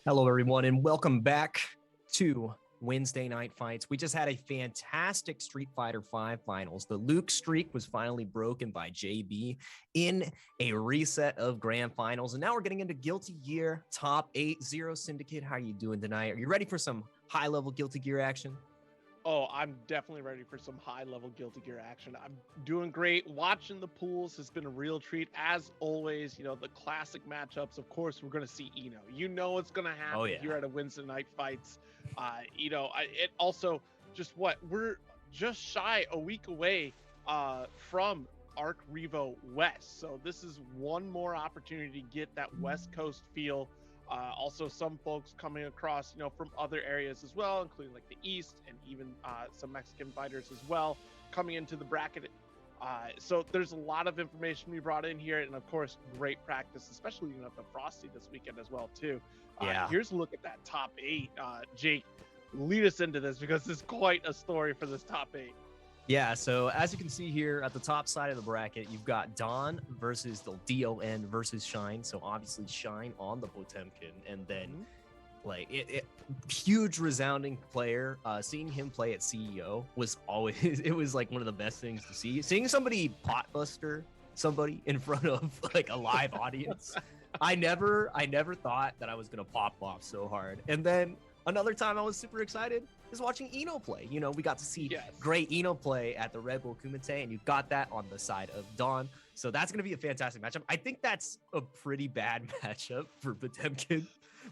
Hello, everyone, and welcome back to Wednesday Night Fights. We just had a fantastic Street Fighter V finals. The Luke streak was finally broken by JB in a reset of grand finals. And now we're getting into Guilty Gear Top 8 Zero Syndicate. How are you doing tonight? Are you ready for some high-level Guilty Gear action? Oh, I'm definitely ready for some high-level Guilty Gear action. I'm doing great. Watching the pools has been a real treat. As always, you know, the classic matchups. Of course, we're going to see Eno. You know it's going to happen here at a Wednesday Night Fights. It also just we're just shy a week away from Arc Revo West. So this is one more opportunity to get that West Coast feel. Also, some folks coming across, you know, from other areas as well, including like the East and even some Mexican fighters as well coming into the bracket. So there's a lot of information we brought in here, and of course, great practice, especially you know at the Frosty this weekend as well too. Here's a look at that top 8. Jake, lead us into this because there's quite a story for this top 8. Yeah, so as you can see here at the top side of the bracket, you've got D.O.N versus the D.O.N versus Shine. So obviously Shine on the Potemkin, and then like huge resounding player. Seeing him play at CEO was always it was like one of the best things to see. Seeing somebody potbuster somebody in front of like a live audience. I never thought that I was gonna pop off so hard. And then another time I was super excited is watching Eno play. You know, we got to see great Eno play at the Red Bull Kumite, and you got that on the side of D.O.N. So that's going to be a fantastic matchup. I think that's a pretty bad matchup for Potemkin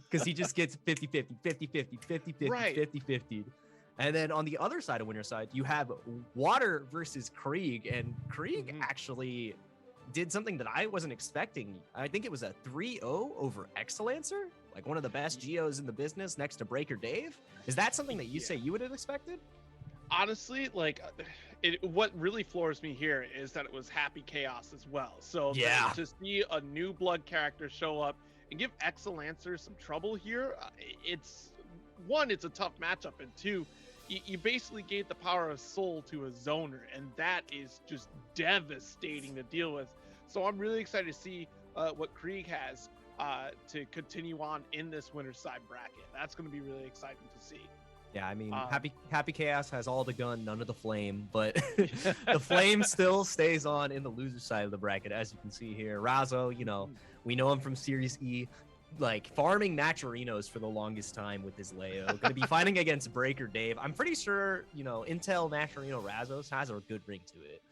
because he just gets 50-50, 50-50, 50-50, 50-50. And then on the other side of Winner's side, you have Water versus Krieg, and Krieg actually did something that I wasn't expecting. I think it was a 3-0 over Excelancer, like one of the best Geos in the business next to Breaker Dave. Is that something that you say you would have expected? Honestly, like what really floors me here is that it was Happy Chaos as well. So to see a new blood character show up and give Excelancer some trouble here, it's a tough matchup, and two, you basically gave the power of soul to a zoner, and that is just devastating to deal with. So I'm really excited to see what Krieg has to continue on in this winner's side bracket. That's going to be really exciting to see. Yeah, I mean, Happy Chaos has all the gun, none of the flame, but the flame still stays on in the loser side of the bracket, as you can see here. Razzo, you know, we know him from Series E, like farming Naturinos for the longest time with his Leo. Going to be fighting against Breaker Dave. I'm pretty sure, you know, Intel Naturino Razos has a good ring to it.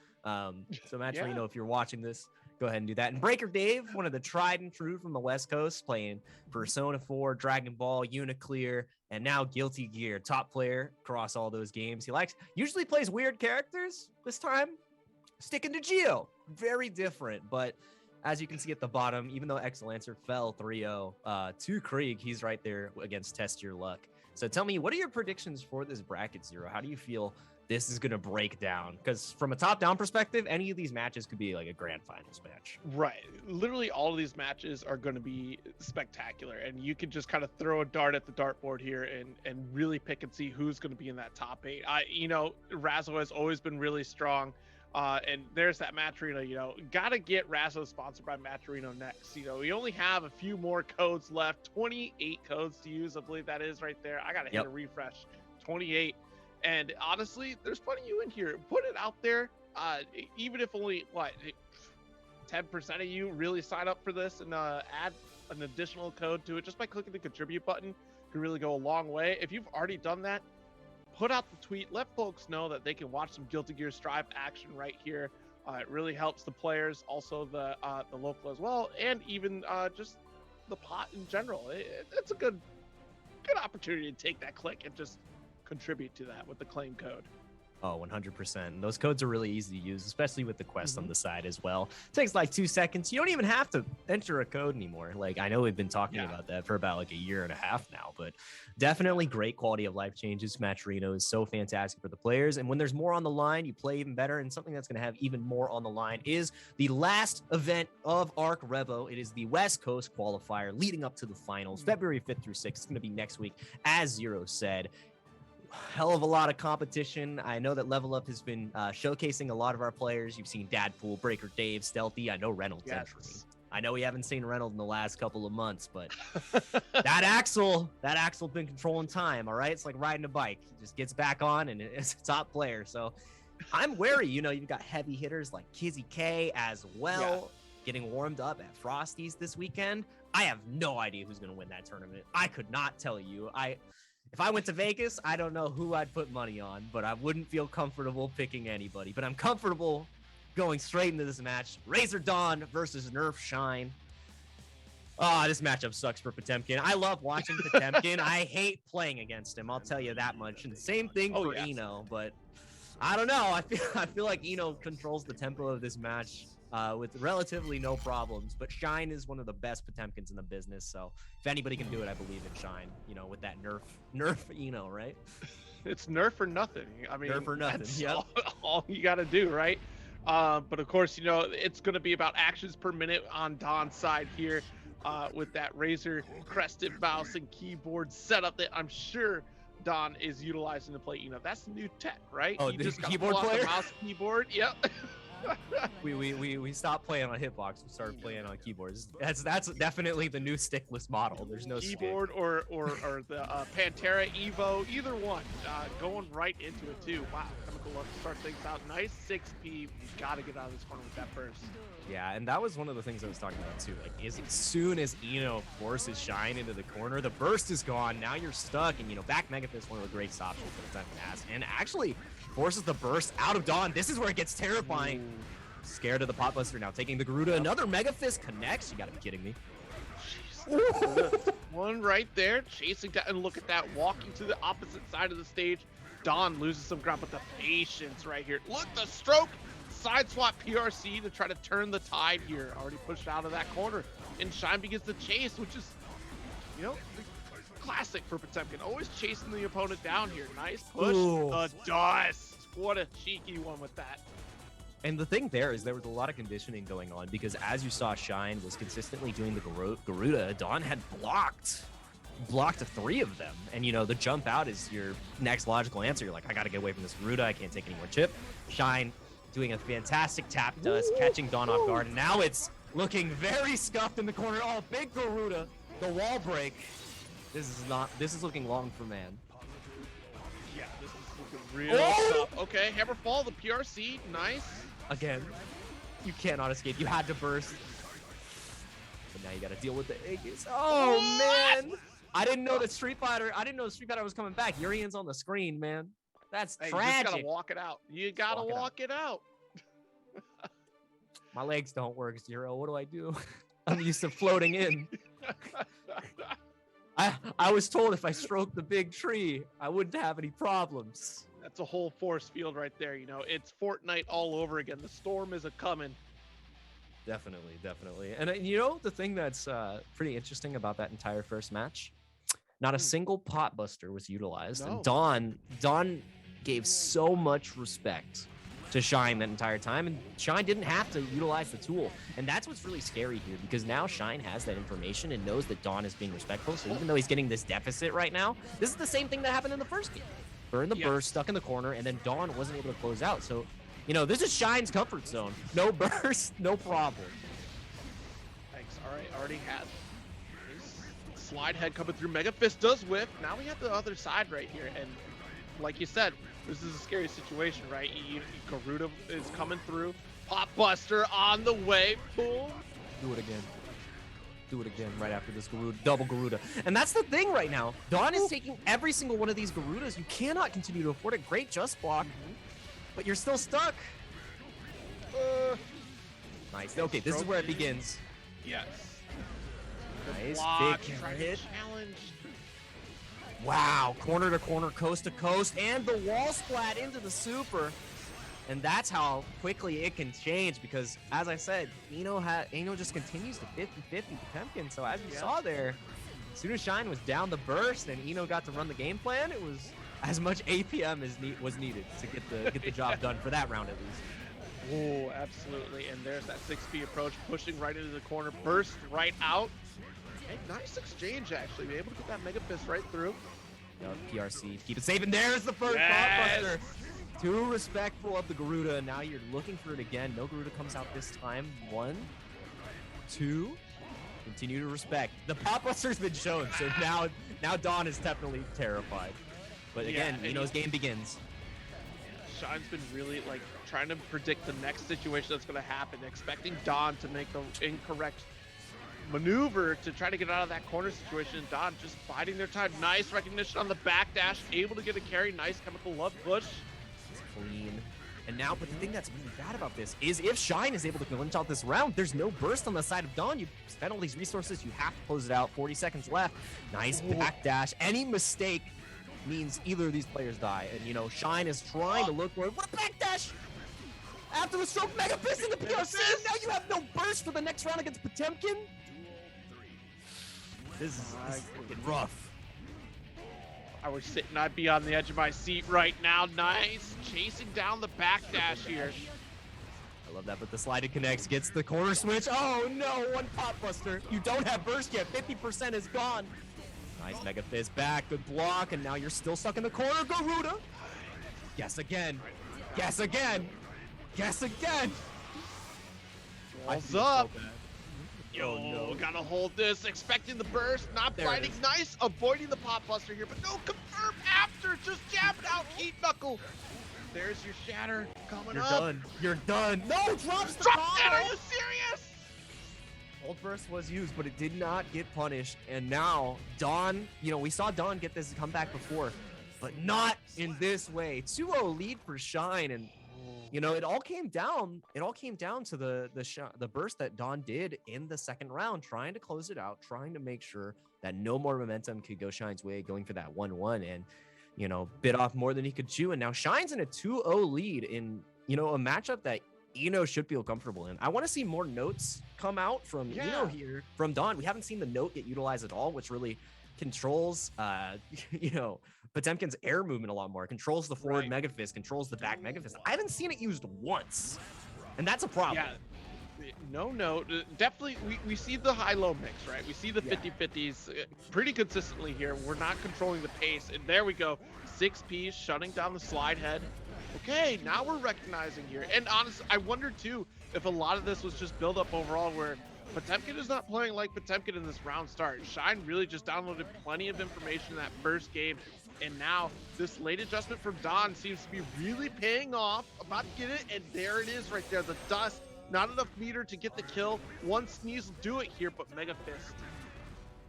So Naturino, if you're watching this, go ahead and do that. And Breaker Dave, one of the tried and true from the West Coast, playing Persona 4, Dragon Ball, Uniclear, and now Guilty Gear. Top player across all those games. He usually plays weird characters. This time, sticking to Geo. Very different, but as you can see at the bottom, even though Excelancer fell 3-0 to Krieg, he's right there against Test Your Luck. So tell me, what are your predictions for this bracket, Zero? How do you feel this is going to break down? Because from a top-down perspective, any of these matches could be like a grand finals match. Right. Literally all of these matches are going to be spectacular, and you can just kind of throw a dart at the dartboard here and really pick and see who's going to be in that top 8. You know, Razzo has always been really strong. And there's that Maturino, you know, got to get Razzo sponsored by Maturino next. You know, we only have a few more codes left, 28 codes to use. I believe that is right there. I got to hit a refresh, 28. And honestly, there's plenty of you in here. Put it out there. Even if only 10% of you really sign up for this and add an additional code to it just by clicking the contribute button could really go a long way. If you've already done that, put out the tweet, let folks know that they can watch some Guilty Gear Strive action right here. It really helps the players, also the local as well, and even just the pot in general. It's a good opportunity to take that click and just contribute to that with the claim code. Oh, 100%. And those codes are really easy to use, especially with the quest on the side as well. It takes like 2 seconds. You don't even have to enter a code anymore. Like, I know we've been talking about that for about like a year and a half now, but definitely great quality of life changes. Maturino is so fantastic for the players. And when there's more on the line, you play even better. And something that's going to have even more on the line is the last event of Arc Revo. It is the West Coast qualifier leading up to the finals, February 5th through 6th. It's going to be next week, as Zero said. Hell of a lot of competition. I know that Level Up has been showcasing a lot of our players. You've seen Dadpool, Breaker Dave, Stealthy. I know Reynolds entering. I know we haven't seen Reynolds in the last couple of months, but that Axel been controlling time, all right? It's like riding a bike. He just gets back on and it's a top player. So I'm wary. You know, you've got heavy hitters like Kizzy K as well, getting warmed up at Frosty's this weekend. I have no idea who's going to win that tournament. I could not tell you. If I went to Vegas, I don't know who I'd put money on, but I wouldn't feel comfortable picking anybody. But I'm comfortable going straight into this match. Razor D.O.N versus Nerf Shine. This matchup sucks for Potemkin. I love watching Potemkin. I hate playing against him. I'll tell you that much. And same thing for Eno, but I don't know. I feel like Eno controls the tempo of this match with relatively no problems. But Shine is one of the best Potemkins in the business. So if anybody can do it, I believe in Shine. You know, with that Nerf Eno, right? It's Nerf or nothing. I mean, Nerf or nothing. That's all you got to do, right? But of course, you know, it's going to be about actions per minute on D.O.N's side here with that Razor crested mouse and keyboard setup that I'm sure D.O.N is utilizing to play. You know, that's the new tech, right? Oh, you this just keyboard player? The mouse keyboard. Yep. we stopped playing on hitbox. We started playing on keyboards. That's definitely the new stickless model. There's no keyboard stick. or the Pantera Evo, either one. Going right into it too. Wow, chemical look to start things out nice. 6P. We gotta get out of this corner with that burst. Yeah, and that was one of the things I was talking about too. Like, as soon as Eno forces Shine into the corner, the burst is gone. Now you're stuck, and you know, back Mega Fist, one of the greatest options for the time has, and actually forces the burst out of D.O.N. This is where it gets terrifying. Ooh. Scared of the Potbuster now, taking the Garuda. Another Mega Fist connects. You gotta be kidding me. One right there, chasing down, and look at that, walking to the opposite side of the stage. D.O.N loses some ground, but the patience right here. Look, the stroke, side swap PRC to try to turn the tide here. Already pushed out of that corner, and Shine begins to chase, which is, you know, classic for Potemkin. Always chasing the opponent down here. Nice push. The dust. What a cheeky one with that. And the thing there is there was a lot of conditioning going on because as you saw, Shine was consistently doing the Garuda. D.O.N had blocked 3 of them. And, you know, the jump out is your next logical answer. You're like, I got to get away from this Garuda. I can't take any more chip. Shine doing a fantastic tap dust, catching D.O.N off guard. And now it's looking very scuffed in the corner. Oh, big Garuda. The wall break. This is looking long for man. Yeah, this is looking real tough. Okay, hammer fall, the PRC, nice. Again, you cannot escape. You had to burst. But now you got to deal with the Aegis. Oh, man. I didn't know that Street Fighter was coming back. Urian's on the screen, man. That's tragic. You just got to walk it out. You got to walk it out. My legs don't work, Zero. What do I do? I'm used to floating in. I was told if I stroked the big tree, I wouldn't have any problems. That's a whole force field right there. You know, it's Fortnite all over again. The storm is a-coming. Definitely. And you know, the thing that's pretty interesting about that entire first match, not a single pot buster was utilized. No. And D.O.N gave so much respect to Shine that entire time, and Shine didn't have to utilize the tool. And that's what's really scary here, because now Shine has that information and knows that D.O.N is being respectful. So even though he's getting this deficit right now, this is the same thing that happened in the first game. Burn the burst, stuck in the corner, and then D.O.N wasn't able to close out. So, you know, this is Shine's comfort zone. No burst, no problem. Thanks. All right, already had his slide head coming through. Mega Fist does whip. Now we have the other side right here. And like you said, this is a scary situation, right? Garuda is coming through. Pop Buster on the way. Boom. Do it again right after this Garuda, double Garuda. And that's the thing right now. D.O.N is taking every single one of these Garudas. You cannot continue to afford a great just block, but you're still stuck. Nice. Okay, this is where it begins. Yes. Nice. Block, big hit. Challenge. Wow. Corner to corner, coast to coast, and the wall splat into the super. And that's how quickly it can change, because, as I said, Eno just continues to 50-50 Potemkin. So as you saw there, as soon as Shine was down the burst and Eno got to run the game plan, it was as much APM as was needed to get the job done for that round at least. Oh, absolutely. And there's that 6P approach, pushing right into the corner, burst right out. Hey, nice exchange, actually. Be able to get that Mega Fist right through. PRC, keep it safe, and there's the first Blockbuster. Too respectful of the Garuda, and now you're looking for it again. No Garuda comes out this time. 1, 2. Continue to respect. The Pop Buster's been shown, so now D.O.N is definitely terrified. But again, you know, his game begins. Shine's been really like trying to predict the next situation that's going to happen, expecting D.O.N to make the incorrect maneuver to try to get out of that corner situation. D.O.N just biding their time. Nice recognition on the backdash, able to get a carry. Nice chemical love push. It's clean. And now, but the thing that's really bad about this is if Shine is able to clinch out this round, there's no burst on the side of D.O.N. You spent all these resources, you have to close it out. 40 seconds left. Nice backdash. Any mistake means either of these players die. And, you know, Shine is trying to look for it. What a backdash! After the stroke, Mega Fist in the PRC, now you have no burst for the next round against Potemkin. This is fucking rough. I was sitting, I'd be on the edge of my seat right now. Nice, chasing down the backdash here. I love that, but the sliding connects, gets the corner switch. Oh no, one Pop Buster. You don't have burst yet, 50% is gone. Nice Mega Fist back, good block, and now you're still stuck in the corner, Garuda. Guess again, guess again, guess again. Walls up. Yo, no. Gotta hold this, expecting the burst, not biting. Nice, avoiding the Pop Buster here, but no, confirm after, just jabbed out Heat Knuckle. There's your shatter coming You're up. Done. You're done. No, drops the Drop combo. it, are you serious? Old burst was used, but it did not get punished. And now, D.O.N, you know, we saw D.O.N get this comeback before, but not in this way. 2-0 lead for Shine, and you know, it all came down to the burst that D.O.N did in the second round, trying to close it out, trying to make sure that no more momentum could go Shine's way, going for that 1-1, and you know, bit off more than he could chew. And now Shine's in a 2-0 lead in, you know, a matchup that Eno should feel comfortable in. I want to see more notes come out from Eno here, from D.O.N. We haven't seen the note get utilized at all, which really controls you know, Potemkin's air movement a lot more, controls the forward Mega Fist, controls the back Mega Fist. I haven't seen it used once, and that's a problem. Yeah, no, definitely we see the high-low mix, right? We see the 50-50s pretty consistently here. We're not controlling the pace, and there we go. 6Ps shutting down the slide head. Okay, now we're recognizing here. And honestly, I wonder too if a lot of this was just build up overall where Potemkin is not playing like Potemkin in this round start. Shine really just downloaded plenty of information in that first game. And now this late adjustment from D.O.N seems to be really paying off. About to get it, and there it is right there. The dust, not enough meter to get the kill. One sneeze will do it here, but Mega Fist.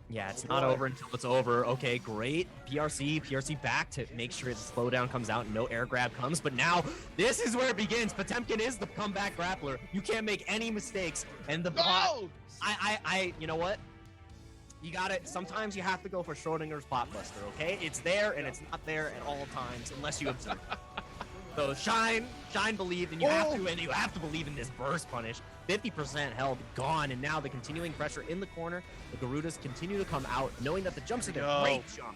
Yeah, it's not over until it's over. Okay, great. PRC back to make sure his slowdown comes out and no air grab comes. But now, this is where it begins. Potemkin is the comeback grappler. You can't make any mistakes. And the bot, you know what? You got it. Sometimes you have to go for Schrodinger's Pop Buster, okay? It's there and it's not there at all times unless you observe. So Shine believed, and you have to believe in this burst punish. 50% held, gone, and now the continuing pressure in the corner. The Garudas continue to come out, knowing that the jumps are there. Great jump.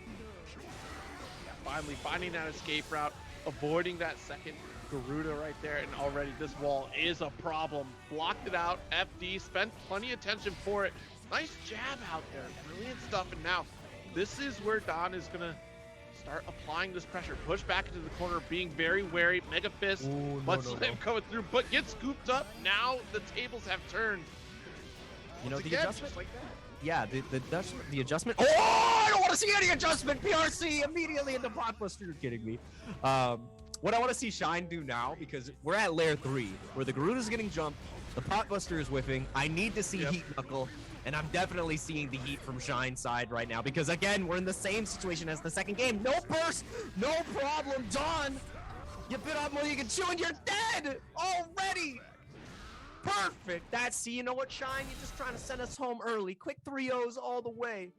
Yeah, finally finding that escape route, avoiding that second Garuda right there, and already this wall is a problem. Blocked it out. FD spent plenty of attention for it. Nice jab out there. Brilliant stuff. And now this is where D.O.N is going to start applying this pressure. Push back into the corner, being very wary. Mega Fist, Mudslave coming through, but gets scooped up. Now the tables have turned. You know, the adjustment like that. Yeah, the adjustment. Oh, I don't want to see any adjustment. PRC immediately into Pop Buster. You're kidding me. What I want to see Shine do now, because we're at layer 3, where the Garuda's getting jumped, the Pop Buster is whiffing. I need to see Heat Knuckle. And I'm definitely seeing the heat from Shine's side right now, because again, we're in the same situation as the second game. No burst, no problem. D.O.N, you bit off more than you can chew, and you're dead already. Perfect. See, you know what, Shine? You're just trying to send us home early. Quick 3-0s all the way.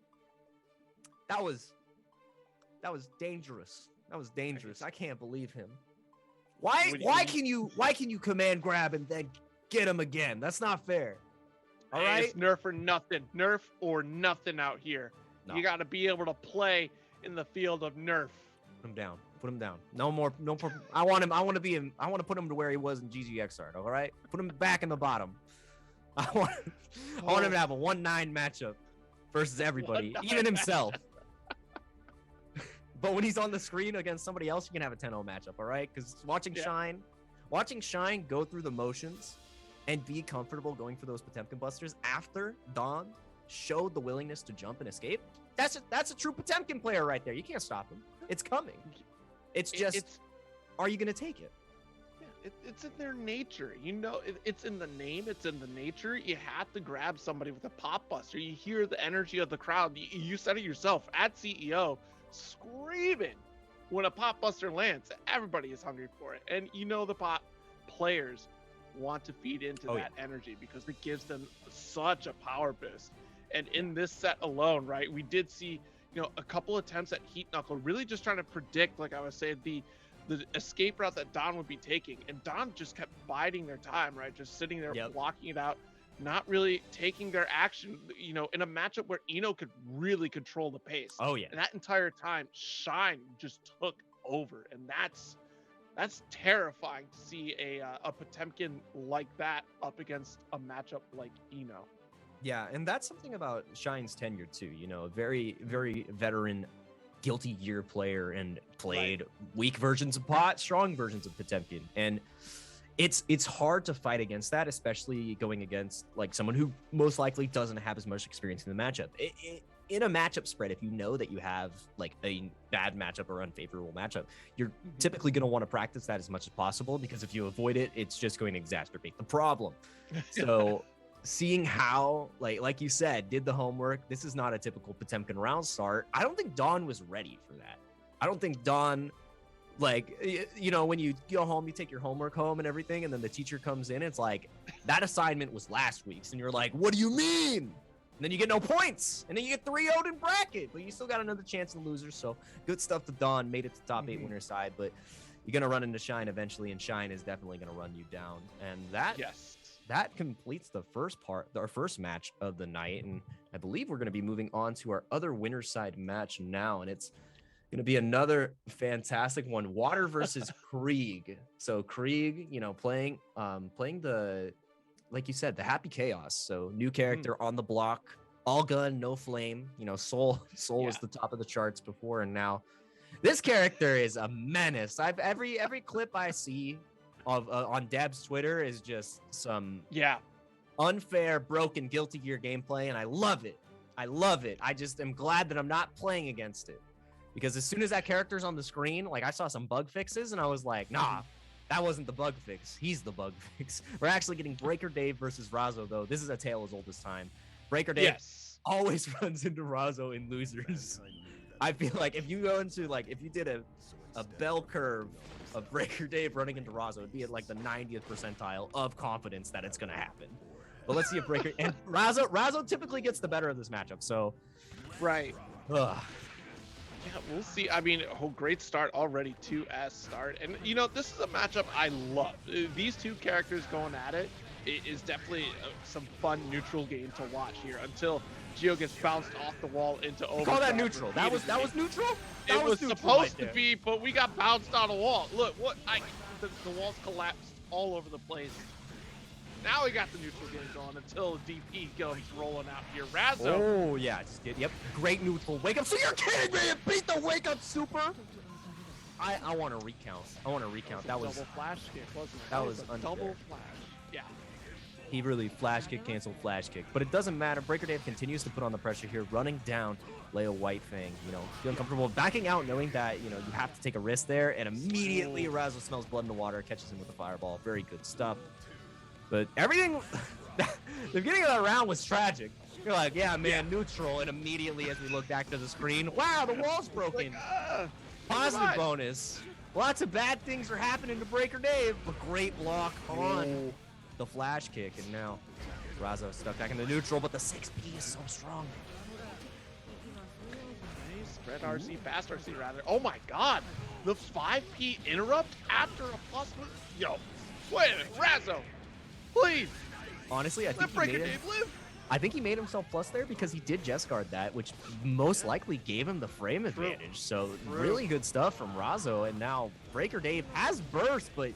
That was dangerous. That was dangerous. I can't believe him. Why can you command grab and then get him again? That's not fair. All right, it's nerf or nothing. Nerf or nothing out here. No. You got to be able to play in the field of nerf. Put him down. Put him down. No more. I want him. I want to put him to where he was in GGX art. All right. Put him back in the bottom. I want him to have a 1-9 matchup versus everybody, even himself. But when he's on the screen against somebody else, you can have a 10-0 matchup. All right. Because watching Shine go through the motions and be comfortable going for those Potemkin busters after D.O.N showed the willingness to jump and escape. That's a true Potemkin player right there. You can't stop him. It's coming. It's just, are you going to take it? Yeah, it's in their nature. You know, it's in the name. It's in the nature. You have to grab somebody with a pop buster. You hear the energy of the crowd. You said it yourself at CEO, screaming when a pop buster lands. Everybody is hungry for it. And you know the pop players want to feed into that energy because it gives them such a power boost. And in this set alone, right, we did see, you know, a couple attempts at Heat Knuckle, really just trying to predict, like I was saying, the escape route that D.O.N would be taking. And D.O.N just kept biding their time, right, just sitting there blocking it out, not really taking their action, you know, in a matchup where Eno could really control the pace. Oh, yeah. And that entire time, Shine just took over. And that's terrifying to see a Potemkin like that up against a matchup like Eno. Yeah, and that's something about Shine's tenure too. You know, a very, very veteran, Guilty Gear player, and played weak versions of Pot, strong versions of Potemkin, and it's hard to fight against that, especially going against like someone who most likely doesn't have as much experience in the matchup. In a matchup spread, if you know that you have like a bad matchup or unfavorable matchup, you're typically going to want to practice that as much as possible, because if you avoid it, it's just going to exacerbate the problem. So seeing how, like you said, did the homework. This is not a typical Potemkin round start. I don't think D.O.N was ready for that. I don't think D.O.N, like, you know, when you go home, you take your homework home and everything, and then the teacher comes in, it's like, that assignment was last week's, and you're like, what do you mean? And then you get no points, and then you get 3-0'd in bracket, but you still got another chance in losers. So good stuff to D.O.N, made it to top 8 winner side, but you're going to run into Shine eventually, and Shine is definitely going to run you down. And that completes the first part, our first match of the night. And I believe we're going to be moving on to our other winner side match now. And it's going to be another fantastic one, Water versus Krieg. So Krieg, you know, playing the, like you said, the Happy Chaos. So new character on the block, all gun, no flame. You know, Soul was the top of the charts before, and now this character is a menace. Every clip I see of on Deb's Twitter is just some unfair, broken Guilty Gear gameplay, and I love it. I just am glad that I'm not playing against it, because as soon as that character's on the screen, like I saw some bug fixes, and I was like, nah. That wasn't the bug fix. He's the bug fix. We're actually getting Breaker Dave versus Razzo, though. This is a tale as old as time. Breaker Dave always runs into Razzo in losers. I feel like if you go into, like, if you did a bell curve of Breaker Dave running into Razzo, it'd be at like the 90th percentile of confidence that it's going to happen. But let's see if Breaker... And Razzo typically gets the better of this matchup, so... Ugh. Yeah, we'll see. I mean, great start already, 2S start. And, you know, this is a matchup I love. These two characters going at it is definitely some fun neutral game to watch here until Gio gets bounced off the wall into over. Call that neutral. That was neutral? It was supposed to be, but we got bounced on a wall. Look, the walls collapsed all over the place. Now we got the neutral game going until DP goes rolling out here. Razzo. Oh, yeah. Great neutral wake up. So you're kidding me? It beat the wake up super? I want to recount. That was double flash kick, wasn't it? That was unfair. Double flash. Yeah. He really flash kick, canceled flash kick. But it doesn't matter. Breaker Dave continues to put on the pressure here, running down Leo Whitefang, you know, feeling comfortable, backing out, knowing that, you know, you have to take a risk there, and immediately Razzo smells blood in the water, catches him with a fireball. Very good stuff. But everything, the beginning of that round was tragic. You're like, yeah, man, neutral. And immediately as we look back to the screen, wow, the wall's broken. Positive bonus. Lots of bad things are happening to Breaker Dave. A great block on the flash kick. And now Razzo stuck back in the neutral, but the 6P is so strong. Nice. Red RC, fast RC rather. Oh my God. The 5P interrupt after a plus one. Yo, wait a minute, Razzo. Please. Honestly, I think he made himself plus there because he did Jess guard that, which most likely gave him the frame advantage. So really good stuff from Razzo. And now Breaker Dave has burst, but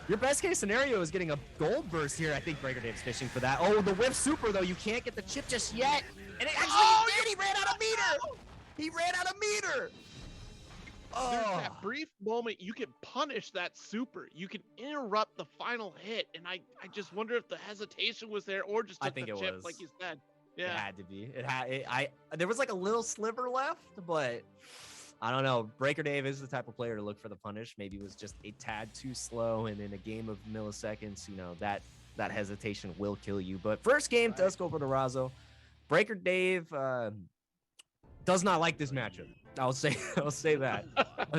your best case scenario is getting a gold burst here. I think Breaker Dave's fishing for that. Oh, the whiff super though. You can't get the chip just yet. And it actually did. He ran out of meter. He ran out of meter. there's that brief moment you can punish that super. You can interrupt the final hit, and I just wonder if the hesitation was there or just took the chip, was. like you said. Yeah, it had to be. There was like a little sliver left, but I don't know. Breaker Dave is the type of player to look for the punish. Maybe it was just a tad too slow, and in a game of milliseconds, you know, that hesitation will kill you. But first game does go for the Razzo. Breaker Dave does not like this matchup. I'll say that.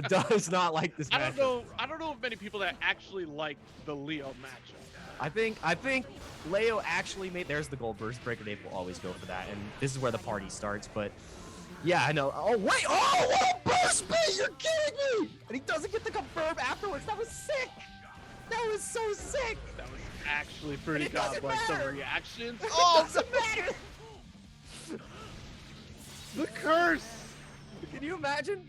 Does not like this matchup. I don't know of many people that actually like the Leo matchup. I think Leo actually made. There's the gold burst. Breaker Dave will always go for that, and this is where the party starts. But yeah, I know. Oh wait! Oh, what burst bait? You're kidding me! And he doesn't get to confirm afterwards. That was sick. That was so sick. That was actually pretty godlike. The reactions. Oh, it doesn't matter. The curse. Can you imagine?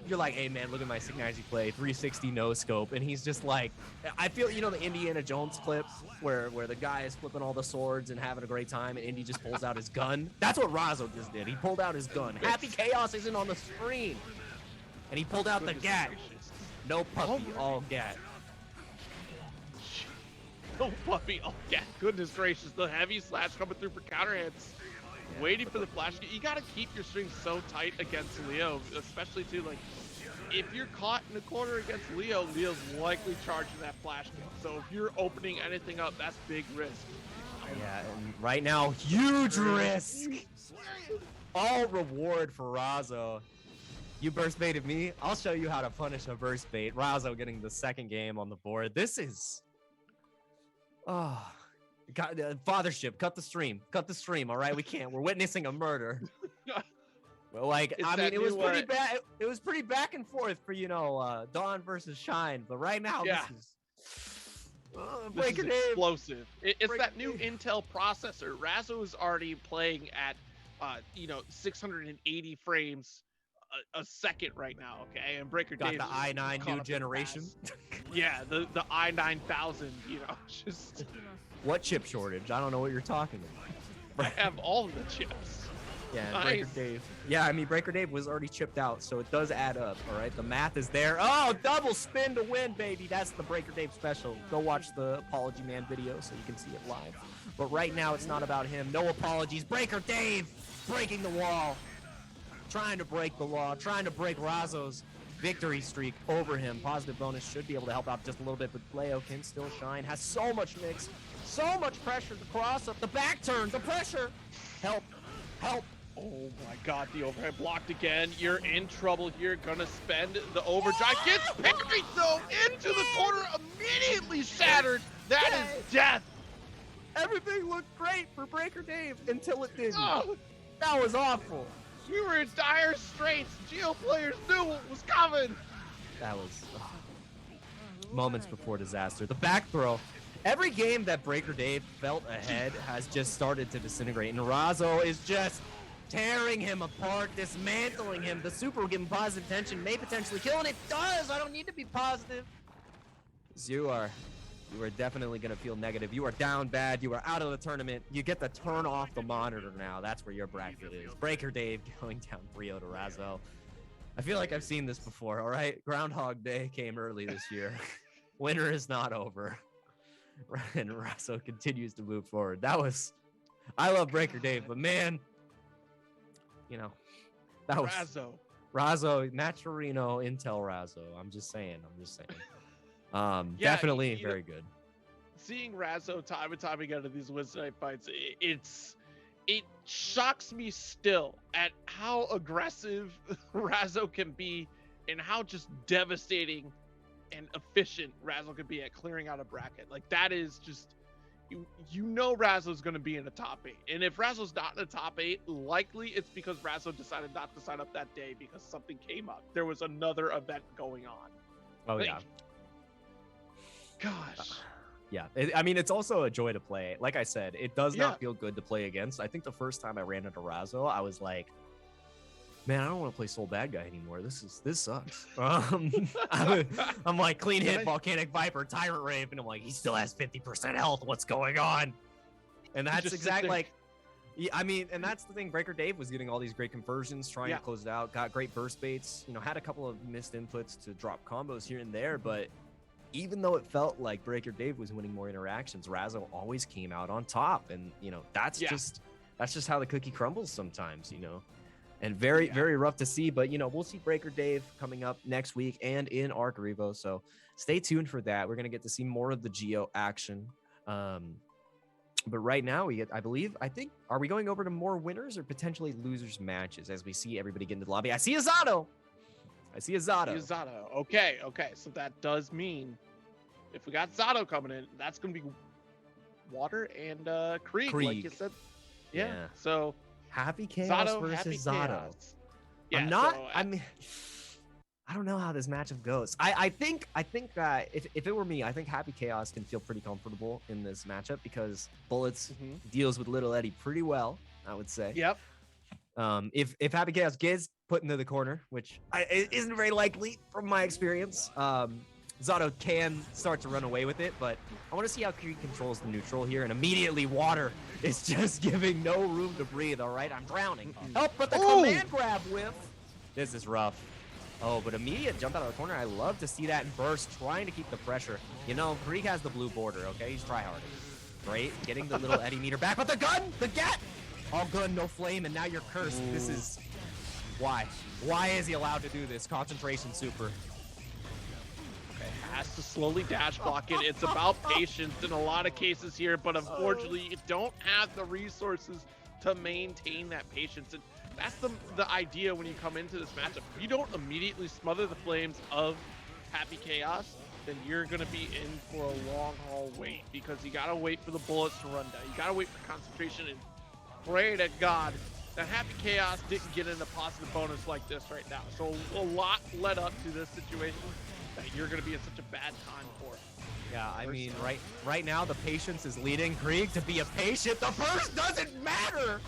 You're like, hey man, look at my Signacy play, 360 no scope, and he's just like, I feel, you know, the Indiana Jones clip where the guy is flipping all the swords and having a great time, and Indy just pulls out his gun. That's what Razzo just did. He pulled out his gun. Happy Chaos isn't on the screen, and he pulled out the gat. No puppy, all gat. No puppy, all gat. Goodness gracious, the heavy slash coming through for counter hits. Waiting for the flash. You gotta keep your strings so tight against Leo, especially too, like, if you're caught in a corner against Leo, Leo's likely charging that flash kick. So if you're opening anything up, that's big risk. Yeah, and right now, huge risk. All reward for Razzo. You burst baited me. I'll show you how to punish a burst bait. Razzo getting the second game on the board. This is, God, fathership, cut the stream, all right? We can't, we're witnessing a murder. Well, like, I mean, it was pretty bad. It was pretty back and forth for, you know, D.O.N versus Shine, but right now, this is Breaker Dave. Explosive. It's that new Intel processor. Razzo is already playing at, 680 frames a second right now, okay? And Breaker Dave got the i9 new generation. Yeah, the i9000, you know, just... What chip shortage? I don't know what you're talking about. I have all of the chips. Yeah, nice. Breaker Dave. Yeah, I mean, Breaker Dave was already chipped out, so it does add up, all right? The math is there. Oh, double spin to win, baby. That's the Breaker Dave special. Go watch the Apology Man video so you can see it live. But right now, it's not about him. No apologies. Breaker Dave breaking the wall. Trying to break the law. Trying to break Razzo's victory streak over him. Positive bonus should be able to help out just a little bit, but Leo can still shine. Has so much mix. So much pressure, the cross up, the back turn, the pressure. Help. Oh my God, the overhead blocked again. You're in trouble here. Gonna spend the overdrive. Gets parried though into the corner, immediately shattered. That is death. Everything looked great for Breaker Dave until it didn't. That was awful. We were in dire straits. Geo players knew what was coming. That was moments before disaster. The back throw. Every game that Breaker Dave felt ahead has just started to disintegrate, and Razzo is just tearing him apart, dismantling him. The super will give him positive tension, may potentially kill, and it does. I don't need to be positive. You are definitely going to feel negative. You are down bad. You are out of the tournament. You get to turn off the monitor now. That's where your bracket is. Breaker Dave going down 3-0 to Razzo. I feel like I've seen this before, all right? Groundhog Day came early this year. Winter is not over. And Razzo continues to move forward. I love Breaker Dave, but man, you know, that was Razzo, Maturino, Intel Razzo. I'm just saying. Definitely very good. Seeing Razzo time and time again in these Weds Night Fights, it shocks me still at how aggressive Razzo can be and how just devastating and efficient Razzo could be at clearing out a bracket. Like, that is just, you know Razzo's going to be in the top 8. And if Razzo's not in the top 8, likely it's because Razzo decided not to sign up that day because something came up. There was another event going on. Oh, yeah. Gosh. Yeah. I mean, it's also a joy to play. Like I said, it does not feel good to play against. I think the first time I ran into Razzo, I was like, man, I don't want to play Soul Bad Guy anymore. This sucks. I'm like, clean hit, Volcanic Viper, Tyrant Rave, and I'm like, he still has 50% health. What's going on? And that's exactly like, Yeah, I mean, and that's the thing. Breaker Dave was getting all these great conversions, trying to close it out, got great burst baits, you know, had a couple of missed inputs to drop combos here and there. But even though it felt like Breaker Dave was winning more interactions, Razzo always came out on top. And, you know, that's just how the cookie crumbles sometimes, you know, and very rough to see. But, you know, we'll see Breaker Dave coming up next week and in Arc Revo. So stay tuned for that. We're going to get to see more of the Geo action. But right now we get, I think, are we going over to more winners or potentially losers matches as we see everybody get into the lobby? I see a Zato. Okay. So that does mean if we got Zato coming in, that's going to be Water and Krieg, like you said. Yeah. So Happy Chaos versus Zato. Chaos. Yeah, I don't know how this matchup goes. I think if it were me, I think Happy Chaos can feel pretty comfortable in this matchup because Bullets deals with Little Eddie pretty well, I would say. Yep. If Happy Chaos gets put into the corner, which isn't very likely from my experience, Zato can start to run away with it, but I want to see how Krieg controls the neutral here, and immediately Water is just giving no room to breathe. All right, I'm drowning. Help, but the command grab whiff. This is rough. Oh, but immediate jump out of the corner. I love to see that in burst, trying to keep the pressure. You know, Krieg has the blue border, okay? He's tryharding. Great, getting the little Eddie meter back, but the gun, the get! All gun, no flame, and now you're cursed. Ooh. This is... Why? Why is he allowed to do this? Concentration super. Okay, has to slowly dash block it. It's about patience in a lot of cases here, but unfortunately, you don't have the resources to maintain that patience. And that's the idea when you come into this matchup. If you don't immediately smother the flames of Happy Chaos, then you're going to be in for a long haul wait, because you got to wait for the bullets to run down. You got to wait for concentration, and pray to God that Happy Chaos didn't get in a positive bonus like this right now. So a lot led up to this situation that you're going to be in such a bad time for. Yeah, I mean, right now the patience is leading Krieg to be a patient. The burst doesn't matter.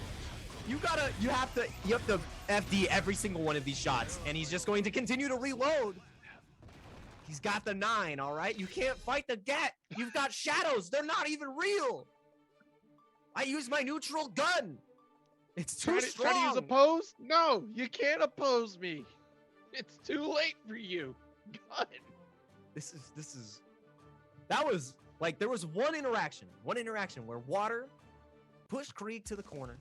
You have to FD every single one of these shots, and he's just going to continue to reload. He's got the 9, all right? You can't fight the get. You've got shadows. They're not even real. I use my neutral gun. It's too strong. Try to use oppose? No, you can't oppose me. It's too late for you. God. That was like, there was one interaction where Water pushed Krieg to the corner,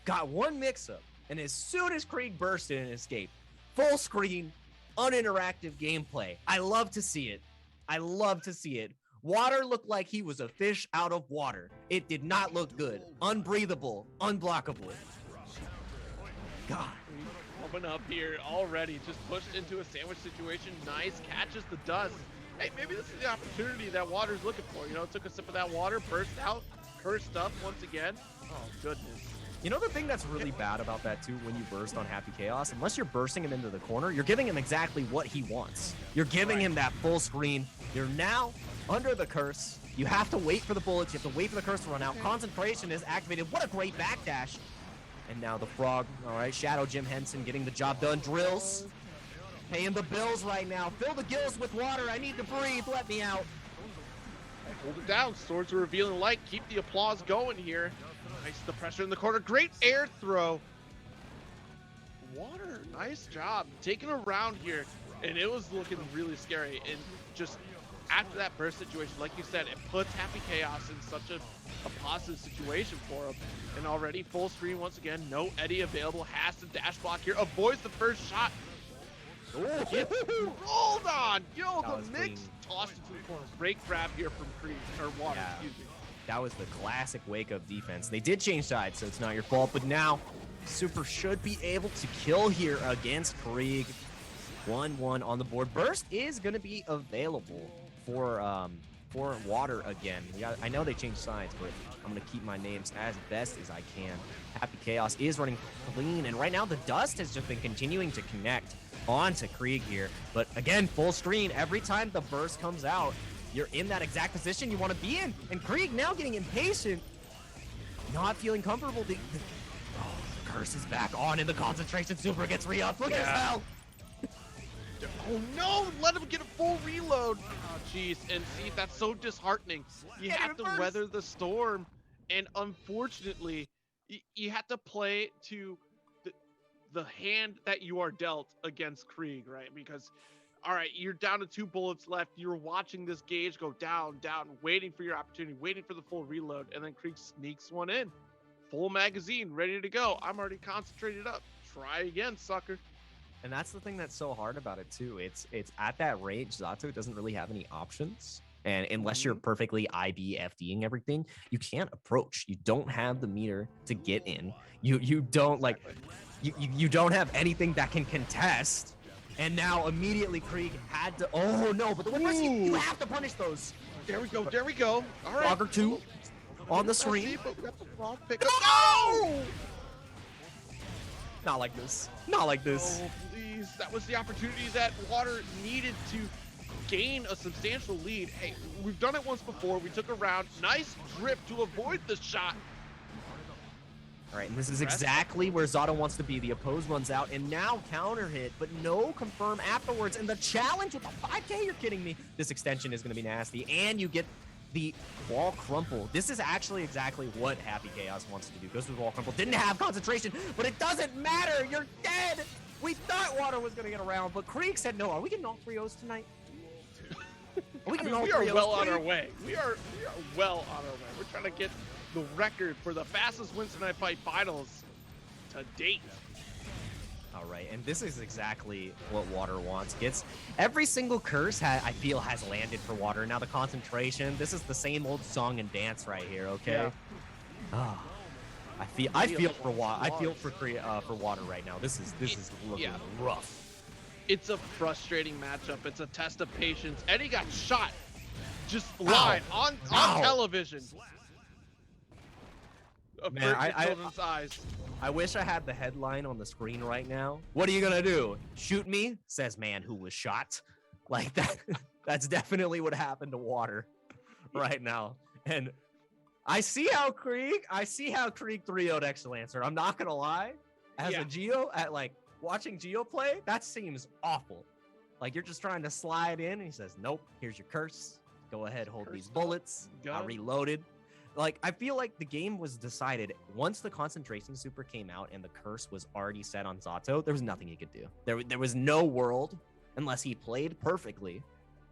got one mix-up, and as soon as Krieg burst in and escaped, full screen, uninteractive gameplay. I love to see it. Water looked like he was a fish out of water. It did not look good. Unbreathable, unblockable. God. Coming up here already, just pushed into a sandwich situation. Nice, catches the dust. Hey, maybe this is the opportunity that Water's looking for. You know, took a sip of that water, burst out, cursed up once again. Oh, goodness. You know the thing that's really bad about that too, when you burst on Happy Chaos, unless you're bursting him into the corner, you're giving him exactly what he wants. You're giving him that full screen. You're now under the curse. You have to wait for the bullets. You have to wait for the curse to run out. Concentration is activated. What a great backdash. And now the frog. All right, Shadow Jim Henson getting the job done. Drills. Paying the bills right now. Fill the gills with water. I need to breathe. Let me out. Hold it down. Swords are revealing light. Keep the applause going here. Nice, the pressure in the corner. Great air throw. Water, nice job. Taking a round here. And it was looking really scary. And just after that burst situation, like you said, it puts Happy Chaos in such a positive situation for him. And already full screen once again. No Eddie available. Has to dash block here. Avoids the first shot. Rolled on. Yo, the mix tossed into the corner. Great grab here from Krieg, or Water, excuse me. That was the classic wake of defense. They did change sides, so it's not your fault. But now, Super should be able to kill here against Krieg. 1-1 on the board. Burst is going to be available for Water again. I know they changed sides, but I'm going to keep my names as best as I can. Happy Chaos is running clean, and right now the dust has just been continuing to connect onto Krieg here. But again, full screen. Every time the burst comes out, you're in that exact position you want to be in. And Krieg now getting impatient, not feeling comfortable. The curse is back on, and the concentration super gets re-upped. Look at hell. Oh no, let him get a full reload. Oh jeez, and see, that's so disheartening. You have to weather the storm, and unfortunately, you have to play to the hand that you are dealt against Krieg, right? Because, all right, you're down to 2 bullets left. You're watching this gauge go down, waiting for your opportunity, waiting for the full reload, and then Krieg sneaks one in. Full magazine, ready to go. I'm already concentrated up. Try again, sucker. And that's the thing that's so hard about it too. It's at that range, Zato doesn't really have any options. And unless you're perfectly IBFDing everything, you can't approach. You don't have the meter to get in. You don't like you don't have anything that can contest. And now immediately Krieg had to. Oh no! But the one you have to punish those. There we go. There we go. All right. Frogger 2 on the screen. But we got the wrong pick. No! Not like this. Not like this. Oh, please. That was the opportunity that Water needed to gain a substantial lead. Hey, we've done it once before. We took a round. Nice grip to avoid the shot. All right, and this is exactly where Zato wants to be. The oppose runs out, and now counter hit, but no confirm afterwards. And the challenge with the 5K, you're kidding me. This extension is going to be nasty, and you get the wall crumple. This is actually exactly what Happy Chaos wants to do. Goes to the wall crumple. Didn't have concentration, but it doesn't matter. You're dead. We thought Water was going to get around, but Krieg said no. Are we getting all 3 O's tonight? We are well on our way. We are well on our way. We're trying to get the record for the fastest Weds Night Fight finals to date. All right, and this is exactly what Water wants. Gets every single curse I feel has landed for Water. Now the concentration. This is the same old song and dance right here. Okay. Yeah. Oh, I feel for Water. I feel for Water right now. This is looking rough. It's a frustrating matchup. It's a test of patience. Eddie got shot just live on television. Man, I wish I had the headline on the screen right now. What are you gonna do? Shoot me? Says man who was shot. Like that. That's definitely what happened to Water right now. And I see how Krieg 3-0'd Excelancer. I'm not gonna lie. As a Geo, at like watching Geo play, that seems awful. Like you're just trying to slide in, and he says, "Nope. Here's your curse. Go ahead, hold these bullets." I reloaded. Like, I feel like the game was decided once the concentration super came out and the curse was already set on Zato. There was nothing he could do. There was no world unless he played perfectly,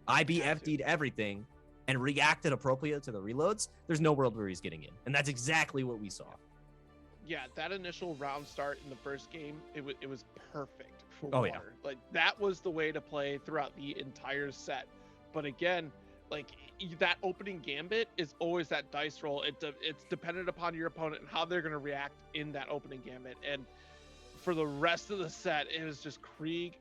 IBFD'd everything, and reacted appropriately to the reloads. There's no world where he's getting in, and that's exactly what we saw. Yeah, that initial round start in the first game, it was perfect for Water. Yeah. Like that was the way to play throughout the entire set. But again, like that opening gambit is always that dice roll. It's dependent upon your opponent and how they're going to react in that opening gambit. And for the rest of the set, it was just Krieg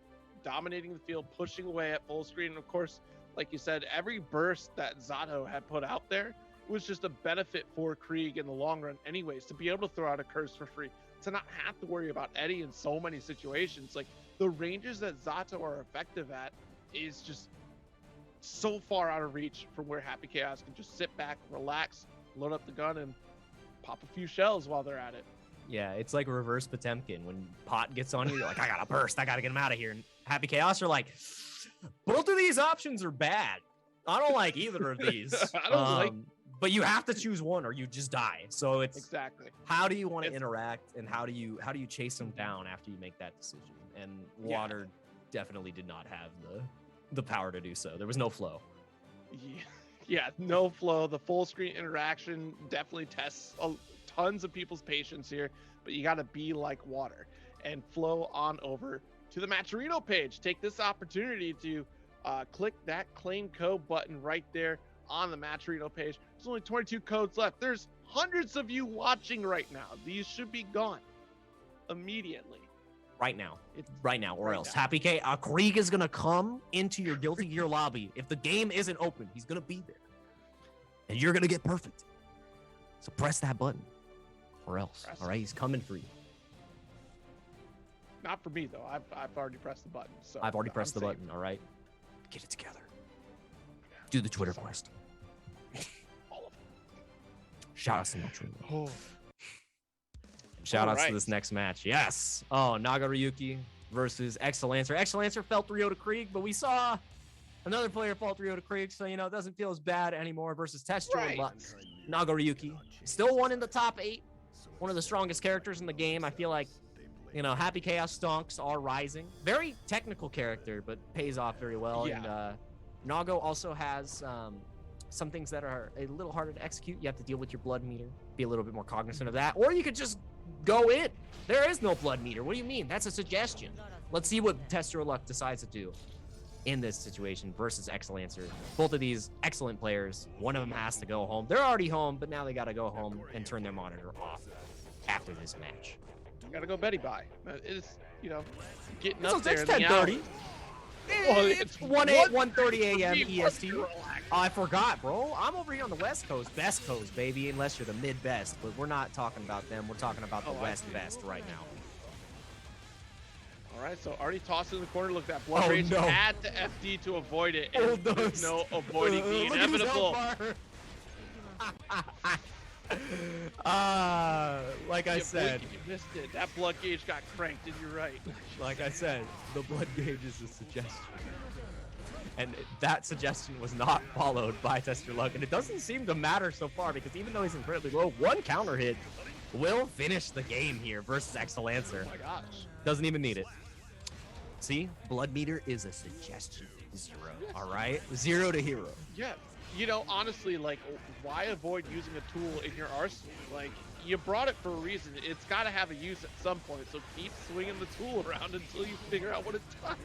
dominating the field, pushing away at full screen. And of course, like you said, every burst that Zato had put out there was just a benefit for Krieg in the long run anyways, to be able to throw out a curse for free, to not have to worry about Eddie in so many situations. Like the ranges that Zato are effective at is just so far out of reach from where Happy Chaos can just sit back, relax, load up the gun, and pop a few shells while they're at it. Yeah, it's like reverse Potemkin. When Pot gets on you, you're like, I gotta burst, I gotta get him out of here. And Happy Chaos are like, both of these options are bad. I don't like either of these. I don't like. But you have to choose one or you just die. So it's exactly how do you want to interact and how do you chase them down after you make that decision? And Water definitely did not have the power to do so. There was no flow. Yeah, no flow. The full screen interaction definitely tests tons of people's patience here, but you got to be like Water and flow on over to the Matcherino page. Take this opportunity to click that claim code button right there on the Matcherino page. There's only 22 codes left. There's hundreds of you watching right now. These should be gone immediately. Right now, or else. Happy K, Krieg is gonna come into your Guilty Gear lobby. If the game isn't open, he's gonna be there, and you're gonna get perfect. So press that button, or else. All right, he's coming for you. Not for me though. I've already pressed the button. So I've already pressed the button. All right, get it together. Do the Twitter quest. All of them. Shout out to Matcherino. Shout outs to this next match. Yes. Oh, Nagaryuki versus Excelancer. Excelancer fell 3-0 to Krieg, but we saw another player fall 3-0 to Krieg, so, it doesn't feel as bad anymore versus Tester. Nagaryuki still won in the top 8, one of the strongest characters in the game. I feel like, you know, Happy Chaos Stonks are rising. Very technical character, but pays off very well. Yeah. And Nago also has some things that are a little harder to execute. You have to deal with your blood meter, be a little bit more cognizant of that. Or you could just go in. There is no blood meter. What do you mean? That's a suggestion. Let's see what Test Your Luck decides to do in this situation versus Excelancer. Both of these excellent players. One of them has to go home. They're already home, but now they got to go home and turn their monitor off after this match. Gotta go Betty bye. It's, you know, getting So up there. it's in the 10:30. hours. Well, It's 1:30 a.m. EST. Oh, I forgot, bro. I'm over here on the West Coast, best coast, baby, unless you're the mid-best. But we're not talking about them. We're talking about the West best right now. All right, so already tossed in the corner. Look, that blood Oh, rage no. had to FD to avoid it. Oh, And there's no avoiding the Look at his inevitable. Like I You said, blinked and you missed it. That blood gauge got cranked, and you're right. like I said, the blood gauge is a suggestion. And that suggestion was not followed by Test Your Luck. And it doesn't seem to matter so far because even though he's incredibly low, one counter hit will finish the game here versus Excelancer. Oh my gosh. Doesn't even need it. See, blood meter is a suggestion. 0. All right, 0 to hero. Yeah. You know, honestly, like, why avoid using a tool in your arsenal? Like, you brought it for a reason. It's got to have a use at some point. So keep swinging the tool around until you figure out what it does.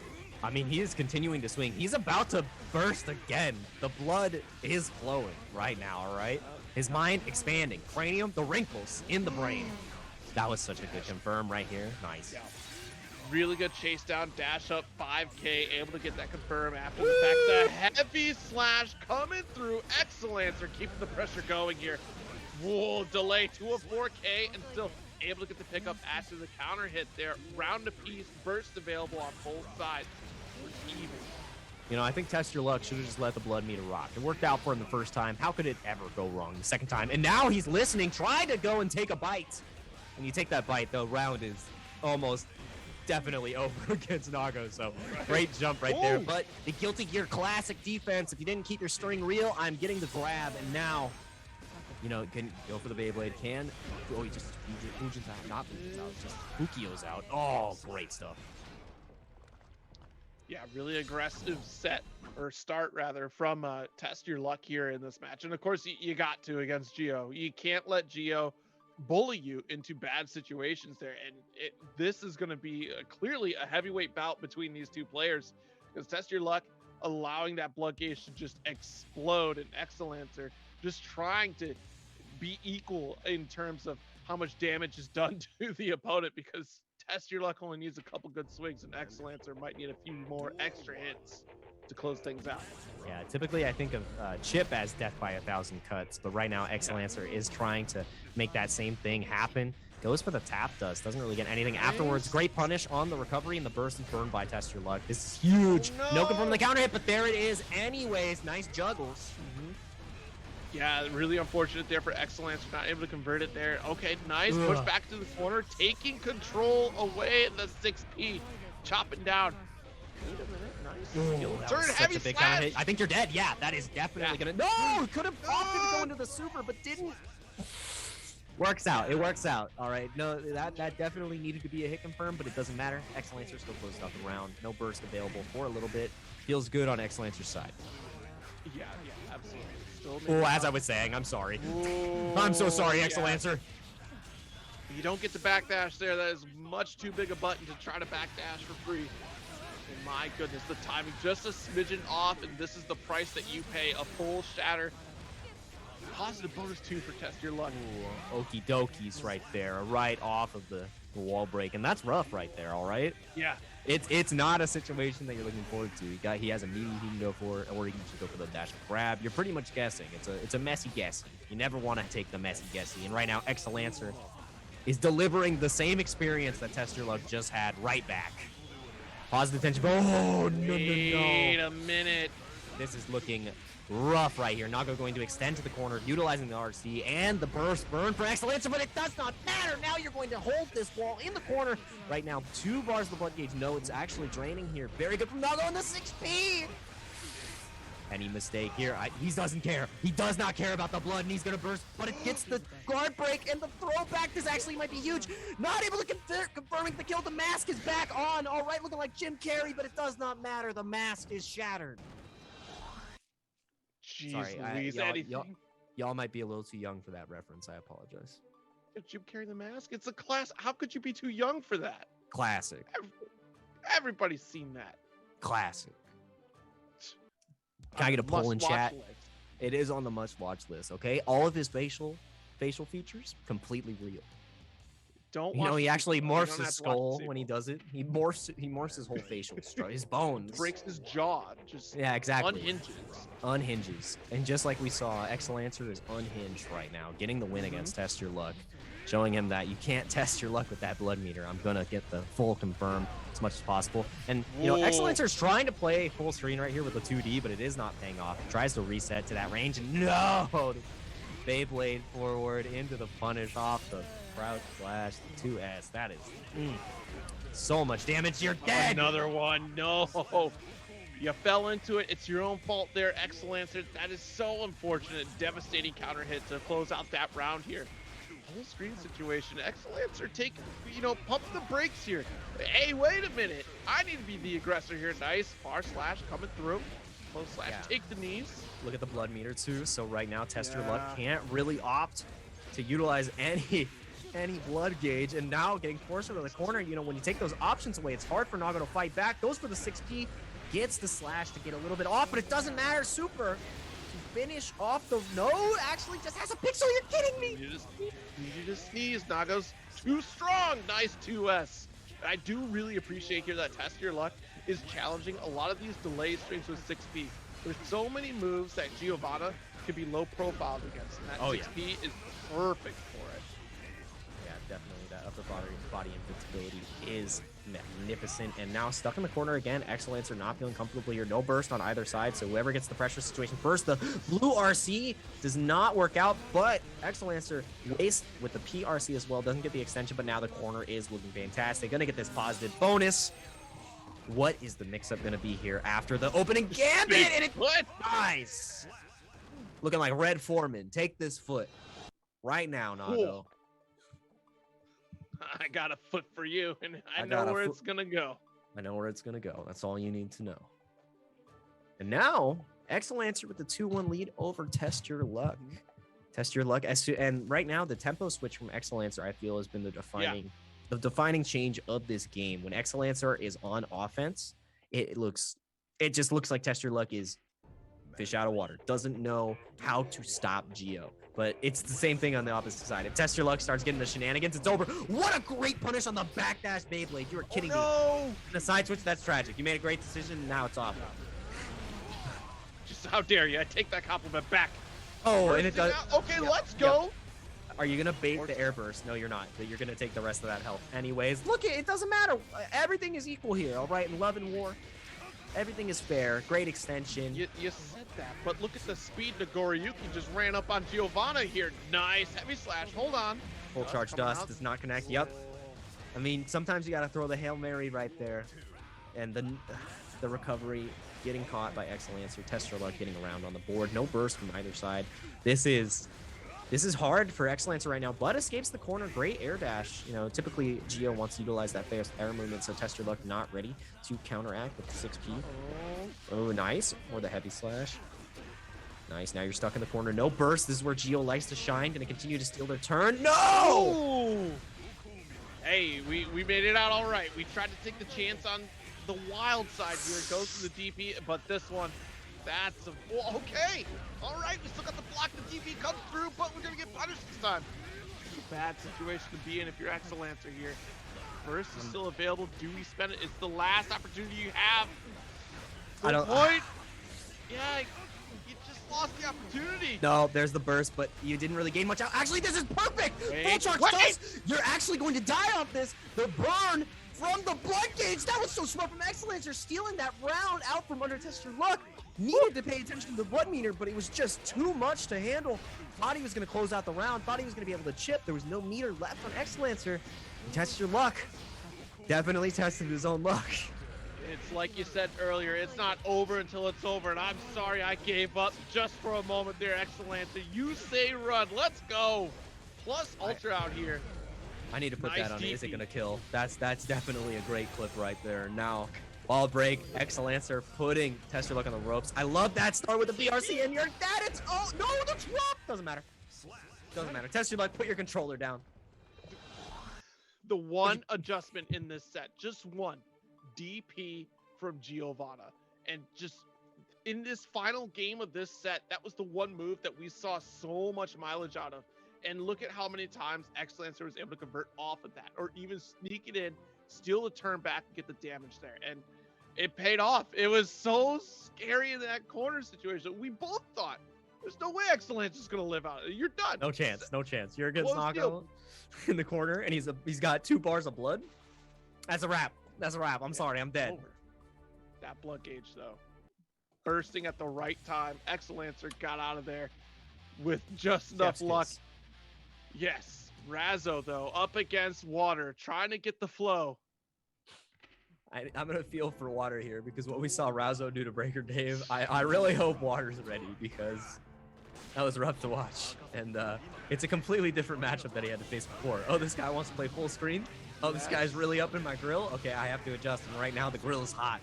I mean, he is continuing to swing. He's about to burst again. The blood is flowing right now, all right? His mind expanding. Cranium, the wrinkles in the brain. That was such a good confirm right here. Nice. Yeah. Really good chase down, dash up 5K, able to get that confirm after the fact. The heavy slash coming through. Excelancer keeping the pressure going here. Whoa, delay to a 4K and still able to get the pickup after the counter hit there. Round apiece, burst available on both sides. We're even. You know, I think Test Your Luck should have just let the blood meter rock. It worked out for him the first time. How could it ever go wrong the second time? And now he's listening, trying to go and take a bite. When you take that bite, the round is almost definitely over against Nago. So great jump right there. But the Guilty Gear classic defense. If you didn't keep your string real, I'm getting the grab. And now, you know, can go for the Beyblade. Can. Oh, he just Fujin's out. Not Fujin's out. Just Fukio's out. Oh, great stuff. Yeah, really aggressive set, or start rather, from Test Your Luck here in this match. And of course, you got to against Geo. You can't let Geo bully you into bad situations there. And this is going to be clearly a heavyweight bout between these two players, because Test Your Luck allowing that blood gauge to just explode, and Excelancer just trying to be equal in terms of how much damage is done to the opponent, because Test Your Luck only needs a couple good swings, and Excelancer might need a few more extra hits to close things out. Yeah, typically I think of Chip as death by 1,000 cuts, but right now Excelancer is trying to make that same thing happen. Goes for the tap dust, doesn't really get anything afterwards. Great punish on the recovery, and the burst and burn by Test Your Luck. This is huge. Oh, no confirm the counter hit, but there it is anyways. Nice juggles. Yeah, really unfortunate there for Excelancer, not able to convert it there. Okay, nice push back to the corner, taking control away at the 6P, chopping down. Wait a minute, nice. That was Heavy such a big slash. counter hit. I think you're dead. Yeah, that is definitely gonna. No, could have opted to go into the super, but didn't. Works out. It works out. All right. No, that definitely needed to be a hit confirm, but it doesn't matter. Excelancer still closed out the round. No burst available for a little bit. Feels good on Excelancer's side. Yeah, absolutely. Oh, as I was saying, I'm sorry. Ooh, I'm so sorry, yeah. Excelancer. You don't get the backdash there. That is much too big a button to try to backdash for free. And my goodness, the timing just a smidgen off, and this is the price that you pay. A full shatter. Positive bonus 2 for Test Your Luck. Ooh, okie dokies right there, right off of the wall break, and that's rough right there. All right. Yeah. It's not a situation that you're looking forward to. He has a meaty he can go for, or he can just go for the dash and grab. You're pretty much guessing. It's a messy guessing. You never want to take the messy guessing. And right now, Excelancer is delivering the same experience that Test Your Luck just had right back. Positive tension. Oh, no. Wait a minute. This is looking rough right here. Nago going to extend to the corner, utilizing the RC and the burst burn for Excelancer, but it does not matter. Now you're going to hold this wall in the corner. Right now, 2 bars of the blood gauge. No, it's actually draining here. Very good from Nago on the 6P. Any mistake here, he doesn't care. He does not care about the blood, and he's gonna burst, but it gets the guard break, and the throwback. This actually might be huge. Not able to confirming the kill. The mask is back on. All right, looking like Jim Carrey, but it does not matter. The mask is shattered. Jeez, Sorry, Louise, y'all might be a little too young for that reference. I apologize. Jim Carrey the mask? It's a class. How could you be too young for that? Classic. Everybody's seen that. Classic. Can I get a poll in chat? List. It is on the must-watch list, okay? All of his facial features, completely real. He actually morphs his skull when he does it. He morphs his whole facial structure, his bones. Breaks his jaw. Just yeah, exactly. Unhinges. And just like we saw, Excelancer is unhinged right now, getting the win against Test Your Luck, showing him that you can't test your luck with that blood meter. I'm gonna get the full confirm as much as possible. And Excelancer's trying to play full screen right here with the 2D, but it is not paying off. He tries to reset to that range, and no! Beyblade forward into the punish off the crouch slash, the 2S. That is so much damage. You're dead. Another one. No. You fell into it. It's your own fault there, Excelancer. That is so unfortunate. Devastating counter hit to close out that round here. Whole screen situation. Excelancer pump the brakes here. Hey, wait a minute. I need to be the aggressor here. Nice far slash coming through. Close slash, take the knees. Look at the blood meter too. So right now, Test Your Luck can't really opt to utilize any blood gauge, and now getting forced into the corner. When you take those options away, it's hard for Nago to fight back. Goes for the 6P, gets the slash to get a little bit off, but it doesn't matter. Super to finish off the actually just has a pixel. You're kidding me. Needed to sneeze. Nago's too strong. Nice 2S. And I do really appreciate here that Test Your Luck is challenging a lot of these delay strings with 6P. There's so many moves that Giovanna could be low profiled against, and that 6P is perfect for it. Yeah, definitely. That upper body invincibility is magnificent. And now stuck in the corner again. Excelancer not feeling comfortable here. No burst on either side, so whoever gets the pressure situation first. The blue RC does not work out, but Excelancer wastes with the PRC as well. Doesn't get the extension, but now the corner is looking fantastic. Gonna get this positive bonus. What is the mix-up going to be here after the opening gambit? And it's nice. Looking like Red Foreman. Take this foot right now, Nago. I got a foot for you, and I know where it's going to go. I know where it's going to go. That's all you need to know. And now, Excelancer with the 2-1 lead over Test Your Luck. Test Your Luck. And right now, the tempo switch from Excelancer, I feel, has been the defining change of this game. When Excelancer is on offense, it just looks like Test Your Luck is fish out of water. Doesn't know how to stop Geo. But it's the same thing on the opposite side. If Test Your Luck starts getting the shenanigans, it's over. What a great punish on the backdash Beyblade. You were kidding me. The side switch, that's tragic. You made a great decision, now it's awful. Just how dare you? I take that compliment back. Oh, and it does. Okay, let's go. Are you gonna bait the air burst? No, you're not. You're gonna take the rest of that health anyways. Look, it doesn't matter. Everything is equal here, all right? In love and war, everything is fair. Great extension. You said that, but look at the speed Nagoriyuki just ran up on Giovanna here. Nice heavy slash. Hold on. Full charge dust does not connect. Yep. I mean, sometimes you gotta throw the Hail Mary right there, and the recovery getting caught by Excelancer. Test Your Luck getting around on the board. No burst from either side. This is hard for Excelancer right now, but escapes the corner. Great air dash. Typically Geo wants to utilize that fast air movement, so Test Your Luck not ready to counteract with the 6P. Oh, nice. Or the heavy slash. Nice. Now you're stuck in the corner. No burst. This is where Geo likes to shine. Gonna continue to steal their turn. No! Ooh. Hey, we made it out all right. We tried to take the chance on the wild side here. It goes to the DP, but this one, that's okay. All right, we still got the block. The DP comes through, but we're gonna get punished this time. Bad situation to be in if you're Excelancer here. Burst is still available. Do we spend it? It's the last opportunity you have. Yeah, you just lost the opportunity. No, there's the burst, but you didn't really gain much out. Actually, this is perfect. Full charge dust. You're actually going to die off this. The burn from the blood gauge. That was so smart from Excelancer, stealing that round out from under Test Your Luck. Needed to pay attention to the blood meter, but it was just too much to handle. Thought he was going to close out the round. Thought he was going to be able to chip. There was no meter left on Excelancer. Test Your Luck. Definitely tested his own luck. It's like you said earlier, it's not over until it's over, and I'm sorry I gave up just for a moment there, Excellenza. You say run, let's go. Plus Ultra out here. I need to put Nice that on. DP. Is it gonna kill? That's definitely a great clip right there. Now, ball break. Excellencer putting Tester Luck on the ropes. I love that start with the BRC, and you're dead. It's no, the drop doesn't matter. Doesn't matter. Tester Luck, put your controller down. The one adjustment in this set, just one, DP from Giovanna, and just in this final game of this set, that was the one move that we saw so much mileage out of. And look at how many times Excellencer was able to convert off of that, or even sneak it in, steal the turn back, and get the damage there. And it paid off. It was so scary in that corner situation. We both thought, there's no way Excellencer's going to live out. You're done. No chance. No chance. You're gets Close knocked deal. out in the corner, and he's got 2 bars of blood. That's a wrap. That's a wrap. I'm sorry. I'm dead. Over. That blood gauge, though, bursting at the right time. Excellencer got out of there with just enough luck. Yes, Razzo, though, up against Water, trying to get the flow. I'm going to feel for Water here, because what we saw Razzo do to Breaker Dave, I really hope Water's ready, because that was rough to watch. And it's a completely different matchup that he had to face before. Oh, this guy wants to play full screen? Oh, this guy's really up in my grill? Okay, I have to adjust, and right now the grill is hot.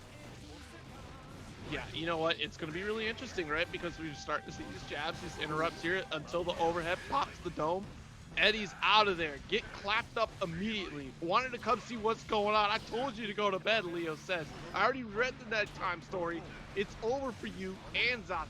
Yeah, you know what? It's going to be really interesting, right? Because we start to see these jabs, these interrupts here until the overhead pops the dome. Eddie's out of there. Get clapped up immediately. Wanted to come see what's going on. I told you to go to bed, Leo says. I already read the nighttime story. It's over for you and Zato.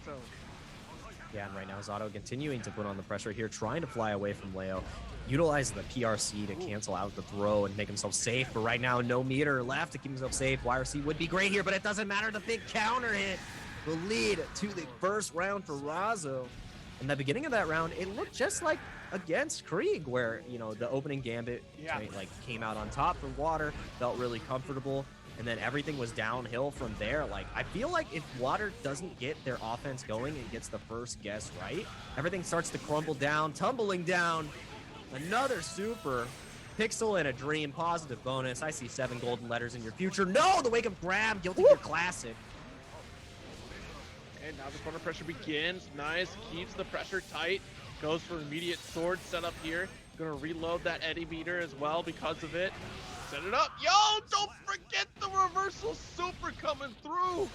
Yeah, and right now Zato continuing to put on the pressure here, trying to fly away from Leo. Utilize the PRC to cancel out the throw and make himself safe, but right now no meter left to keep himself safe. YRC would be great here, but it doesn't matter. The big counter hit will lead to the first round for Razzo. In the beginning of that round, it looked just like against Krieg, where, you know, the opening gambit like came out on top for Water, felt really comfortable, and then everything was downhill from there. Like, I feel like if Water doesn't get their offense going and gets the first guess right, everything starts to crumble down, tumbling down. Another super pixel and a dream, positive bonus. I see 7 golden letters in your future. No, the wake up grab, Guilty Gear Classic. And now the corner pressure begins. Nice, keeps the pressure tight. Goes for immediate sword setup here. Gonna reload that Eddie meter as well because of it. Set it up. Yo, don't forget the reversal super coming through.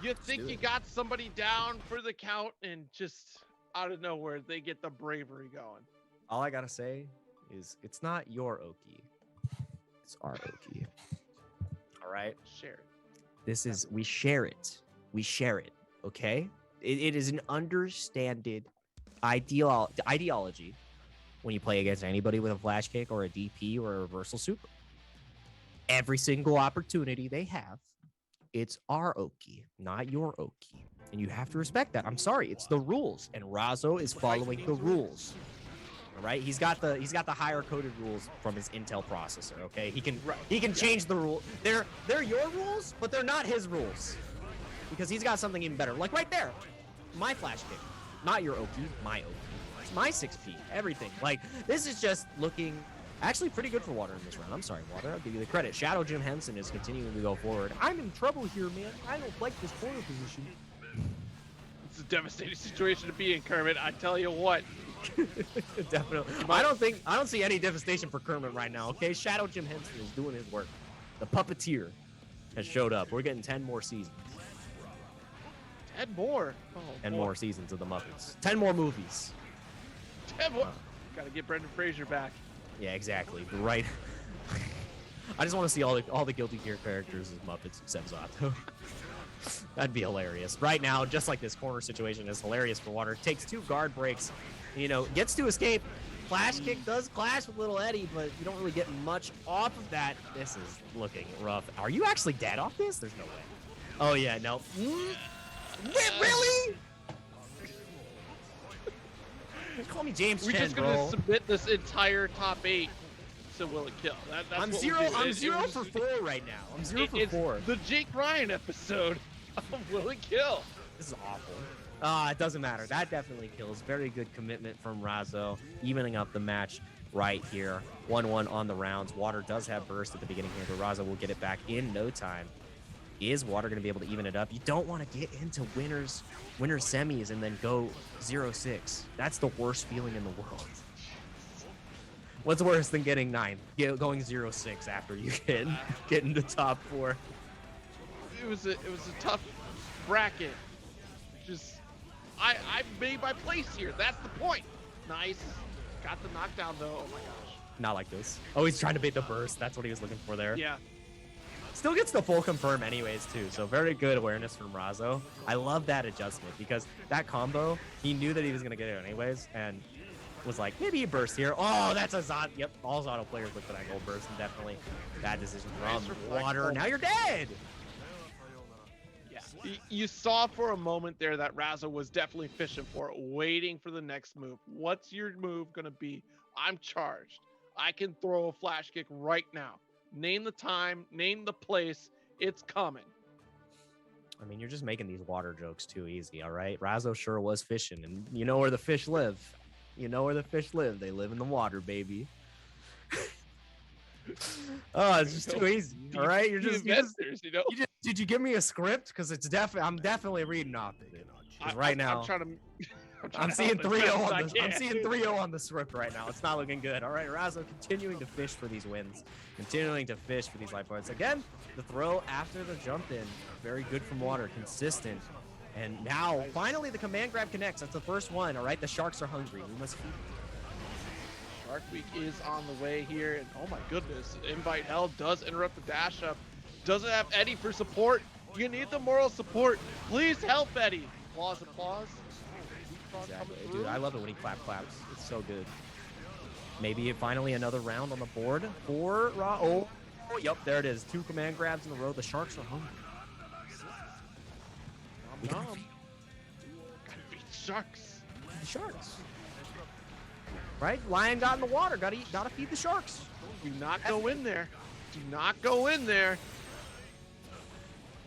You think you got somebody down for the count, and just out of nowhere, they get the bravery going. All I gotta say is it's not your Oki. It's our Oki. All right? Share it. This is, we share it. We share it, okay? It is an understanded ideology when you play against anybody with a flash kick or a DP or a reversal super. Every single opportunity they have, it's our Oki, not your Oki. And you have to respect that. I'm sorry, it's the rules. And Razzo is following the rules. All right? He's got the higher coded rules from his Intel processor, okay? He can change the rule. They're your rules, but they're not his rules. Because he's got something even better. Like right there, my flash kick. Not your Oki, my Oki. It's my 6P, everything. Like, this is just looking actually pretty good for Water in this round. I'm sorry, Water, I'll give you the credit. Shadow Jim Henson is continuing to go forward. I'm in trouble here, man. I don't like this corner position. It's a devastating situation to be in, Kermit. I tell you what. Definitely. I don't see any devastation for Kermit right now, okay? Shadow Jim Henson is doing his work. The puppeteer has showed up. We're getting 10 more seasons. 10 more. Oh, 10 more seasons of the Muppets. 10 more movies. 10 more. Gotta get Brendan Fraser back. Yeah, exactly. Right. I just want to see all the Guilty Gear characters as Muppets except Zato. That'd be hilarious. Right now, just like this corner situation is hilarious for Water. Takes 2 guard breaks, you know, gets to escape. Flash kick does clash with little Eddie, but you don't really get much off of that. This is looking rough. Are you actually dead off this? There's no way. Oh yeah, no. Really? Call me James We're Chen, just gonna bro. submit this entire top 8 to Will It Kill. That's I'm what zero. we'll do. I'm 0 for 4 right now. I'm 0 for 4. It's the Jake Ryan episode of Will It Kill. This is awful. It doesn't matter. That definitely kills. Very good commitment from Razzo, evening up the match. right here. 1-1 on the rounds. Water does have burst at the beginning here, but Razzo will get it back in no time. Is Water going to be able to even it up? You don't want to get into winner semis and then go 0-6. That's the worst feeling in the world. What's worse than getting 9? Going 0-6 after you get into top 4. It was a tough bracket. Just I made my place here. That's the point. Nice. Got the knockdown though. Oh my gosh. Not like this. Oh, he's trying to bait the burst. That's what he was looking for there. Yeah. Still gets the full confirm anyways too. So very good awareness from Razzo. I love that adjustment because that combo, he knew that he was gonna get it anyways, and was like, maybe he burst here. Oh, that's a Zato. Yep, all Zato players look for that gold burst, and definitely bad decision from Water. Now you're dead. Yeah, you saw for a moment there that Razzo was definitely fishing for it, waiting for the next move. What's your move gonna be? I'm charged. I can throw a flash kick right now. Name the time, name the place. It's coming. I mean, you're just making these Water jokes too easy, all right? Razzo sure was fishing, and you know where the fish live. You know where the fish live. They live in the water, baby. Oh, it's just too easy. All right, did you give me a script? Because it's I'm definitely reading off of it. Right now, I'm seeing 3-0 I'm seeing 3-0 on the script right now. It's not looking good. All right, Razzo continuing to fish for these wins, continuing to fish for these life points. Again, the throw after the jump in, very good from Water, consistent. And now, finally, the command grab connects. That's the first one, all right? The Sharks are hungry. We must feed them. Shark Week is on the way here, and oh my goodness, Invite Hell does interrupt the dash up. Doesn't have Eddie for support. You need the moral support. Please help Eddie. Applause, applause. Exactly. Dude, I love it when he claps. It's so good. Maybe finally another round on the board for Ra. Oh, yep, there it is. 2 command grabs in a row. The Sharks are hungry. Gotta beat the Sharks. The Sharks. Right? Lion got in the water. Gotta feed the Sharks. Do not go in there. Do not go in there.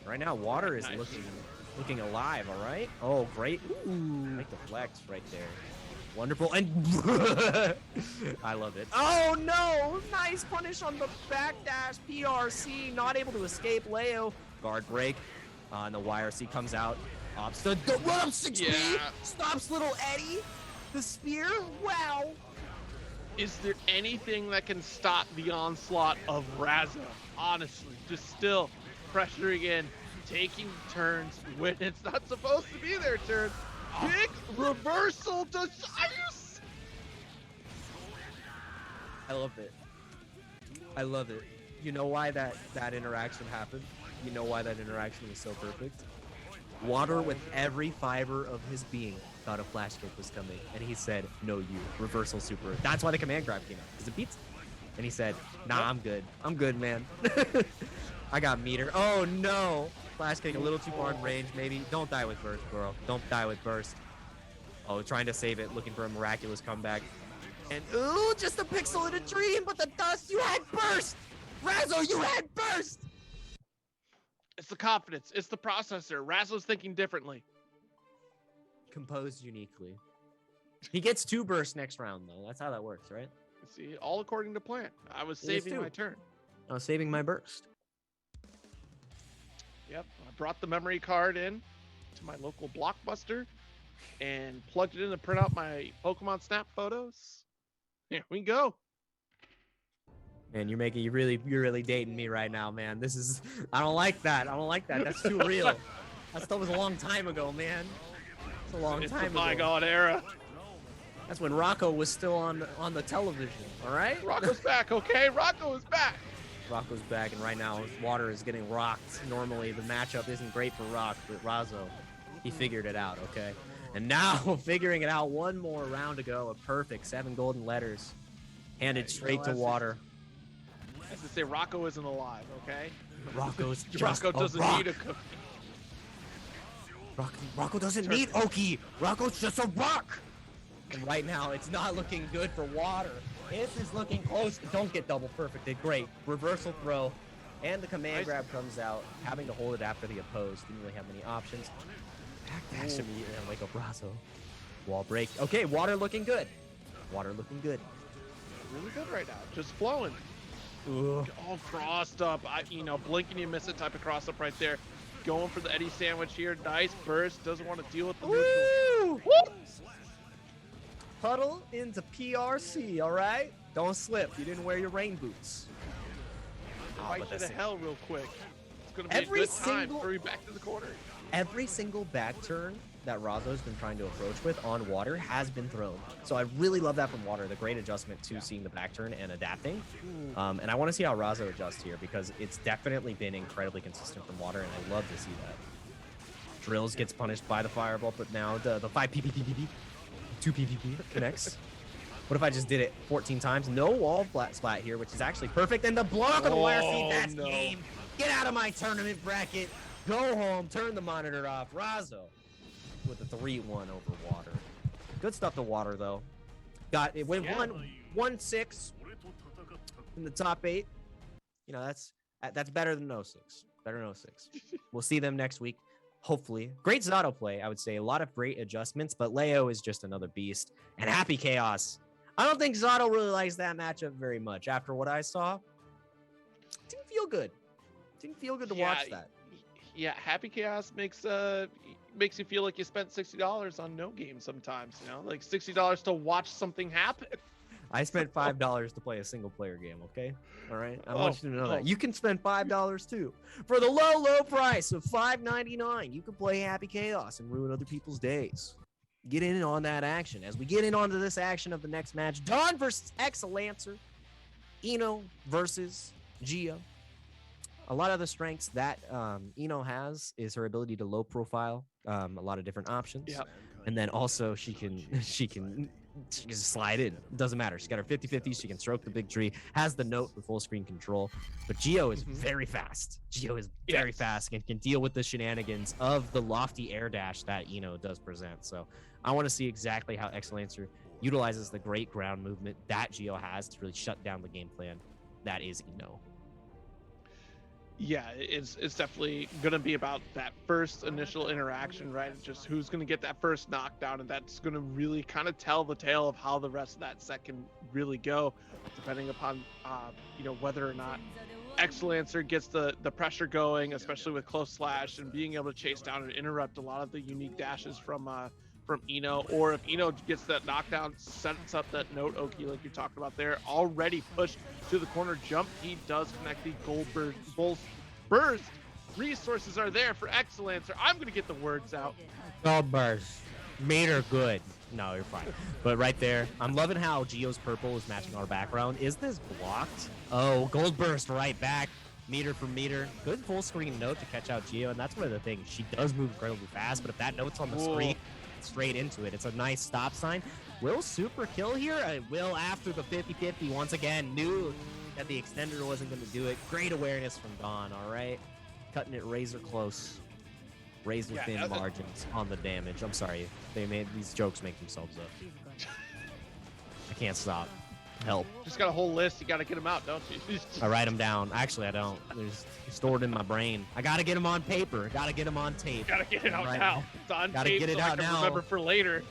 Right now, Water is looking alive, all right? Oh, great. Ooh, make the flex right there. Wonderful. And I love it. Oh, no. Nice punish on the backdash. PRC not able to escape Leo. Guard break. And the YRC comes out. Ops the run up 6B. Stops little Eddie. The spear. Wow. Is there anything that can stop the onslaught of Razzo? Honestly, just still pressuring in, taking turns when it's not supposed to be their turn. Big reversal desires. I love it. I love it. You know why that interaction happened? You know why that interaction was so perfect? Water, with every fiber of his being, thought a flash kick was coming, and he said, "No, you reversal super." That's why the command grab came out, because it beats him. And he said, "Nah, I'm good, man." I got meter. Oh no, flash kick a little too far in range. Maybe don't die with burst, bro. Don't die with burst. Oh, trying to save it, looking for a miraculous comeback. And ooh, just a pixel in a dream, but the dust. You had burst, Razzo. You had burst. It's the confidence. It's the processor. Razzo's thinking differently. Composed uniquely. He gets 2 bursts next round, though. That's how that works, right? See, all according to plan. I was saving my turn. I was saving my burst. Yep. I brought the memory card in to my local Blockbuster and plugged it in to print out my Pokemon Snap photos. Here we go. Man, you're really dating me right now, man. I don't like that. That's too real. That stuff was a long time ago, man. It's a long time ago. Bygone era. That's when Rocco was still on the television, all right? Rocco's back, okay? Rocco is back. Rocco's back, and right now Water is getting rocked. Normally the matchup isn't great for Rock, but Razzo, he figured it out, okay? And now, figuring it out, one more round to go. A perfect 7 golden letters handed straight to Water. As I say, Rocco isn't alive, okay? Rocco doesn't need a cookie. Rocco doesn't need Oki. Rocco's just a rock. And right now, it's not looking good for Water. This is looking close. Don't get double perfected. Great. Reversal throw. And the command grab comes out, having to hold it after the opposed. Didn't really have many options. Backdash immediately and wake up Razzo. Wall break. Okay, Water looking good. really good right now. Just flowing. Ooh. All crossed up. Blink and you miss it type of cross up right there. Going for the Eddie sandwich here. Nice burst. Doesn't want to deal with the neutral. Woo! Puddle into PRC, all right? Don't slip. You didn't wear your rain boots. Fight you to hell real quick. It's going to be a good time for you back to the corner. Every single back turn that Razzo's been trying to approach with on water has been thrown. So I really love that from water, the great adjustment to seeing the back turn and adapting. And I want to see how Razzo adjusts here because it's definitely been incredibly consistent from water, and I love to see that. Drills gets punished by the fireball, but now the 5 PPPPP, 2 PPP connects. What if I just did it 14 times? No wall flat splat here, which is actually perfect. And the block on the wire feed, that's game. Get out of my tournament bracket. Go home, turn the monitor off. Razzo with a 3-1 over water. Good stuff to water, though. It went 1-6 in the top 8. You know, that's better than 0-6. Better than 0-6. We'll see them next week, hopefully. Great Zato play, I would say. A lot of great adjustments, but Leo is just another beast. And Happy Chaos. I don't think Zato really likes that matchup very much. After what I saw, didn't feel good. Didn't feel good to watch that. Yeah, Happy Chaos makes you feel like you spent $60 on no game sometimes, you know? Like $60 to watch something happen. I spent $5 to play a single player game, okay? All right? I want you to know that. You can spend $5 too. For the low price of $5.99, you can play Happy Chaos and ruin other people's days. Get in on that action. As we get in onto this action of the next match, D.O.N versus Exlancer, Eno versus Geo. A lot of the strengths that Eno has is her ability to low profile a lot of different options. Yep. And then also she can slide in. Doesn't matter. She's got her 50-50. She can stroke the big tree, has the note for full screen control. But Geo is very fast. Geo is very fast and can deal with the shenanigans of the lofty air dash that Eno does present. So I want to see exactly how Exlancer utilizes the great ground movement that Geo has to really shut down the game plan that is Eno. Yeah, it's definitely going to be about that first initial interaction, right? Just who's going to get that first knockdown, and that's going to really kind of tell the tale of how the rest of that set can really go, depending upon, whether or not Exlancer gets the pressure going, especially with close slash and being able to chase down and interrupt a lot of the unique dashes from Eno, or if Eno gets that knockdown, sets up that note Oki like you talked about there, already pushed to the corner jump. He does connect the gold burst. Resources are there for Exlancer. I'm going to get the words out. Gold burst. Made her good. No, you're fine. But right there, I'm loving how Geo's purple is matching our background. Is this blocked? Oh, gold burst right back. Meter for meter. Good full screen note to catch out Geo, and that's one of the things. She does move incredibly fast, but if that note's on the screen, straight into it. It's a nice stop sign. Will super kill here? Will after the 50-50 once again. Knew that the extender wasn't going to do it. Great awareness from D.O.N, all right? Cutting it razor close. Razor thin margins on the damage. I'm sorry. These jokes make themselves up. I can't stop. Help. Just got a whole list. You got to get them out, don't you? I write them down. Actually, I don't. They're stored in my brain. I got to get them on paper. Got to get them on tape. Got to get it out now. It's on tape. Got to get it out now. Remember for later.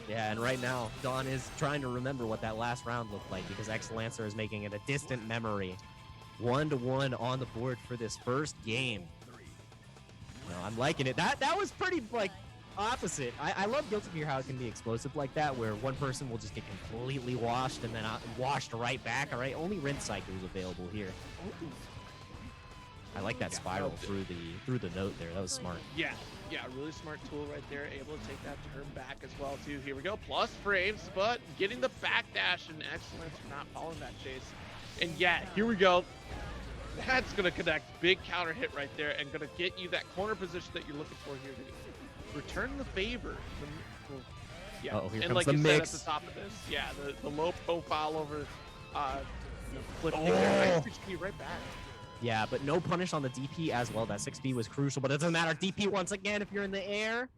Yeah, and right now, D.O.N is trying to remember what that last round looked like because Exlancer is making it a distant memory. 1-1 on the board for this first game. No, I'm liking it. That was pretty, opposite. I love Guilty Gear how it can be explosive like that, where one person will just get completely washed and then washed right back. All right, only rinse cycle is available here. I like that spiral through the note there. That was smart. Yeah, really smart tool right there. Able to take that turn back as well too. Here we go, plus frames, but getting the backdash and excellence for not following that chase. And yeah, here we go. That's gonna connect. Big counter hit right there, and gonna get you that corner position that you're looking for here. Return the favor. Here and comes like the you mix. said at the top of this, the low profile over flip there. 6P right back. Yeah, but no punish on the DP as well. That 6P was crucial, but it doesn't matter. DP once again, if you're in the air,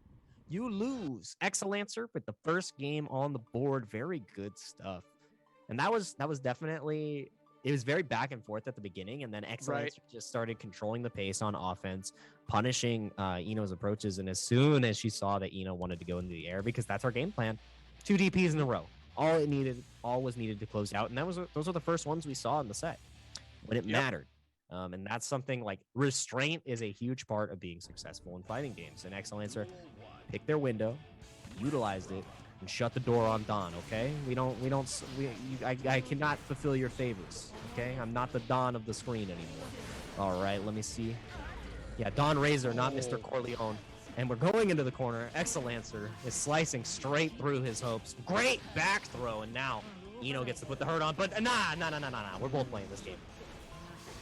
you lose. Exlancer with the first game on the board. Very good stuff. And that was definitely, it was very back and forth at the beginning, and then Exlancer just started controlling the pace on offense, punishing Eno's approaches, and as soon as she saw that Eno wanted to go into the air, because that's our game plan, 2 DPs in a row. All was needed to close out, and those were the first ones we saw in the set when it mattered. And that's something like restraint is a huge part of being successful in fighting games. And Excellencer picked their window, utilized it, and shut the door on Don. Okay, I cannot fulfill your favors. Okay, I'm not the Don of the screen anymore. All right, let me see. Yeah, Don Razor, not Mr. Corleone. And we're going into the corner. Excellencer is slicing straight through his hopes. Great back throw, and now Eno gets to put the hurt on. But nah. We're both playing this game.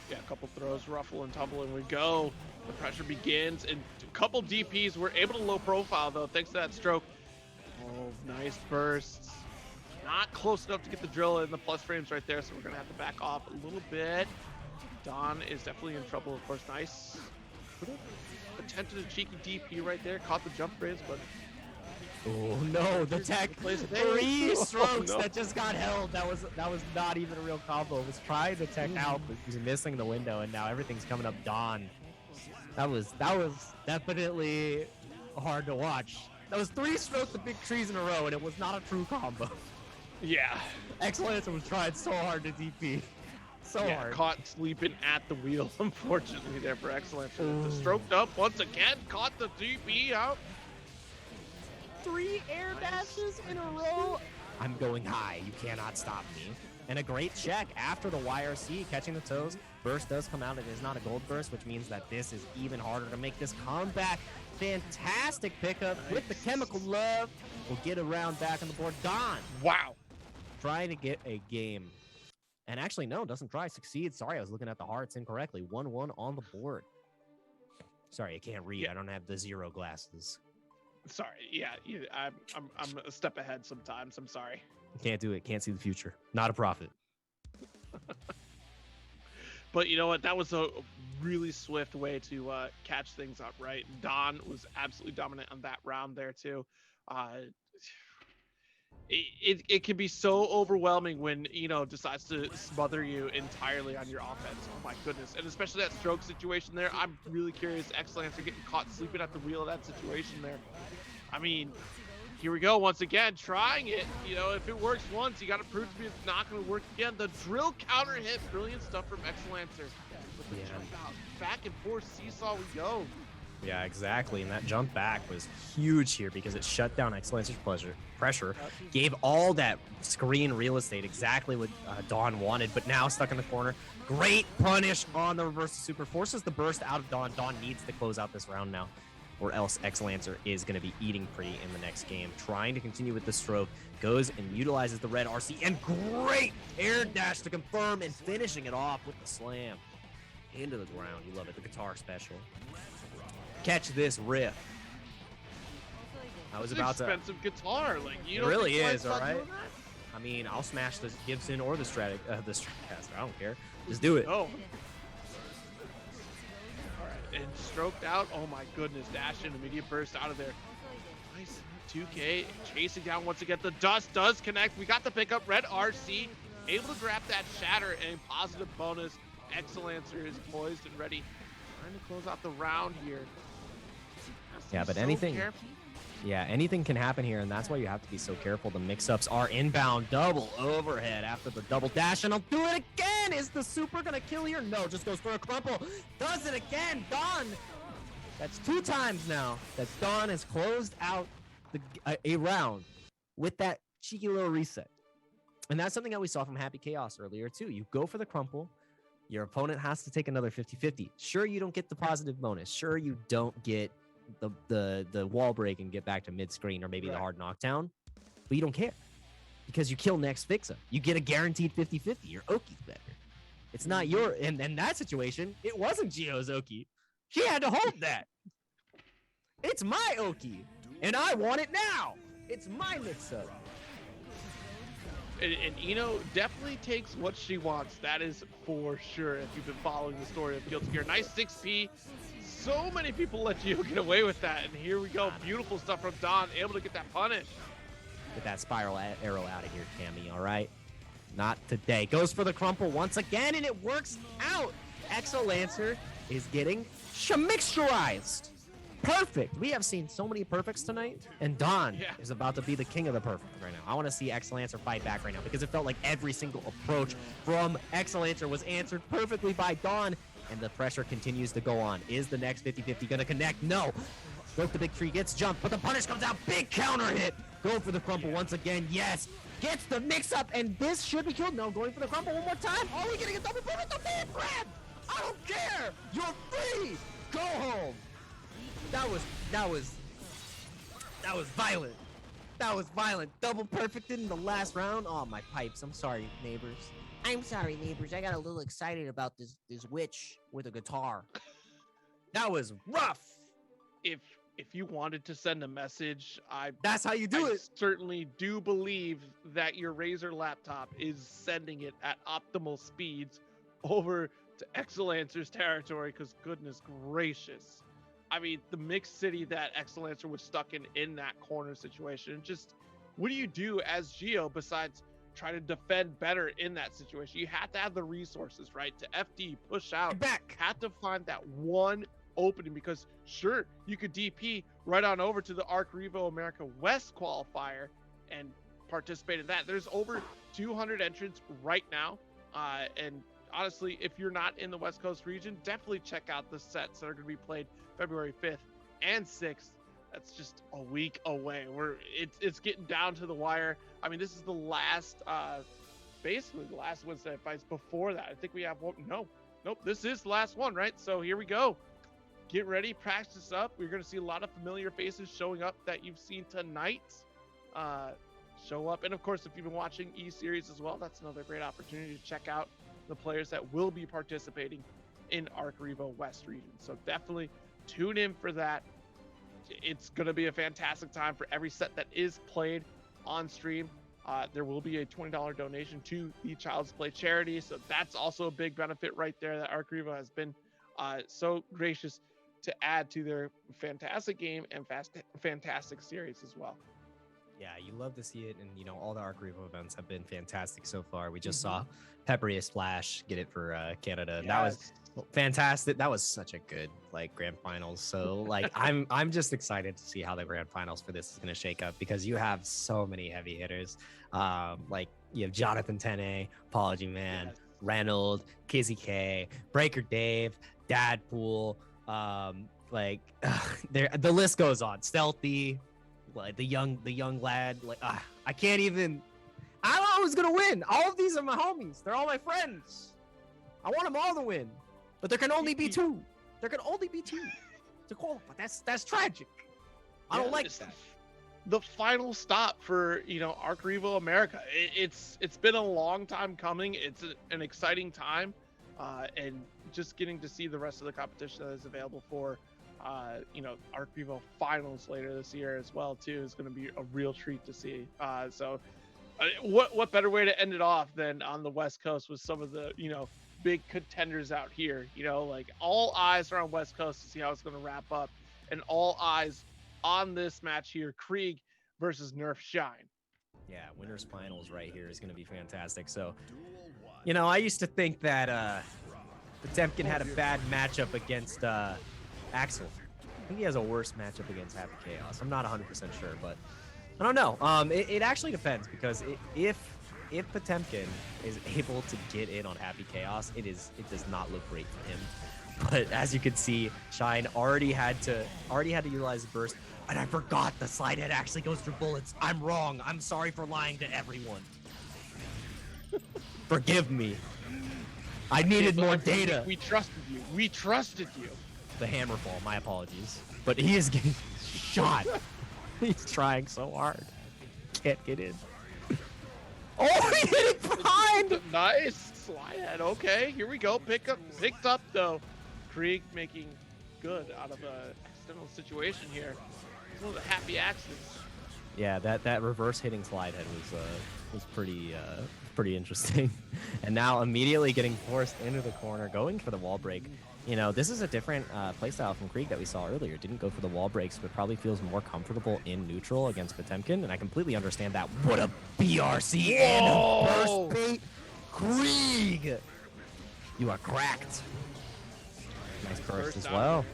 Yeah, a couple throws, ruffle and tumble, and we go. The pressure begins, and a couple DPs were able to low profile, though, thanks to that stroke. Oh, nice bursts. Not close enough to get the drill in the plus frames right there, so we're going to have to back off a little bit. Don is definitely in trouble, of course. Nice. Attempted a cheeky DP right there, caught the jump frames, but... Oh no, the tech, 3 strokes that just got held. That was not even a real combo. It was trying to tech out, but he was missing the window, and now everything's coming up Don. That was definitely hard to watch. That was 3 strokes of big trees in a row, and it was not a true combo. Yeah. Excellencer was trying so hard to DP. So hard. Caught sleeping at the wheel, unfortunately, there for Excellencer. The stroked up once again, caught the DP out. 3 air dashes in a row. I'm going high. You cannot stop me. And a great check after the YRC, catching the toes. Burst does come out. It is not a gold burst, which means that this is even harder to make this comeback. Fantastic pickup with the chemical love. We'll get around back on the board. Don. Wow. Trying to get a game. And actually, no, doesn't try. Succeeds. Sorry, I was looking at the hearts incorrectly. 1-1 on the board. Sorry, I can't read. I don't have the 0 glasses. Sorry, yeah, I'm a step ahead sometimes. I'm sorry. Can't do it. Can't see the future. Not a prophet. But you know what? That was a really swift way to catch things up, right? Don was absolutely dominant on that round there too. It can be so overwhelming when decides to smother you entirely on your offense. Oh my goodness. And especially that stroke situation there. I'm really curious. Excellencer getting caught sleeping at the wheel of that situation there. I mean, here we go once again, trying it. If it works once, you got to prove to me it's not going to work again. The drill counter hit, brilliant stuff from Excellencer. With the jump out, back and forth seesaw we go. Yeah, exactly. And that jump back was huge here because it shut down Excellencer's pressure, gave all that screen real estate exactly what Dawn wanted, but now stuck in the corner. Great punish on the reverse super. Forces the burst out of Dawn. Dawn needs to close out this round now, or else Excellencer is going to be eating pretty in the next game. Trying to continue with the stroke, goes and utilizes the red RC, and great air dash to confirm and finishing it off with the slam. Into the ground. You love it. The guitar special. Catch this riff. I was about to. Expensive guitar, like it really is. All right. I mean, I'll smash the Gibson or the Stratocaster. I don't care. Just do it. Oh. All right, and stroked out. Oh my goodness! Dash and immediate burst out of there. Nice 2K chasing down once again. The dust does connect. We got the pickup. Red RC able to grab that shatter and positive bonus. Excellencer is poised and ready. Trying to close out the round here. Yeah, but anything can happen here, and that's why you have to be so careful. The mix-ups are inbound, double overhead after the double dash, and I'll do it again. Is the super gonna kill here? No, just goes for a crumple. Does it again. Dawn. That's 2 times now that Dawn has closed out a round with that cheeky little reset. And that's something that we saw from Happy Chaos earlier too. You go for the crumple. Your opponent has to take another 50-50. Sure, you don't get the positive bonus. Sure, you don't get the wall break and get back to mid-screen or maybe the hard knockdown, but you don't care because you kill next fix-up. You get a guaranteed 50-50. Your Oki's better. It's not your... And in that situation, it wasn't Gio's Oki. She had to hold that. It's my Oki, and I want it now. It's my mix-up. And definitely takes what she wants. That is for sure. If you've been following the story of Guilty Gear, nice 6P. So many people let you get away with that, and here we go. Beautiful stuff from Don, able to get that punish. Get that spiral arrow out of here, Cammy. All right, not today. Goes for the crumple once again, and it works out. Excellencer is getting mixturized. perfect. We have seen so many perfects tonight, and D.O.N is about to be the king of the perfect right now. I want to see Excelancer fight back right now because it felt like every single approach from Excelancer was answered perfectly by D.O.N, and the pressure continues to go on. Is the next 50-50 going to connect? No. Broke the big tree, gets jumped, but the punish comes out. Big counter hit. Go for the crumple once again. Yes. Gets the mix-up, and this should be killed. No, going for the crumple one more time. Are we getting a double perfect? The man grab. I don't care. You're free. Go home. That was violent. That was violent. Double perfected in the last round. Oh, my pipes. I'm sorry, neighbors. I'm sorry, neighbors. I got a little excited about this witch with a guitar. That was rough. If you wanted to send a message, that's how you do it. Certainly do believe that your Razer laptop is sending it at optimal speeds over to Excelancer's territory, because goodness gracious. I mean, the mixed city that Excelancer was stuck in that corner situation. Just what do you do as Geo besides try to defend better in that situation? You have to have the resources, right? To FD, push out, back. Have to find that one opening, because sure, you could DP right on over to the Arc Revo America West qualifier and participate in that. There's over 200 entrants right now, and honestly, if you're not in the West Coast region, definitely check out the sets that are going to be played February 5th and 6th. That's just a week away. It's getting down to the wire. I mean, this is the last, basically the last Wednesday Night Fights. Before that, I think we have one. Nope, this is the last one, right? So here we go. Get ready, practice up. We're going to see a lot of familiar faces showing up that you've seen tonight show up. And of course, if you've been watching E-Series as well, that's another great opportunity to check out the players that will be participating in Arc Revo West region. So definitely tune in for that. It's going to be a fantastic time for every set that is played on stream. There will be a $20 donation to the Child's Play charity. So that's also a big benefit right there that Arc Revo has been so gracious to add to their fantastic game and fantastic series as well. Yeah, you love to see it, and you know, all the Arc Revo events have been fantastic so far. We just saw Peppery Splash get it for Canada. Yes. That was fantastic. That was such a good grand finals. So I'm just excited to see how the grand finals for this is going to shake up, because you have so many heavy hitters. You have Jonathan Tene, Apology Man, Reynold, Kizzy K, Breaker Dave, Dadpool, the list goes on. Stealthy, like the young lad. I can't even. I don't know who's gonna win. All of these are my homies. They're all my friends. I want them all to win, but there can only be two. There can only be two to qualify. That's tragic. I don't like that. The final stop for Arc Revo America. It's been a long time coming. It's an exciting time, and just getting to see the rest of the competition that is available for Arc Revo finals later this year as well too is going to be a real treat to see. What better way to end it off than on the West Coast with some of the big contenders out here. All eyes are on West Coast to see how it's going to wrap up, and all eyes on this match here, Krieg versus Nerf Shine. Yeah, winners finals right here is going to be fantastic. So, I used to think that Potemkin had a bad matchup against Axel. I think he has a worse matchup against Happy Chaos. I'm not 100% sure, but I don't know. It actually depends, because if Potemkin is able to get in on Happy Chaos, it does not look great for him. But as you can see, Shine already had to utilize the burst, and I forgot the slide head actually goes through bullets. I'm wrong. I'm sorry for lying to everyone. Forgive me. I needed more data. We trusted you. We trusted you. The hammer fall. My apologies. But he is getting shot. He's trying so hard. Can't get in. Oh, he hit it behind! Nice slide head. Okay, here we go. Picked up though. Krieg making good out of a accidental situation here. One of the happy accidents. Yeah, that reverse hitting slide head was pretty interesting. And now immediately getting forced into the corner, going for the wall break. This is a different playstyle from Krieg that we saw earlier. Didn't go for the wall breaks, but probably feels more comfortable in neutral against Potemkin, and I completely understand that. What a BRC and a burst bait. Krieg! You are cracked. Nice burst as well.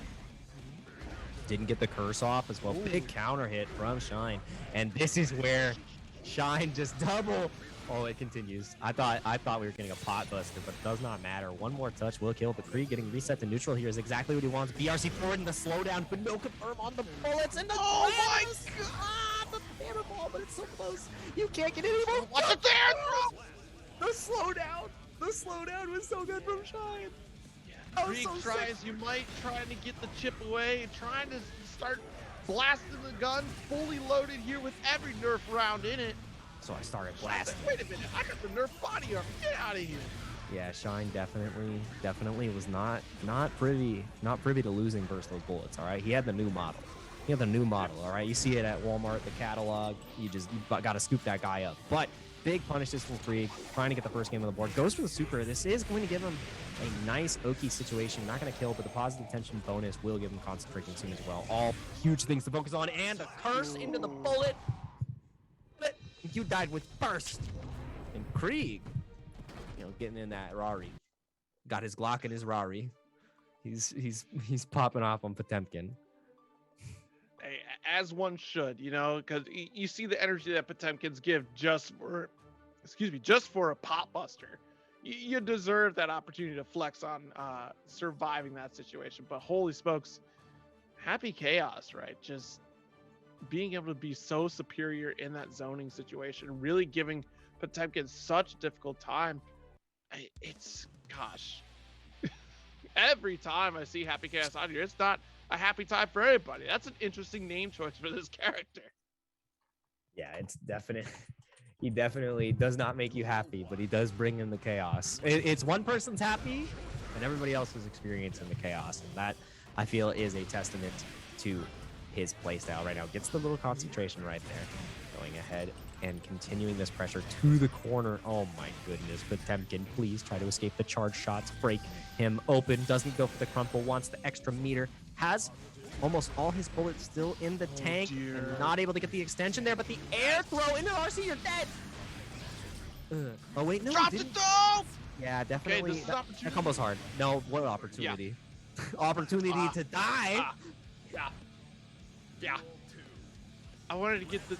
Didn't get the curse off as well. Ooh. Big counter hit from Shine. And this is where Shine just double. Oh, it continues. I thought we were getting a pot buster, but it does not matter. One more touch will kill, but Krieg getting reset to neutral here is exactly what he wants. BRC forward in the slowdown, but no confirm on the bullets. And the oh my god! The hammer ball, but it's so close. You can't get any more. What's it there? The slowdown. The slowdown was so good from Shine. Krieg so tries, you might trying to get the chip away, trying to start blasting the gun, fully loaded here with every nerf round in it. So I started blasting. Wait a minute, I got the nerf body armor. Get out of here. Yeah, Shine definitely was not privy to losing versus those bullets. All right, he had the new model. All right, you see it at Walmart, the catalog. You got to scoop that guy up. But big punishes from Krieg, trying to get the first game on the board. Goes for the super. This is going to give him a nice Oki situation. Not going to kill, but the positive tension bonus will give him concentration soon as well. All huge things to focus on, and a curse into the bullet. But you died with burst. And Krieg, getting in that Rari. Got his Glock and his Rari. He's popping off on Potemkin. Hey, as one should, because you see the energy that Potemkins give just for a pot buster. You deserve that opportunity to flex on surviving that situation. But holy smokes, happy chaos, right? Just being able to be so superior in that zoning situation, really giving Potemkin such a difficult time. It's, gosh, every time I see happy chaos out here, it's not a happy time for everybody. That's an interesting name choice for this character. Yeah, it's definite. He definitely does not make you happy, but he does bring in the chaos. It's one person's happy, and everybody else is experiencing the chaos. And that, I feel, is a testament to his playstyle right now. Gets the little concentration right there. Going ahead and continuing this pressure to the corner. Oh my goodness. Potemkin, please try to escape the charge shots. Break him open. Doesn't go for the crumple. Wants the extra meter. Has almost all his bullets still in the tank. And not able to get the extension there, but the air throw into RC, you're dead. Oh wait, no. Drop it though! Yeah, definitely. Okay, that combo's hard. No, what opportunity? Yeah. Opportunity to die. Yeah. I wanted to get the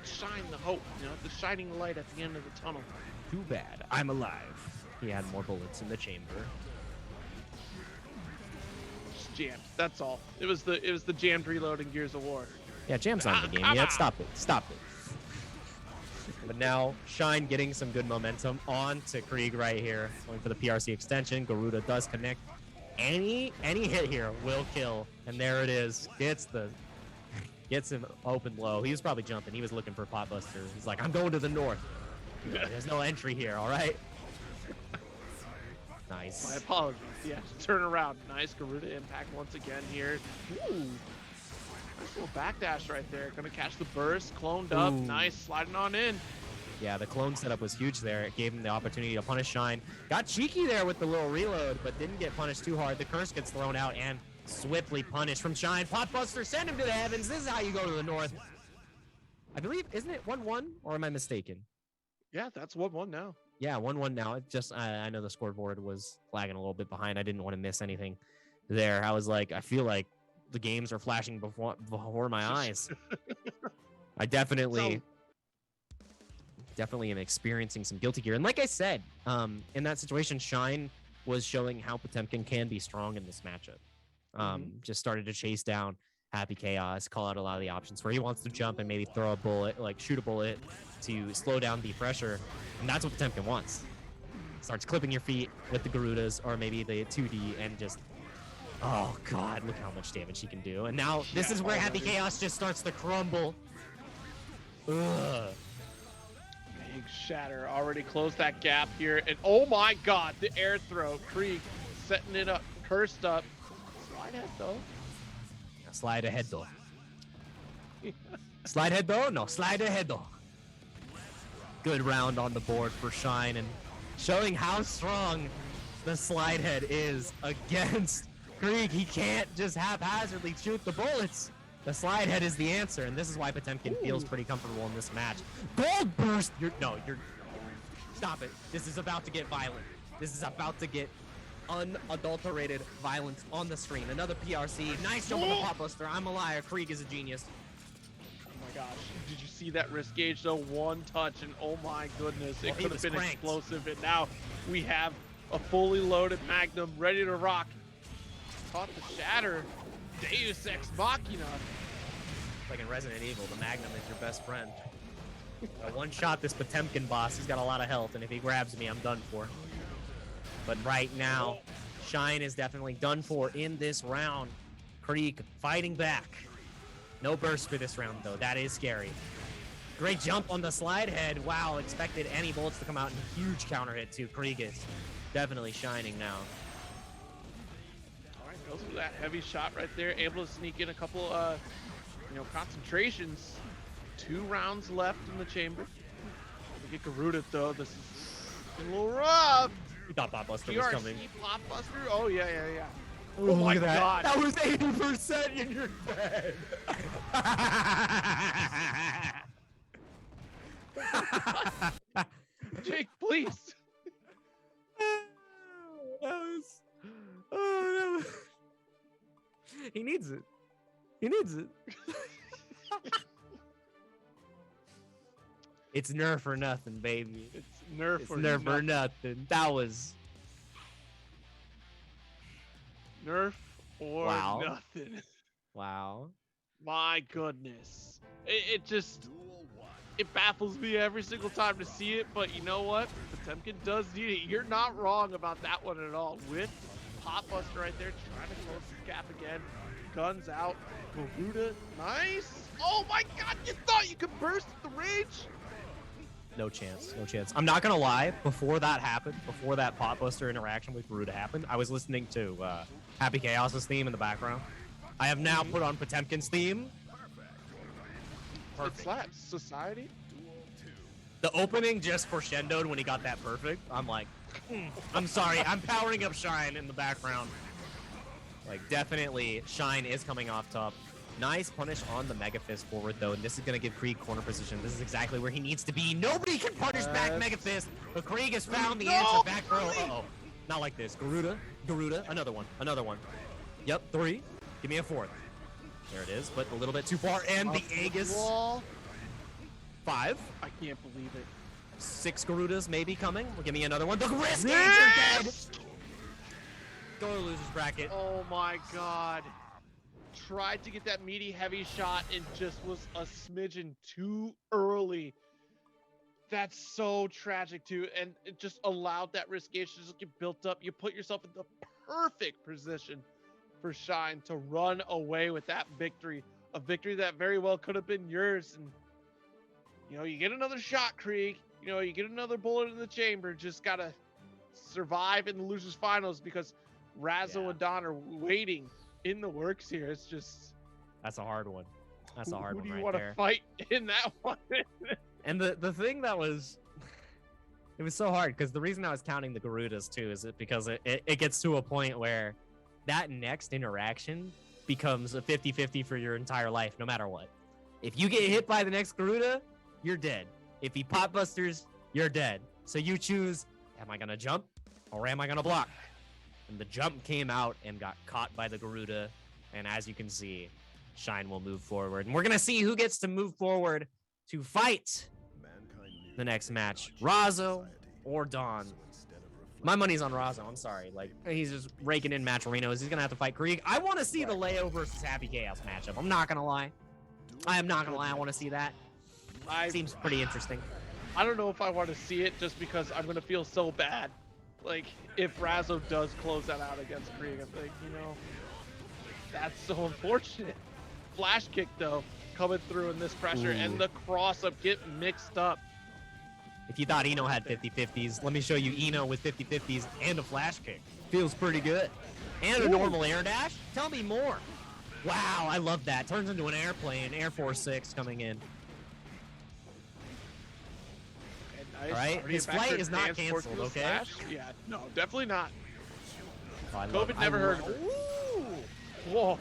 shine, the hope, the shining light at the end of the tunnel. Too bad. I'm alive. He had more bullets in the chamber. Jammed. That's all. It was the jammed reload in Gears of War. Yeah, jam's not in the game yet. Stop it. But now Shine getting some good momentum on to Krieg right here, going for the PRC extension. Garuda does connect. Any hit here will kill, and there it is. Gets him open low. He was probably jumping. He was looking for a pot buster. He's like, I'm going to the north. There's no entry here. All right. Nice. My apologies. Yeah, turn around. Nice Garuda impact once again here. Ooh. Nice little backdash right there. Gonna catch the burst. Cloned up. Ooh. Nice. Sliding on in. Yeah, the clone setup was huge there. It gave him the opportunity to punish Shine. Got cheeky there with the little reload, but didn't get punished too hard. The curse gets thrown out and swiftly punished from Shine. Potbuster, send him to the heavens. This is how you go to the north. I believe, isn't it 1-1, or am I mistaken? Yeah, that's 1-1 now. Yeah, 1-1 now. It just, I know the scoreboard was flagging a little bit behind. I didn't want to miss anything there. I was like, I feel like the games are flashing before my eyes. I definitely am experiencing some guilty gear. And like I said, in that situation, Shine was showing how Potemkin can be strong in this matchup. Just started to chase down Happy Chaos, call out a lot of the options where he wants to jump and maybe throw a bullet, like shoot a bullet to slow down the pressure. And that's what Potemkin wants. Starts clipping your feet with the Garudas or maybe the 2D and just, oh God, look how much damage he can do. And now this is where Happy Chaos just starts to crumble. Ugh. Big shatter, already closed that gap here. And oh my God, the air throw. Krieg setting it up, cursed up. Slide head though. Yeah, slide ahead though. Slide head though? No, slide ahead though. Good round on the board for Shine and showing how strong the slide head is against Krieg. He can't just haphazardly shoot the bullets. The slide head is the answer, and this is why Potemkin feels pretty comfortable in this match. Gold burst! Stop it. This is about to get violent. This is about to get unadulterated violence on the screen. Another PRC. Nice jump on the pop buster. I'm a liar. Krieg is a genius. Oh my gosh. Did you see that wrist gauge though? One touch and oh my goodness. It could have been explosive. And now we have a fully loaded Magnum ready to rock. Caught the shatter. Deus Ex Machina. Like in Resident Evil, the Magnum is your best friend. One shot this Potemkin boss. He's got a lot of health, and if he grabs me, I'm done for. But right now, Shine is definitely done for in this round. Krieg fighting back. No burst for this round, though. That is scary. Great jump on the slide head. Wow, expected any bullets to come out, and huge counter hit, too. Krieg is definitely shining now. All right, goes for that heavy shot right there. Able to sneak in a couple, concentrations. 2 rounds left in the chamber. We get Garuda though. This is a little rough. You thought Pop Buster was coming. Pop Buster? Oh yeah. Oh my god. That was 80% in your bed. Jake, please. That was... He needs it. It's nerf or nothing, baby. It's nerf or nothing. That was nerf or nothing. Wow. My goodness. It baffles me every single time to see it, but you know what? Potemkin does need it. You're not wrong about that one at all. With Pop Buster right there, trying to close the gap again. Guns out. Garuda, nice. Oh my god, you thought you could burst the rage? No chance. I'm not gonna lie, before that happened, before that Pot Buster interaction with Garuda happened, I was listening to Happy Chaos's theme in the background. I have now put on Potemkin's theme. Perfect. It slaps. Society? The opening just foreshadowed when he got that perfect. I'm like, I'm sorry, I'm powering up Shine in the background. Like, definitely, Shine is coming off top. Nice punish on the Mega Fist forward, though, and this is going to give Krieg corner position. This is exactly where he needs to be. Nobody can punish back Mega Fist, but Krieg has found the answer. Back throw. Uh-oh. Not like this. Garuda, another one. Yep, 3. Give me a 4th. There it is, but a little bit too far, and the Aegis. 5. I can't believe it. 6 Garudas maybe coming. Give me another one. The wrist gauge are dead. Go to loser's bracket. Oh my god. Tried to get that meaty heavy shot and just was a smidgen too early. That's so tragic too, and it just allowed that risk gauge to just get built up. You put yourself in the perfect position for Shine to run away with that victory, a victory that very well could have been yours. And you get another shot, Krieg. You get another bullet in the chamber. Just gotta survive in the losers finals because Razzo and D.O.N are waiting in the works here. It's just that's a hard one. That's a hard one. Who do you want to fight in that one? And the thing that was it was so hard because the reason I was counting the Garudas too is because it gets to a point where that next interaction becomes a 50-50 for your entire life, no matter what. If you get hit by the next Garuda, you're dead. If he Pot Busters, you're dead. So you choose, am I gonna jump or am I gonna block? And the jump came out and got caught by the Garuda. And as you can see, Shine will move forward. And we're going to see who gets to move forward to fight the next match. Razzo or D.O.N. My money's on Razzo. I'm sorry. Like, he's just raking in match-arinos. He's going to have to fight Krieg. I want to see the Leo versus Happy Chaos matchup. I'm not going to lie. I am not going to lie. I want to see that. Seems pretty interesting. I don't know if I want to see it just because I'm going to feel so bad. Like, if Razzo does close that out against Krieg, I'm like, that's so unfortunate. Flash kick, though, coming through in this pressure, and the cross-up get mixed up. If you thought Eno had 50-50s, let me show you Eno with 50-50s and a flash kick. Feels pretty good. And a normal air dash? Tell me more. Wow, I love that. Turns into an airplane, Air Force 6 coming in. Nice. All right, his flight is not canceled, okay? Yeah, no, definitely not. Oh, COVID never heard of it. Whoa.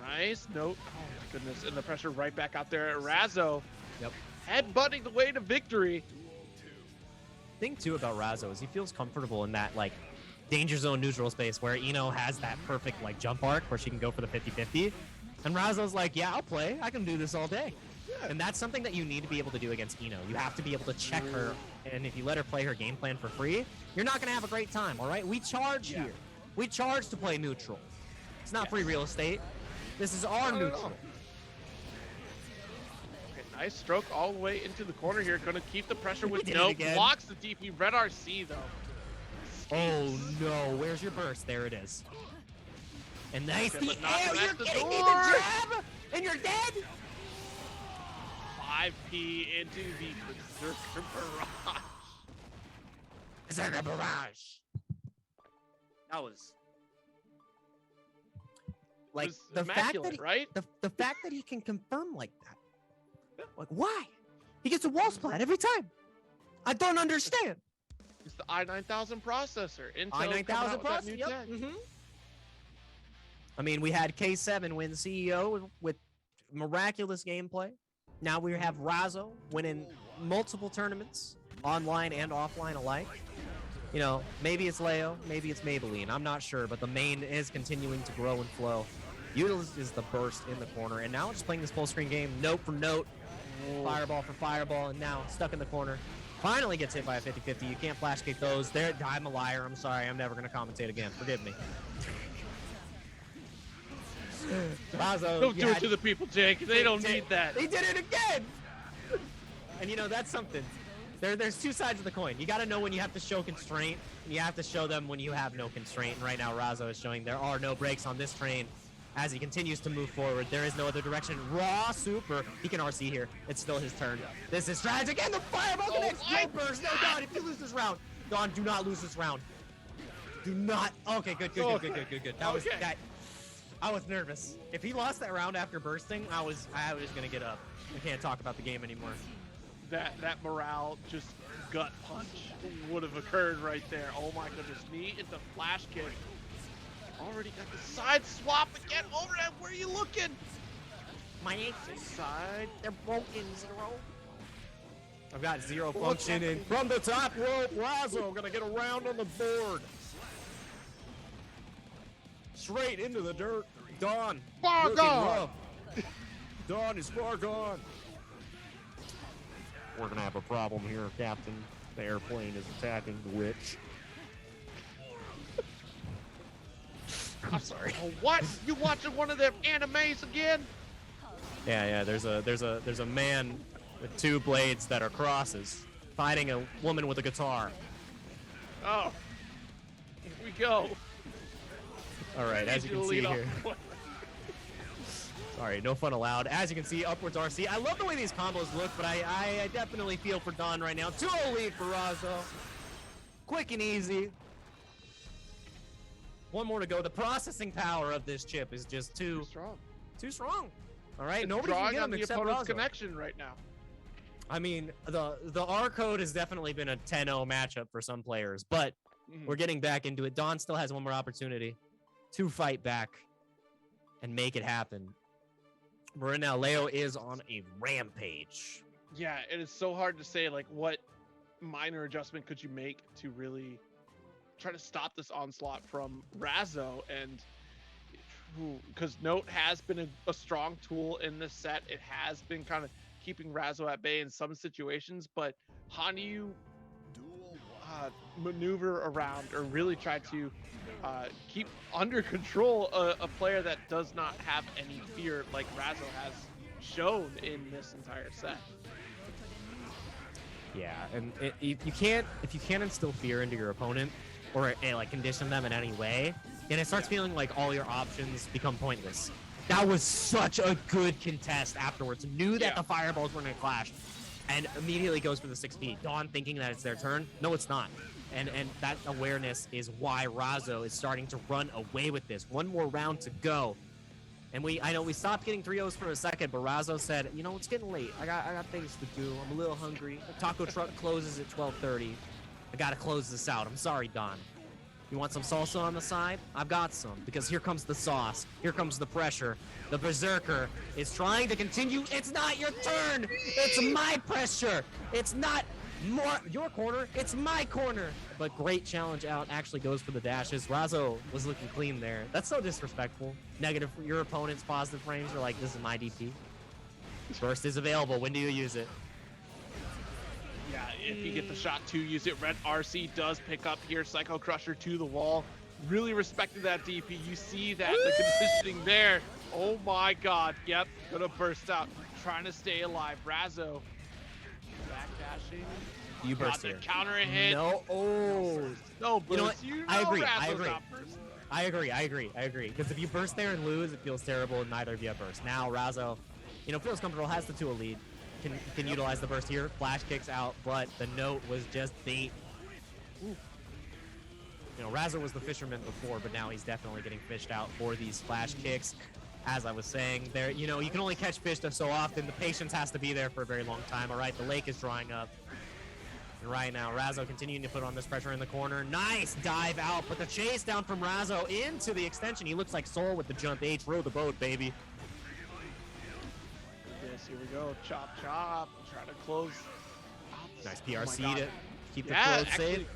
Nice. Note. Oh, my goodness. And the pressure right back out there at Razzo. Yep. Headbutting the way to victory. thing too about Razzo is he feels comfortable in that like danger zone neutral space where Eno has that perfect like jump arc where she can go for the 50-50. And Razzo's like, yeah, I'll play. I can do this all day. Yeah. And that's something that you need to be able to do against Eno. You have to be able to check her. And if you let her play her game plan for free, you're not going to have a great time, all right? We charge here. We charge to play neutral. It's not free real estate. This is our neutral. Okay, nice stroke all the way into the corner here. Going to keep the pressure with did no it again. blocks the DP. Red RC, though. Oh, no. Where's your burst? There it is. And nice. Okay, The but not air. the You're back the getting me door. the jab. And you're dead. 5P into the Berserker Barrage. Berserker Barrage. That was... Like, It was the fact immaculate, that he, right? the fact that he can confirm like that. Like, why? He gets a wall splat every time. I don't understand. It's the i9000 processor. Intel i9000 processor. Yep. I mean, we had K7 win CEO with miraculous gameplay. Now we have Razzo winning multiple tournaments, online and offline alike. You know, maybe it's Leo, maybe it's Maybelline. I'm not sure, but the main is continuing to grow and flow. Utilus is the burst in the corner, and now just playing this full screen game, note for note, fireball for fireball, and now stuck in the corner. Finally gets hit by a 50-50. You can't flash kick those. I'm a liar. I'm sorry. I'm never going to commentate again. Forgive me. Razzo, Don't do it to the people, Jake. They don't need that. They did it again. And you know, that's something. There's two sides of the coin. You got to know when you have to show constraint, and you have to show them when you have no constraint. And right now, Razzo is showing there are no brakes on this train as he continues to move forward. There is no other direction. Raw super. He can RC here. It's still his turn. This is tragic. And the fireball connects. No burst. No, Don. If you lose this round, Don, do not lose this round. Do not. Okay, good. That was that. I was nervous. If he lost that round after bursting, I was gonna get up. I can't talk about the game anymore. That morale just gut punch would have occurred right there. Oh my goodness, knee into flash kick. Already got the side swap again. Overhead, where are you looking? My aces. Side. They're broken, Zero. I've got Zero function in from the top rope. Razzo gonna get a round on the board. Straight into the dirt. Dawn. Far looking gone. rough. Dawn is far gone. We're gonna have a problem here, Captain. The airplane is attacking the witch. I'm sorry. Oh, what? You watching one of them animes again? Yeah. There's a man with two blades that are crosses fighting a woman with a guitar. Oh, here we go. All right, as you can see here. Sorry, no fun allowed. As you can see, upwards RC. I love the way these combos look, but I definitely feel for Don right now. 2-0 lead for Razzo. Quick and easy. One more to go. The processing power of this chip is just too strong. All right, It's nobody can drawing get on him the except opponent's Razzo. connection right now. I mean, the R code has definitely been a 10-0 matchup for some players, but we're getting back into it. Don still has one more opportunity to fight back and make it happen. Right now, Leo is on a rampage. Yeah, it is so hard to say, like, what minor adjustment could you make to really try to stop this onslaught from Razzo, and because Note has been a strong tool in this set. It has been kind of keeping Razzo at bay in some situations, but how do you maneuver around or really try to keep under control a player that does not have any fear like Razzo has shown in this entire set? Yeah, and if you can't instill fear into your opponent or like condition them in any way, then it starts feeling like all your options become pointless. That was such a good contest afterwards. Knew that the fireballs were going to clash and immediately goes for the 6P. Dawn thinking that it's their turn. No, it's not. And that awareness is why Razzo is starting to run away with this. One more round to go. And I know we stopped getting 3-0s for a second, but Razzo said, you know, it's getting late. I got things to do. I'm a little hungry. The taco truck closes at 12:30. I got to close this out. I'm sorry, Don. You want some salsa on the side? I've got some, because here comes the sauce. Here comes the pressure. The Berserker is trying to continue. It's not your turn. It's my pressure. It's not More your corner, it's my corner. But great challenge out, actually goes for the dashes. Razzo was looking clean there. That's so disrespectful. Negative, your opponent's positive frames are like, this is my DP. Burst is available, when do you use it? Yeah, if you get the shot to use it, Red RC does pick up here. Psycho Crusher to the wall. Really respected that DP. You see that, the conditioning there. Oh my god, yep, gonna burst out. Trying to stay alive. Razzo backdashing. You burst Got here. the counter hit. No, oh. No burst. You know what? I agree, I Razzo's agree. not bursting. I agree. Because if you burst there and lose, it feels terrible, and neither of you have burst. Now, Razzo, feels comfortable, has the 2 lead. Can utilize the burst here. Flash kicks out, but the note was just bait. Ooh. Razzo was the fisherman before, but now he's definitely getting fished out for these flash kicks. As I was saying, there, you can only catch fish so often. The patience has to be there for a very long time. All right, the lake is drying up. And right now, Razzo continuing to put on this pressure in the corner. Nice dive out, but the chase down from Razzo into the extension. He looks like Soul with the jump H. Row the boat, baby. Yes, here we go. Chop, chop. Trying to close. Nice Oh PRC to keep the float safe.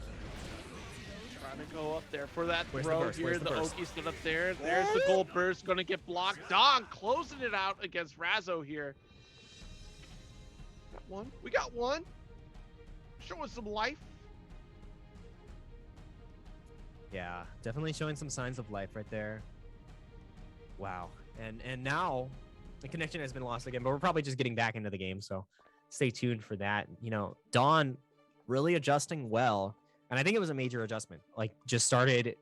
Trying to go up there for that Where's throw the burst? here. Where's the The burst? Oki's stood up there. There's the gold burst. Going to get blocked. D.O.N closing it out against Razzo here. Got one. We got one. Showing some life. Yeah, definitely showing some signs of life right there. Wow. And now the connection has been lost again, but we're probably just getting back into the game, so stay tuned for that. D.O.N really adjusting well, and I think it was a major adjustment. Like, just started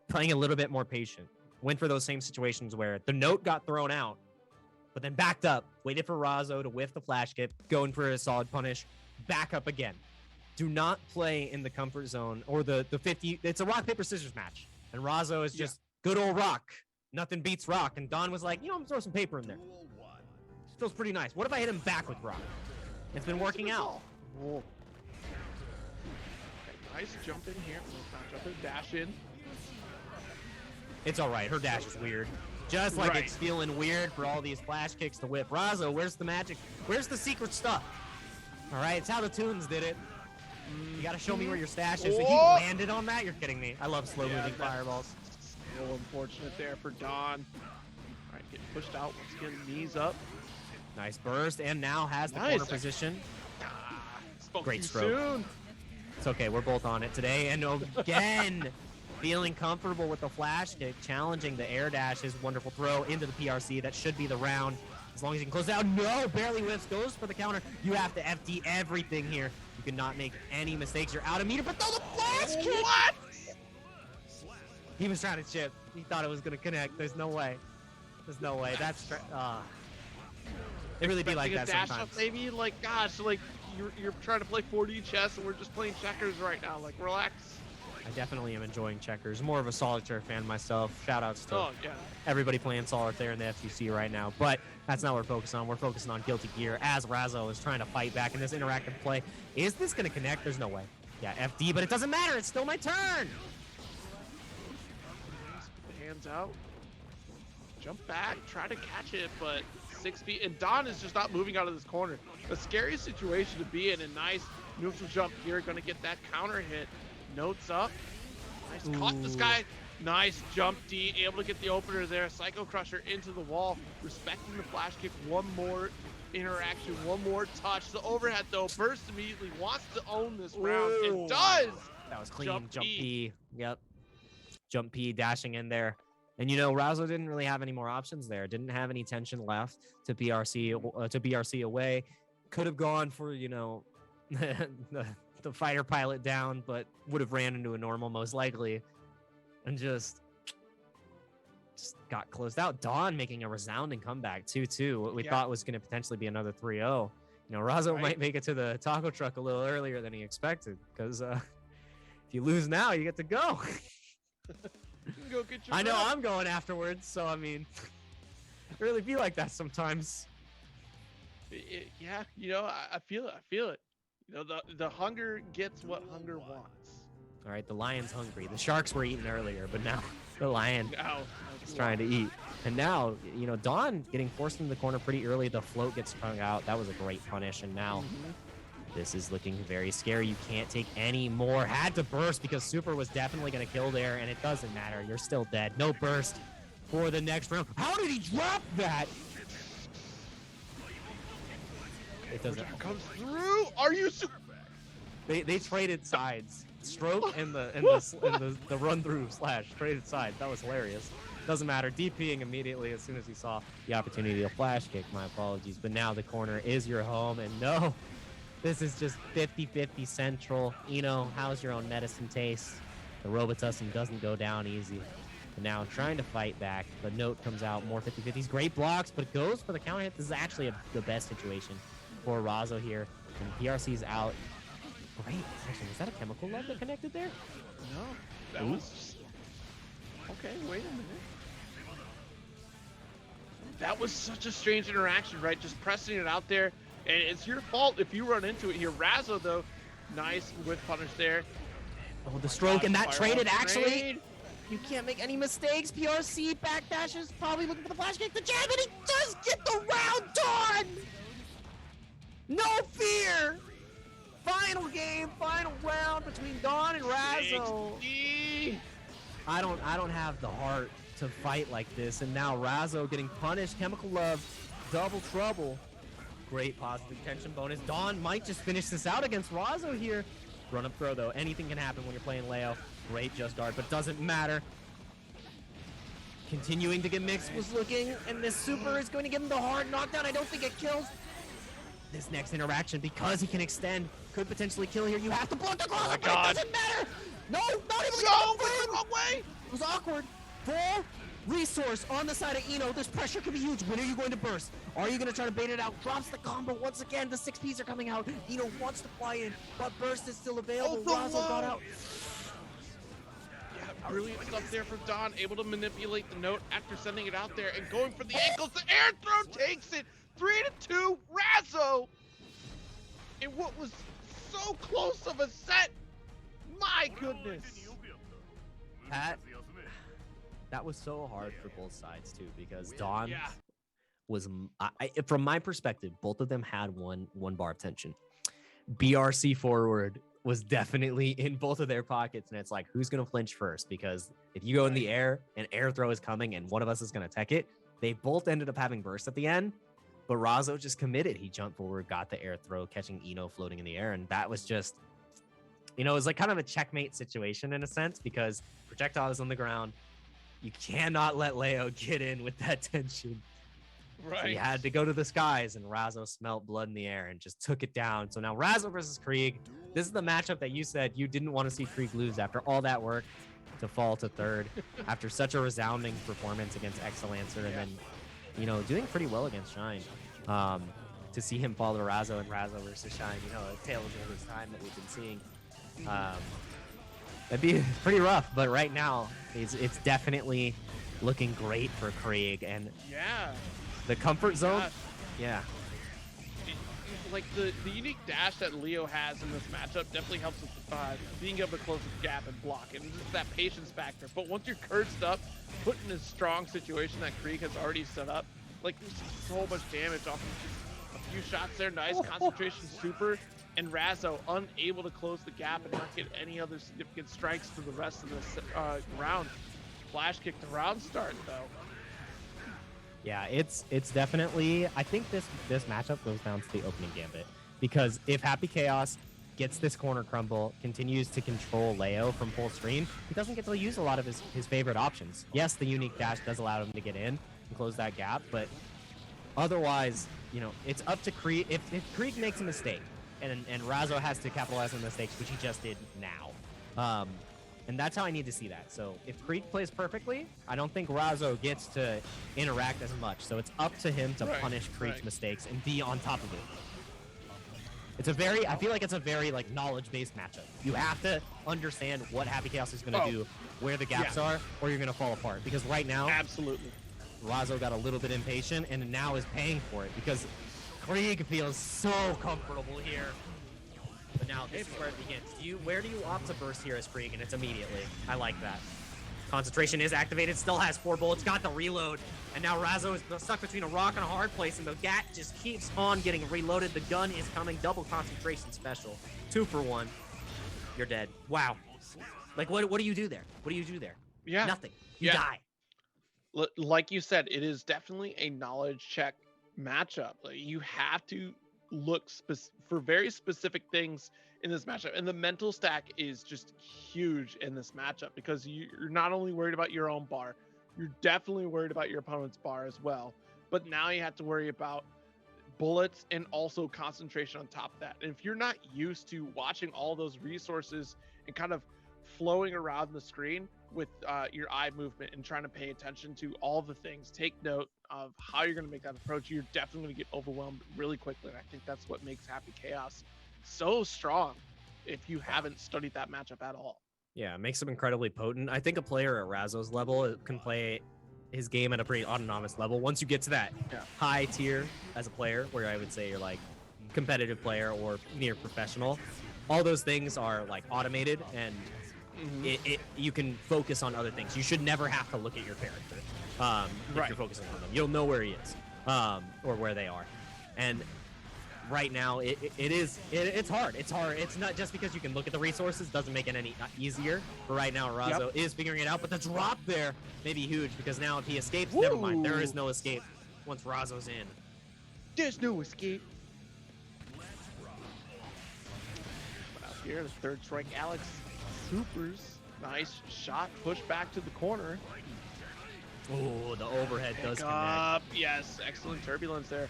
playing a little bit more patient. Went for those same situations where the note got thrown out, but then backed up, waited for Razzo to whiff the flash kick, going for a solid punish, back up again. Do not play in the comfort zone or the 50. It's a rock, paper, scissors match. And Razzo is just good old rock. Nothing beats rock. And D.O.N was like, I'm going to throw some paper in there. Feels pretty nice. What if I hit him back with rock? It's been working out. Okay, nice jump in here. Not jump in, dash in. It's all right. Her dash is weird. Just like it's feeling weird for all these flash kicks to whip. Razzo, where's the magic? Where's the secret stuff? All right, it's how the tunes did it. You got to show me where your stash is. If he landed on that, you're kidding me. I love slow-moving fireballs. A little unfortunate there for D.O.N. All right, getting pushed out. Once again, knees up. Nice burst, and now has the corner position. Great stroke. Soon. It's okay. We're both on it today. And again, feeling comfortable with the flash kick, challenging the air dash. His wonderful throw into the PRC. That should be the round. As long as you can close it out. No, barely whiffs. Goes for the counter. You have to FD everything here. You cannot make any mistakes. You're out of meter, but throw the flash kick! What? He was trying to chip. He thought it was going to connect. There's no way. There's no way. That's... it really be like that dash sometimes. Up, maybe? Like, gosh, like, you're trying to play 4D chess, and we're just playing checkers right now. Like, relax. I definitely am enjoying checkers. More of a solitaire fan myself. Shout-outs to yeah. everybody playing solitaire in the FTC right now. But that's not what we're focused on. We're focusing on Guilty Gear as Razzo is trying to fight back in this interactive play. Is this going to connect? There's no way. Yeah, FD, but it doesn't matter. It's still my turn. Hands out. Jump back. Try to catch it, but 6 feet. And D.O.N is just not moving out of this corner. A scary situation to be in. A nice neutral jump here. Going to get that counter hit. Notes up. Nice. Caught this guy. Nice jump D. Able to get the opener there. Psycho Crusher into the wall. Respecting the flash kick. One more interaction. One more touch. The overhead, though. Burst immediately. Wants to own this round. It does. That was clean. Jump P. Yep. Jump P dashing in there. And, Razzo didn't really have any more options there. Didn't have any tension left to BRC away. Could have gone for, the fighter pilot down, but would have ran into a normal most likely. And just got closed out. D.O.N making a resounding comeback, 2-2. What we thought was going to potentially be another 3-0. Razzo might make it to the taco truck a little earlier than he expected, because if you lose now, you get to go. You can go get your I know I'm going afterwards, so I mean, it really be like that sometimes. Yeah, I feel it. I feel it. The hunger gets what hunger wants. All right, the lion's hungry. The sharks were eating earlier, but now the lion is trying to eat. And now, D.O.N getting forced into the corner pretty early. The float gets hung out. That was a great punish. And now This is looking very scary. You can't take any more. Had to burst because Super was definitely going to kill there, and it doesn't matter. You're still dead. No burst for the next round. How did he drop that? It doesn't. Comes through. Are you? They traded sides. Stroke and the run through slash traded sides. That was hilarious. Doesn't matter. DPing immediately as soon as he saw the opportunity to flash kick. My apologies, but now the corner is your home, and no. This is just 50-50 central. How's your own medicine taste? The Robotussin doesn't go down easy. And now trying to fight back. The note comes out, more 50-50s. Great blocks, but goes for the counter hit. This is actually the best situation for Razzo here. And PRC's out. Great. Actually, was that a chemical love that connected there? No. That was... Okay, wait a minute. That was such a strange interaction, right? Just pressing it out there. And it's your fault if you run into it here. Razzo, though, nice with punish there. Oh, the stroke, and that traded, actually. You can't make any mistakes. PRC backdashes, probably looking for the flash kick. The jab, and he does get the round done! No fear! Final game, final round between D.O.N and Razzo. I don't have the heart to fight like this, and now Razzo getting punished. Chemical Love, double trouble. Great positive tension bonus. D.O.N might just finish this out against Razzo here. Run up throw though. Anything can happen when you're playing Leo. Great just guard, but doesn't matter. Continuing to get mixed was looking, and this super is going to give him the hard knockdown. I don't think it kills. This next interaction, because he can extend, could potentially kill here. You have to block the cross, but it doesn't matter. No, not even the wrong way. It was awkward. Full resource on the side of Eno. This pressure could be huge. When are you going to burst? Are you going to try to bait it out? Drops the combo once again. The 6Ps are coming out. Eno wants to fly in, but burst is still available. Razzo got out. Yeah, brilliant stuff there from D.O.N. Able to manipulate the note after sending it out there and going for the ankles. The air throw takes it. 3-2, Razzo. In what was so close of a set. My goodness. That was so hard for both sides too, because D.O.N was, from my perspective, both of them had one bar of tension. BRC forward was definitely in both of their pockets, and it's like, who's gonna flinch first? Because if you go in the air, an air throw is coming, and one of us is gonna tech it. They both ended up having burst at the end, but Razzo just committed. He jumped forward, got the air throw, catching Eno floating in the air, and that was just, it was like kind of a checkmate situation in a sense, because projectile is on the ground. You cannot let Leo get in with that tension. Right. So he had to go to the skies, and Razzo smelt blood in the air and just took it down. So now Razzo versus Krieg. This is the matchup that you said you didn't want to see Krieg lose after all that work to fall to third after such a resounding performance against Excelancer, and then, doing pretty well against Shine. To see him fall to Razzo and Razzo versus Shine, a tale of his time that we've been seeing. That'd be pretty rough, but right now it's definitely looking great for Krieg, and the comfort zone, like the unique dash that Leo has in this matchup definitely helps with being able to close the gap and block it, and just that patience factor. But once you're cursed up, put in a strong situation that Krieg has already set up, like there's so much damage off of just a few shots there. Nice concentration super. And Razzo unable to close the gap and not get any other significant strikes for the rest of this round. Flash kick to round start, though. Yeah, it's definitely, I think this matchup goes down to the opening gambit, because if Happy Chaos gets this corner crumble, continues to control Leo from full screen, he doesn't get to use a lot of his favorite options. Yes, the unique dash does allow him to get in and close that gap, but otherwise, it's up to Krieg. If Krieg makes a mistake, and Razzo has to capitalize on mistakes, which he just did now. And that's how I need to see that. So if Krieg plays perfectly, I don't think Razzo gets to interact as much. So it's up to him to punish Krieg's mistakes and be on top of it. I feel like it's a very knowledge-based matchup. You have to understand what Happy Chaos is going to do, where the gaps are, or you're going to fall apart. Because right now, absolutely, Razzo got a little bit impatient and now is paying for it, because Krieg feels so comfortable here. But now this is where it begins. Where do you opt to burst here as Krieg? And it's immediately. I like that. Concentration is activated, still has 4 bullets, got the reload, and now Razzo is stuck between a rock and a hard place, and the gat just keeps on getting reloaded. The gun is coming, double concentration special, 2 for 1. You're dead. Wow. Like, what do you do there? What do you do there? Yeah. Nothing. You die. Like you said, it is definitely a knowledge check matchup. Like, you have to look for very specific things in this matchup, and the mental stack is just huge in this matchup because you're not only worried about your own bar, you're definitely worried about your opponent's bar as well, but now you have to worry about bullets and also concentration on top of that. And if you're not used to watching all those resources and kind of flowing around the screen with your eye movement and trying to pay attention to all the things, take note of how you're going to make that approach, you're definitely going to get overwhelmed really quickly. And I think that's what makes Happy Chaos so strong if you haven't studied that matchup at all. Yeah, it makes him incredibly potent. I think a player at Razzo's level can play his game at a pretty autonomous level. Once you get to that high tier as a player, where I would say you're like competitive player or near professional, all those things are like automated, and you can focus on other things. You should never have to look at your character if you're focusing on them. You'll know where he is or where they are. And right now it's hard. It's not just because you can look at the resources doesn't make it any easier. But right now Razzo is figuring it out, but the drop there may be huge because now if he escapes, never mind. There is no escape once Razzo's in. There's no escape. But out here, the third strike, Alex supers. Nice shot, push back to the corner. Oh, the overhead does connect. Yes, excellent turbulence there.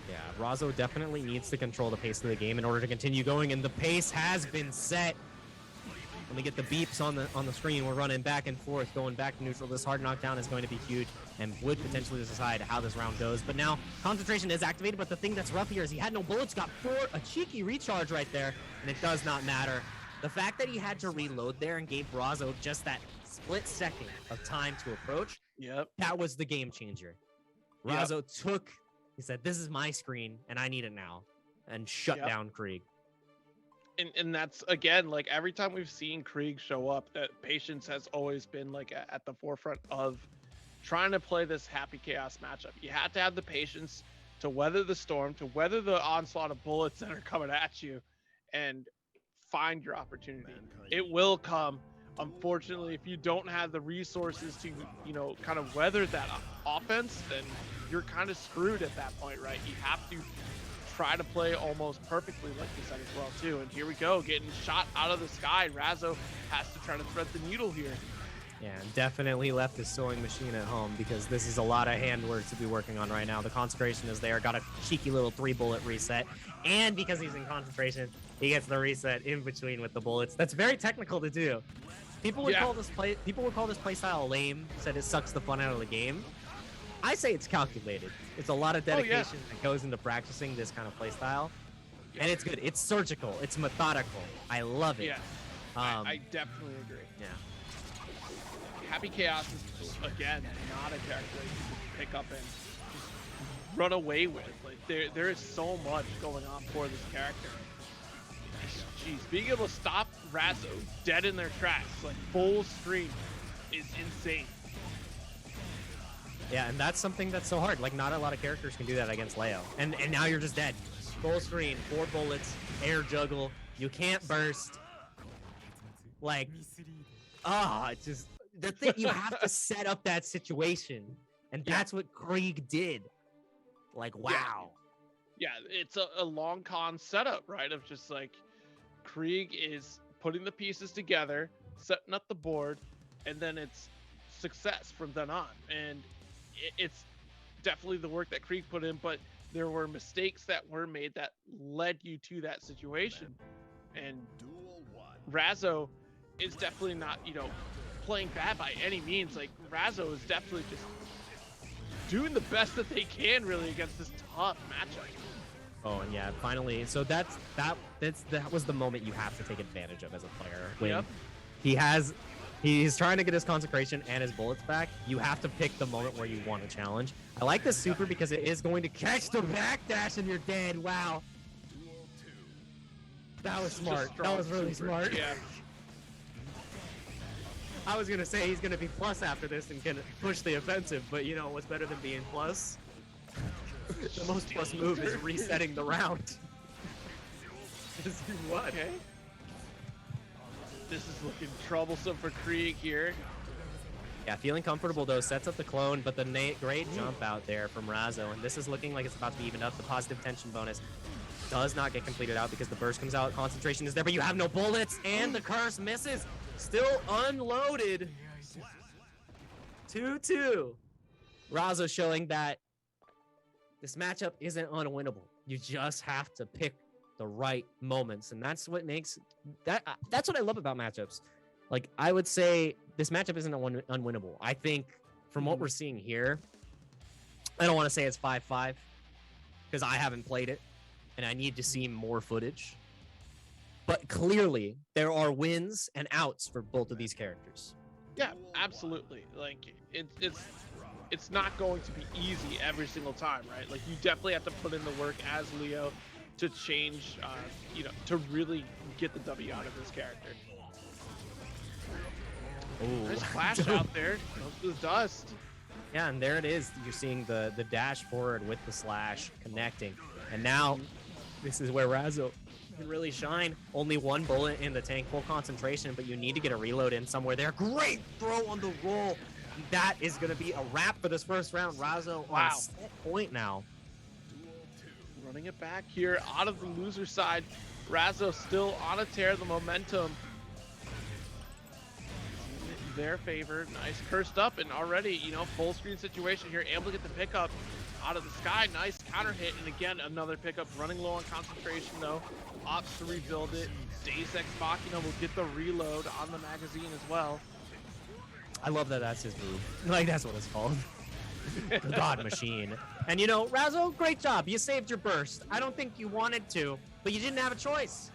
Yeah, Razzo definitely needs to control the pace of the game in order to continue going, and the pace has been set. Let me get the beeps on the screen. We're running back and forth, going back to neutral. This hard knockdown is going to be huge and would potentially decide how this round goes. But now concentration is activated, but the thing that's rough here is he had no bullets, got a cheeky recharge right there, and it does not matter. The fact that he had to reload there and gave Razzo just that split second of time to approach, that was the game changer. Razzo he said, this is my screen, and I need it now, and shut down Krieg. And that's, again, like every time we've seen Krieg show up, that patience has always been like at the forefront of trying to play this Happy Chaos matchup. You have to have the patience to weather the storm, to weather the onslaught of bullets that are coming at you, and find your opportunity. It will come. Unfortunately, if you don't have the resources to, kind of weather that offense, then you're kind of screwed at that point, right? You have to try to play almost perfectly, like you said as well, too. And here we go, getting shot out of the sky. Razzo has to try to thread the needle here. Yeah, definitely left his sewing machine at home because this is a lot of handwork to be working on right now. The concentration is there, got a cheeky little 3-bullet reset. And because he's in concentration, he gets the reset in between with the bullets. That's very technical to do. People would call this play style lame, said it sucks the fun out of the game. I say it's calculated. It's a lot of dedication that goes into practicing this kind of play style. And it's good. It's surgical. It's methodical. I love it. Yeah, I definitely agree. Yeah. Happy Chaos is, again, not a character that you can pick up and just run away with. Like, there is so much going on for this character. Jeez, being able to stop Razzo dead in their tracks, like full screen, is insane. Yeah, and that's something that's so hard. Like, not a lot of characters can do that against Leo. And now you're just dead. Full screen, 4 bullets, air juggle. You can't burst. Like, it's just the thing. You have to set up that situation, and that's what Krieg did. Like, wow. Yeah, it's a long con setup, right? Of just like Krieg is putting the pieces together, setting up the board, and then it's success from then on. And it's definitely the work that Krieg put in, but there were mistakes that were made that led you to that situation. And Razzo is definitely not, playing bad by any means. Like, Razzo is definitely just doing the best that they can, really, against this tough matchup. Oh, and yeah, finally. So that was the moment you have to take advantage of as a player. When he's trying to get his concentration and his bullets back, you have to pick the moment where you want to challenge. I like this super because it is going to catch the backdash and you're dead. Wow. That was smart. That was really smart. Yeah. I was gonna say he's gonna be plus after this and can push the offensive, but you know what's better than being plus? The most plus move is resetting the round. What? Okay. This is looking troublesome for Krieg here. Yeah, feeling comfortable though, sets up the clone, but the great jump out there from Razzo, and this is looking like it's about to be evened up. The positive tension bonus does not get completed out because the burst comes out, concentration is there, but you have no bullets, and the curse misses. Still unloaded. 2-2. Razzo showing that this matchup isn't unwinnable. You just have to pick the right moments, and that's what makes that's what I love about matchups. Like, I would say this matchup isn't unwinnable. I think from what we're seeing here, I don't want to say it's 5-5 because I haven't played it and I need to see more footage. But clearly, there are wins and outs for both of these characters. Yeah, absolutely. Like, it's not going to be easy every single time, right? Like, you definitely have to put in the work as Leo to change, you know, to really get the W out of this character. Ooh. Nice flash out there. Goes to the dust. Yeah, and there it is. You're seeing the dash forward with the slash connecting. And now, this is where Razzo can really shine. Only one bullet in the tank, full concentration, but you need to get a reload in somewhere there. Great throw on the roll. That is going to be a wrap for this first round. Razzo on set point now. Running it back here out of the loser side. Razzo still on a tear. The momentum their favor. Nice cursed up and already, you know, full screen situation here. Able to get the pickup out of the sky. Nice counter hit, and again another pickup. Running low on concentration though. Opts to rebuild it. Deus Ex Machina will get the reload on the magazine as well. I love that that's his move. Like, that's what it's called. The God Machine. And you know, Razzo, great job. You saved your burst. I don't think you wanted to, but you didn't have a choice.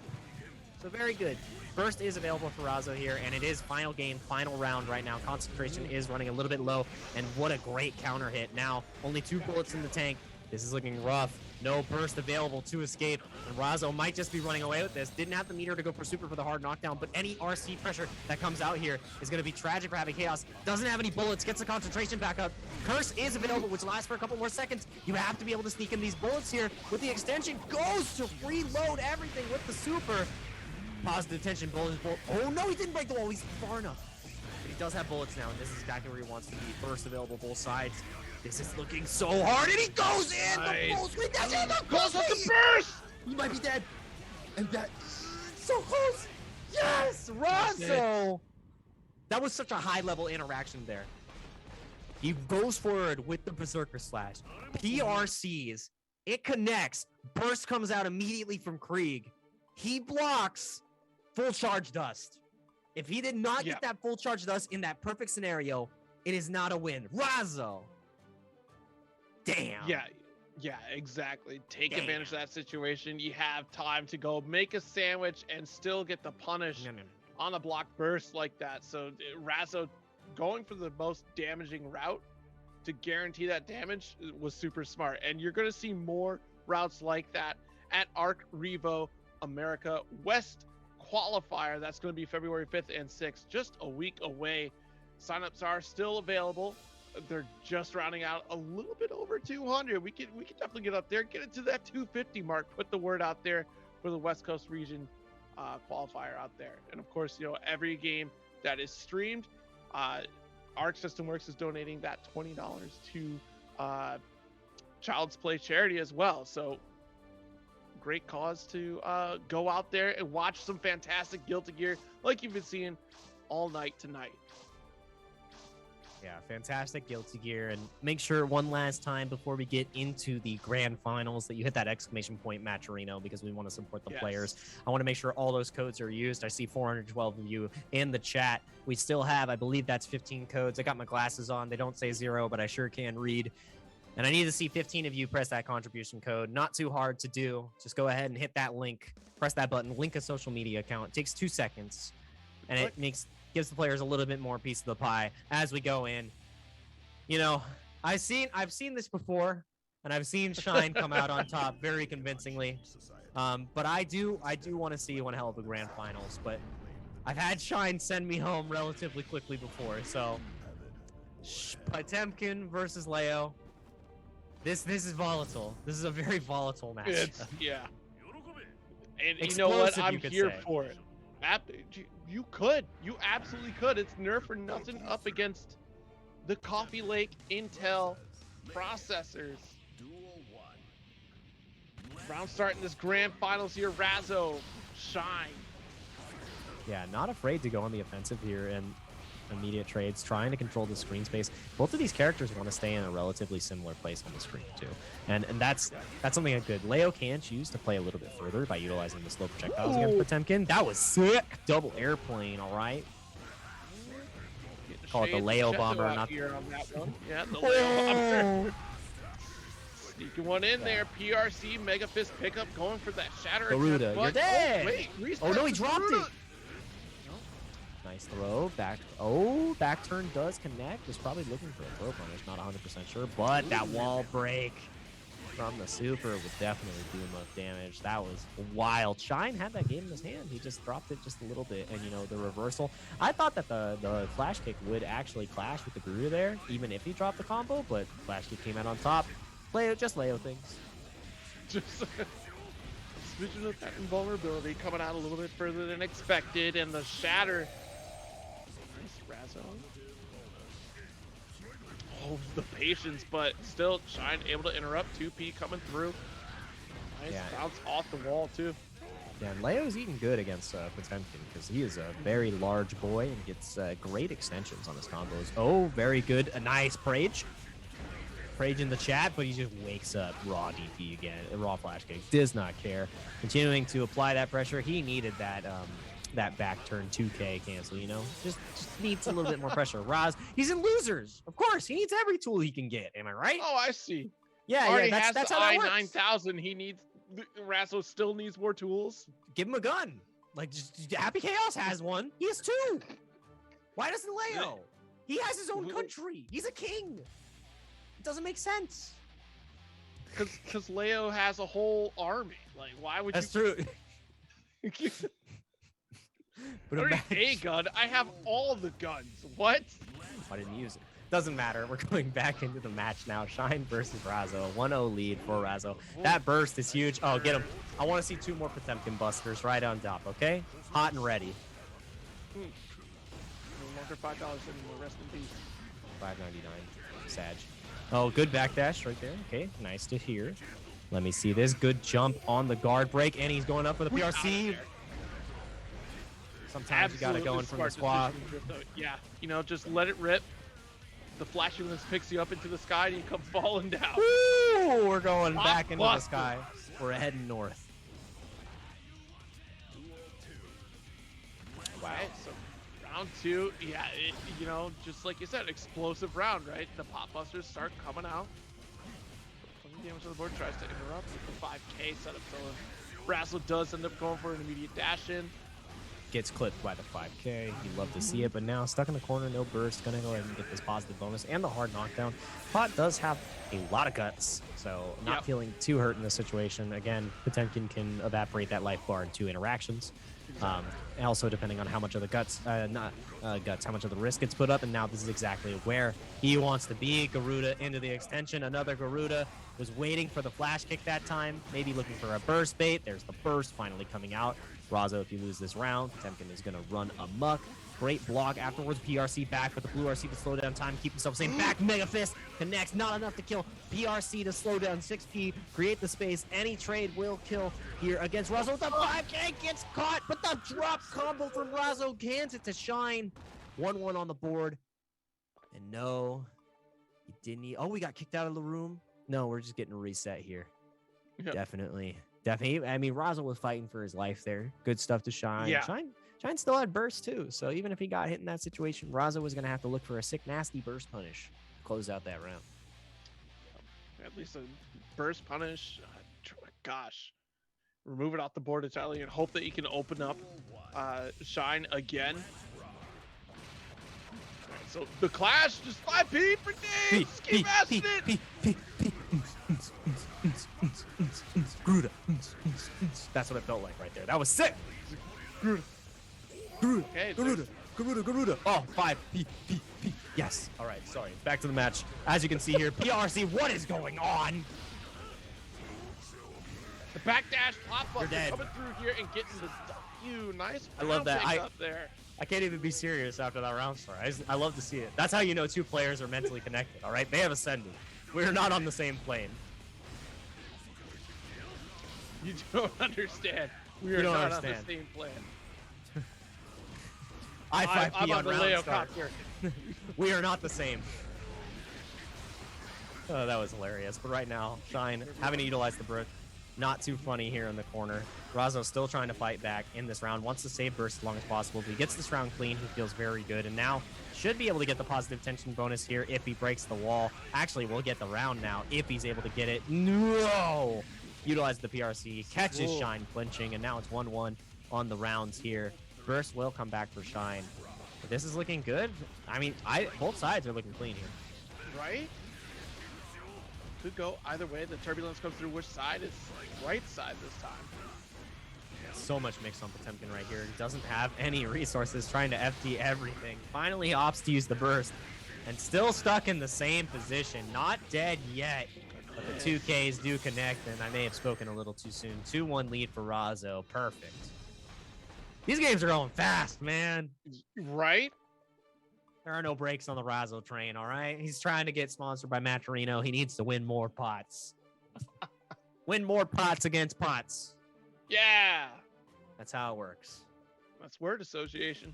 So very good. Burst is available for Razzo here, and it is final game, final round right now. Concentration is running a little bit low, and what a great counter hit. Now, only 2 bullets in the tank. This is looking rough. No burst available to escape, and Razzo might just be running away with this. Didn't have the meter to go for super for the hard knockdown, but any RC pressure that comes out here is going to be tragic for Having Chaos. Doesn't have any bullets, gets the concentration back up. Curse is available, which lasts for a couple more seconds. You have to be able to sneak in these bullets here with the extension. Goes to reload everything with the super. Positive tension, bullet. Oh no, he didn't break the wall. He's far enough. But he does have bullets now, and this is exactly where he wants to be. Burst available both sides. This is looking so hard, and he goes in the full screen. That's in the goes with the burst. He might be dead. And that so close. Yes, Razzo. That was such a high-level interaction there. He goes forward with the Berserker Slash. PRCs. It connects. Burst comes out immediately from Krieg. He blocks full charge dust. If he did not get that full charge dust in that perfect scenario, it is not a win. Razzo. Damn. Yeah, exactly. Take advantage of that situation. You have time to go make a sandwich and still get the punish on a block burst like that. So Razzo going for the most damaging route to guarantee that damage was super smart. And you're going to see more routes like that at Arc Revo America West qualifier. That's going to be February 5th and 6th, just a week away. Signups are still available. They're just rounding out a little bit over 200. We can definitely get up there, get it to that 250 mark. Put the word out there for the West Coast region qualifier out there. And of course, you know, every game that is streamed, Arc System Works is donating that $20 to Child's Play charity as well. So great cause to go out there and watch some fantastic Guilty Gear like you've been seeing all night tonight. Yeah, fantastic Guilty Gear. And make sure one last time before we get into the grand finals that you hit that exclamation point Matcherino, because we want to support the players. I want to make sure all those codes are used. I see 412 of you in the chat. We still have, I believe that's 15 codes. I got my glasses on. They don't say 0, but I sure can read. And I need to see 15 of you press that contribution code. Not too hard to do. Just go ahead and hit that link. Press that button. Link a social media account. It takes 2 seconds. And it gives the players a little bit more piece of the pie as we go in. You know, I've seen this before, and I've seen Shine come out on top very convincingly. But I do want to see one hell of a grand finals. But I've had Shine send me home relatively quickly before, so Potemkin versus Leo. This is volatile. This is a very volatile match. Yeah. And Explosive, you know what? I'm you could here say. for it. You could. You absolutely could. It's nerf or nothing up against the Coffee Lake Intel processors. Round starting this grand finals here. Razzo, Shine. Yeah, not afraid to go on the offensive here and immediate trades, trying to control the screen space. Both of these characters want to stay in a relatively similar place on the screen too, and that's something that's good. Leo can choose to play a little bit further by utilizing the slow projectiles against Potemkin. That was sick. Double airplane, all right. Call it the Leo bomber, not here on that one. Yeah, the Leo bomber. Sneaking one in there. PRC Mega Fist pickup going for that shatter. Garuda, you're dead. Oh, wait, oh no, he dropped it. Nice throw. Back turn does connect. Was probably looking for a throw punish. Not 100% sure, but that wall break from the super would definitely do enough damage. That was wild. Shine had that game in his hand. He just dropped it just a little bit, and you know the reversal. I thought that the flash kick would actually clash with the Garuda there, even if he dropped the combo. But flash kick came out on top. Leo things. Just vision of that invulnerability coming out a little bit further than expected, and the shatter. Nice Razzo. Oh, the patience, but still Shine able to interrupt. 2P coming through. Nice bounce off the wall too. Yeah, and Leo's eating good against Potemkin because he is a very large boy and gets great extensions on his combos. Oh, very good. A nice Prage. Prage in the chat, but he just wakes up raw DP again. Raw flash kick. Does not care. Continuing to apply that pressure. He needed that that back turn 2K cancel, you know? Just needs a little bit more pressure. Raz, he's in losers. Of course, he needs every tool he can get. Am I right? Oh, I see. Yeah, already yeah, that's how that works. I-9000. He needs, Razzo still needs more tools. Give him a gun. Like, just Happy Chaos has one. He has two. Why doesn't Leo? He has his own country. He's a king. It doesn't make sense. Because Leo has a whole army. Like, why would That's you? That's true. But a gun. I have all the guns. What? I didn't use it. Doesn't matter. We're going back into the match now. Shine versus Razzo. 1-0 lead for Razzo. That burst is huge. Oh, get him. I want to see two more Potemkin busters right on top, okay? Hot and ready. No longer $5 anymore. Rest in peace. $5.99. Sag. Oh, good backdash right there. Okay, nice to hear. Let me see this. Good jump on the guard break, and he's going up for the PRC. Sometimes you got to go in from the squad. Yeah, you know, just let it rip. The flashiness picks you up into the sky, and you come falling down. Woo! We're going back into the sky. We're heading north. Wow. Right, so round two, yeah, you know, just like you said, explosive round, right? The pop busters start coming out. Plenty damage on the board, tries to interrupt with the 5K setup. So Razzo does end up going for an immediate dash in. Gets clipped by the 5K. You'd love to see it, but now stuck in the corner, no burst. Gonna go ahead and get this positive bonus and the hard knockdown. Pot does have a lot of guts, so not feeling too hurt in this situation. Again, Potemkin can evaporate that life bar in 2 interactions. And also depending on how much of the how much of the risk gets put up, and now this is exactly where he wants to be. Garuda into the extension. Another Garuda was waiting for the flash kick that time, maybe looking for a burst bait. There's the burst finally coming out. Razzo, if you lose this round, Potemkin is going to run amok. Great block afterwards. PRC back, but the blue RC to slow down time, keep himself safe. Back, Mega Fist connects, not enough to kill. PRC to slow down 6P, create the space. Any trade will kill here against Razzo. The 5K gets caught, but the drop combo from Razzo hands it to Shine. 1-1 on the board. And no, he didn't. Oh, we got kicked out of the room. No, we're just getting a reset here. Yep. Definitely. I mean, Razzo was fighting for his life there. Good stuff to Shine. Yeah. Shine still had burst too, so even if he got hit in that situation, Razzo was going to have to look for a sick, nasty burst punish to close out that round. At least a burst punish. Gosh. Remove it off the board entirely and hope that you can open up Shine again. Right, so the clash, just 5P for days. Keep asking it. Garuda. That's what it felt like right there. That was sick. Garuda. Garuda, Okay, Garuda. Oh, 5. P. Yes. All right, sorry. Back to the match. As you can see here, PRC, what is going on? The backdash pop up You're dead. coming through here and getting the W. Nice. I love that. Up there. I can't even be serious after that round start. I love to see it. That's how you know two players are mentally connected, all right? They have ascended. We're not on the same plane. You don't understand. We are not on the same plane. I'm on the round start. Here. We are not the same. Oh, that was hilarious. But right now, Shine, having to utilize the Brook, not too funny here in the corner. Razzo still trying to fight back in this round, wants to save burst as long as possible. If he gets this round clean, he feels very good. And now should be able to get the positive tension bonus here if he breaks the wall. Actually, we'll get the round now if he's able to get it. No! Utilize the PRC, catches Shine flinching, and now it's 1-1 on the rounds here. Burst will come back for Shine. But this is looking good. I mean, both sides are looking clean here. Right? Could go either way. The turbulence comes through. Which side is right side this time? So much mix on Potemkin right here. He doesn't have any resources, trying to FD everything. Finally opts to use the burst and still stuck in the same position. Not dead yet, but the 2Ks do connect, and I may have spoken a little too soon. 2-1 lead for Razzo. Perfect. These games are going fast, man. Right? There are no breaks on the Razzo train, all right? He's trying to get sponsored by Maturino. He needs to win more pots. Win more pots against pots. Yeah. That's how it works. That's word association.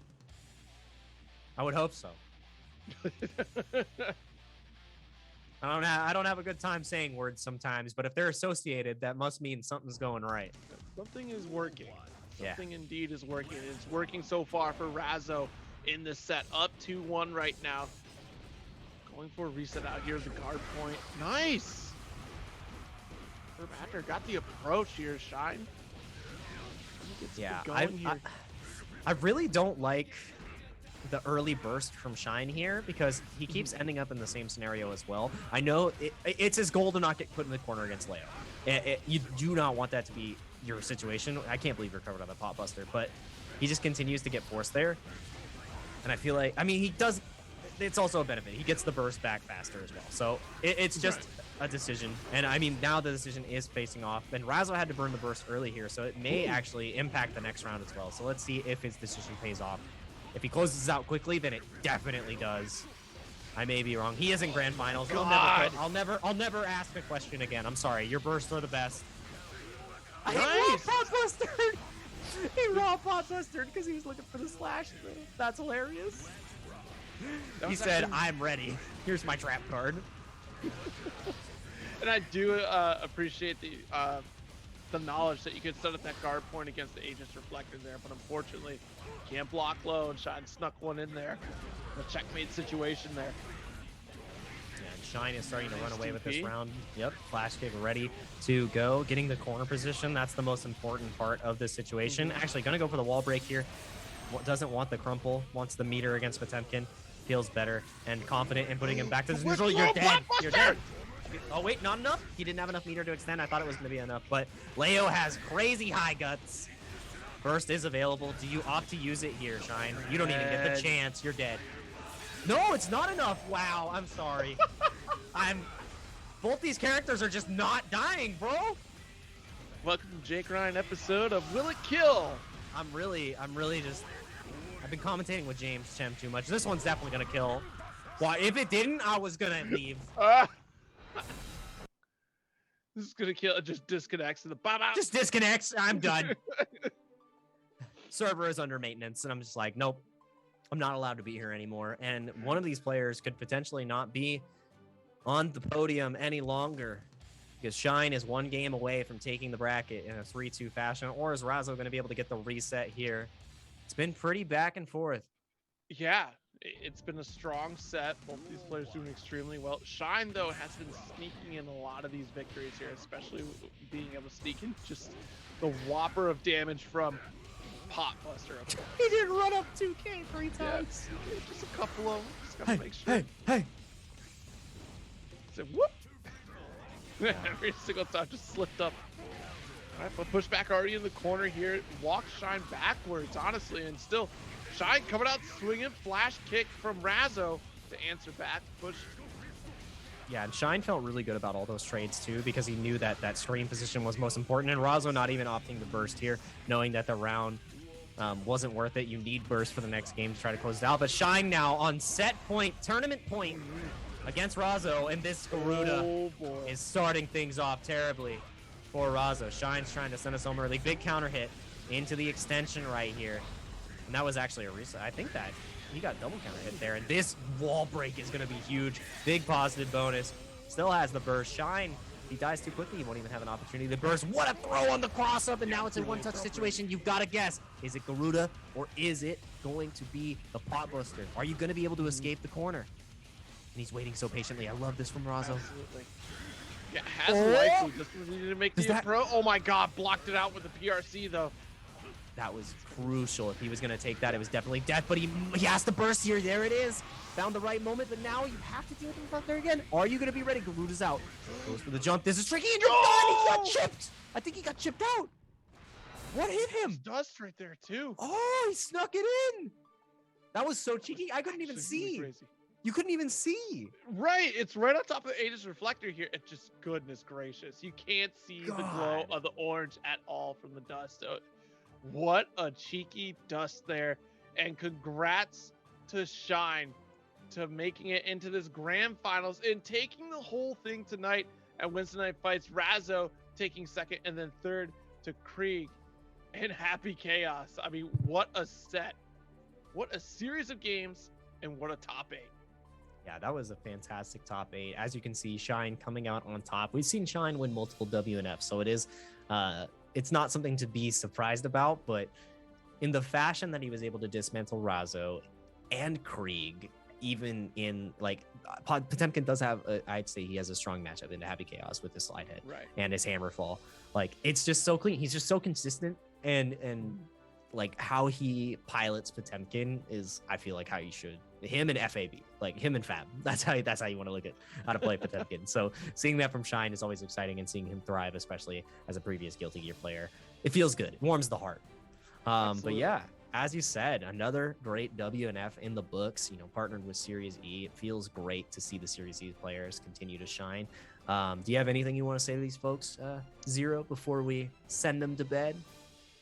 I would hope so. I don't have a good time saying words sometimes, but if they're associated, that must mean something's going right. Something is working. Yeah. Something indeed is working. It's working so far for Razzo in this set. Up 2-1 right now. Going for a reset out here. The guard point. Nice. After got the approach here, Shine. Yeah, I really don't like the early burst from Shine here because he keeps ending up in the same scenario as well. I know it's his goal to not get put in the corner against Leo. You do not want that to be your situation. I can't believe you're covered on the pot buster, but he just continues to get forced there. And I feel like, I mean, he does, it's also a benefit. He gets the burst back faster as well. So it's just a decision. And I mean, now the decision is facing off. And Razzo had to burn the burst early here, so it may actually impact the next round as well. So let's see if his decision pays off. If he closes out quickly, then it definitely does. I may be wrong. He is in grand finals. I'll never ask a question again. I'm sorry. Your bursts are the best. Nice. He raw pot bustered. He raw pot bustered because he was looking for the slash. That's hilarious. He said, "I'm ready. Here's my trap card." And I do appreciate the knowledge that you could set up that guard point against the Aegis Reflector there, but unfortunately, can't block low, and Shine snuck one in there. The checkmate situation there. Yeah, and Shine is starting to run away with this round. Yep, flash kick ready to go. Getting the corner position, that's the most important part of this situation. Actually, gonna go for the wall break here. Doesn't want the crumple, wants the meter against Potemkin. Feels better and confident in putting him back to the neutral. You're dead. You're dead. Oh, wait, not enough? He didn't have enough meter to extend. I thought it was going to be enough, but Leo has crazy high guts. Burst is available. Do you opt to use it here, Shine? You don't even get the chance. You're dead. No, it's not enough. Wow, I'm sorry. Both these characters are just not dying, bro. Welcome to Jake Ryan episode of Will It Kill? I'm really just... I've been commentating with James Chem too much. This one's definitely going to kill. Why, if it didn't, I was going to leave. This is gonna kill. It just disconnects and the bop out. Just disconnects. I'm done. Server is under maintenance, and I'm just like, nope, I'm not allowed to be here anymore. And one of these players could potentially not be on the podium any longer because Shine is one game away from taking the bracket in a 3-2 fashion. Or is Razzo going to be able to get the reset here? It's been pretty back and forth. Yeah. It's been a strong set. Both these players doing extremely well. Shine, though, has been sneaking in a lot of these victories here, especially being able to sneak in just the whopper of damage from Pot Buster. He didn't run up 2K 3 times. Yeah, just a couple of them. Just gotta make sure. Hey. So, whoop. Every single time just slipped up. All right, but pushback already in the corner here. Walks Shine backwards, honestly, and still Shine coming out swinging, flash kick from Razzo to answer back. Push. Yeah, and Shine felt really good about all those trades too, because he knew that that screen position was most important. And Razzo not even opting to burst here, knowing that the round wasn't worth it. You need burst for the next game to try to close it out. But Shine now on set point, tournament point against Razzo, and this Garuda is starting things off terribly for Razzo. Shine's trying to send us home early. Big counter hit into the extension right here. And that was actually a reset. I think that he got double counter hit there. And this wall break is going to be huge. Big positive bonus. Still has the burst. Shine, if he dies too quickly, he won't even have an opportunity to burst. What a throw on the cross up, and now it's a one-touch situation. You've got to guess. Is it Garuda, or is it going to be the pot buster? Are you going to be able to escape the corner? And he's waiting so patiently. I love this from Razzo. Absolutely. Yeah, has likely just needed to make the throw. Oh my god, blocked it out with the PRC though. That was crucial. If he was going to take that, it was definitely death, but he has to burst here. There it is. Found the right moment, but now you have to deal with him out there again. Are you going to be ready? Garuda's out. Goes for the jump. This is tricky. And he got chipped. I think he got chipped out. What hit him? Dust right there, too. Oh, he snuck it in. That was so cheeky. I couldn't even see. Really you couldn't even see. Right. It's right on top of the Aegis reflector here. It's just goodness gracious. You can't see the glow of the orange at all from the dust. What a cheeky dust there. And congrats to Shine to making it into this grand finals and taking the whole thing tonight at Weds Night Fights. Razzo taking second, and then third to Krieg and Happy Chaos. I mean, what a set. What a series of games, and what a top 8. Yeah, that was a fantastic top 8. As you can see, Shine coming out on top. We've seen Shine win multiple WNFs, so it is it's not something to be surprised about, but in the fashion that he was able to dismantle Razzo and Krieg, even in like Potemkin does have I'd say he has a strong matchup into Happy Chaos with his slide hit and his hammer fall. Like, it's just so clean. He's just so consistent, and like how he pilots Potemkin is, I feel like, how you should. Him and FAB, like him and Fab. That's how you want to look at how to play Potemkin. So seeing that from Shine is always exciting, and seeing him thrive, especially as a previous Guilty Gear player, it feels good. It warms the heart. But yeah, as you said, another great WNF in the books, partnered with Series E. It feels great to see the Series E players continue to shine. Do you have anything you want to say to these folks, Zero, before we send them to bed?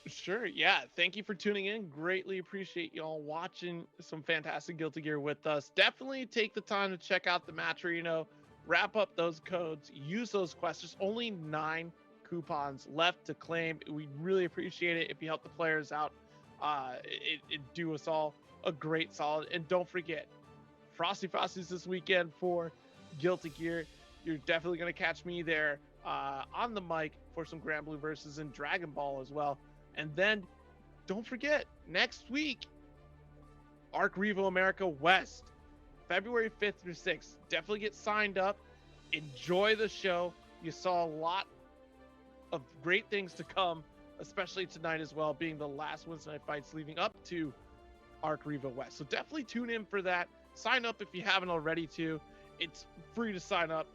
Sure. Yeah. Thank you for tuning in. Greatly appreciate y'all watching some fantastic Guilty Gear with us. Definitely take the time to check out the match arena, wrap up those codes, use those quests. There's only 9 coupons left to claim. We really appreciate it if you help the players out. It do us all a great solid. And don't forget, Frosty Frosties this weekend for Guilty Gear. You're definitely going to catch me there on the mic for some Grand Blue versus and Dragon Ball as well. And then don't forget, next week, Arc Revo America West, February 5th through 6th. Definitely get signed up. Enjoy the show. You saw a lot of great things to come, especially tonight as well, being the last Weds Night Fights leading up to Arc Revo West. So definitely tune in for that. Sign up if you haven't already too. It's free to sign up.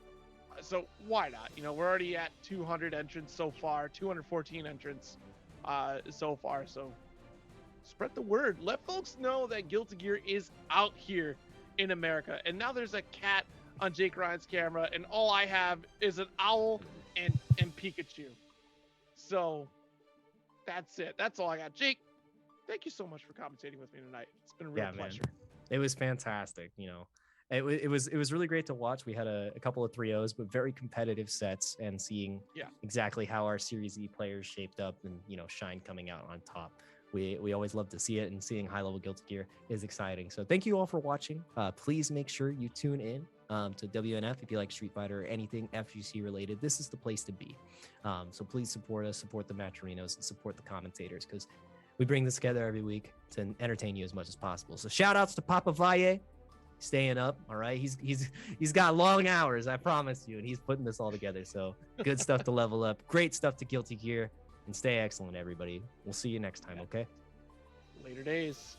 So why not? We're already at 200 entrants so far, 214 entrants so far. So spread the word. Let folks know that Guilty Gear is out here in America. And now there's a cat on Jake Ryan's camera, and all I have is an owl and Pikachu. So that's it. That's all I got. Jake, thank you so much for commentating with me tonight. It's been a real pleasure. Man. It was fantastic. It was really great to watch. We had a couple of 3-0s, but very competitive sets, and seeing exactly how our Series E players shaped up, and Shine coming out on top. We always love to see it, and seeing high level Guilty Gear is exciting. So thank you all for watching. Please make sure you tune in to WNF if you like Street Fighter or anything FGC related. This is the place to be. So please support us, support the match arenas, and support the commentators, because we bring this together every week to entertain you as much as possible. So shout outs to Papa Valle, staying up. All right, he's got long hours, I promise you, and he's putting this all together. So good stuff to level up, great stuff to Guilty Gear, and stay excellent, everybody. We'll see you next time. Okay, later days.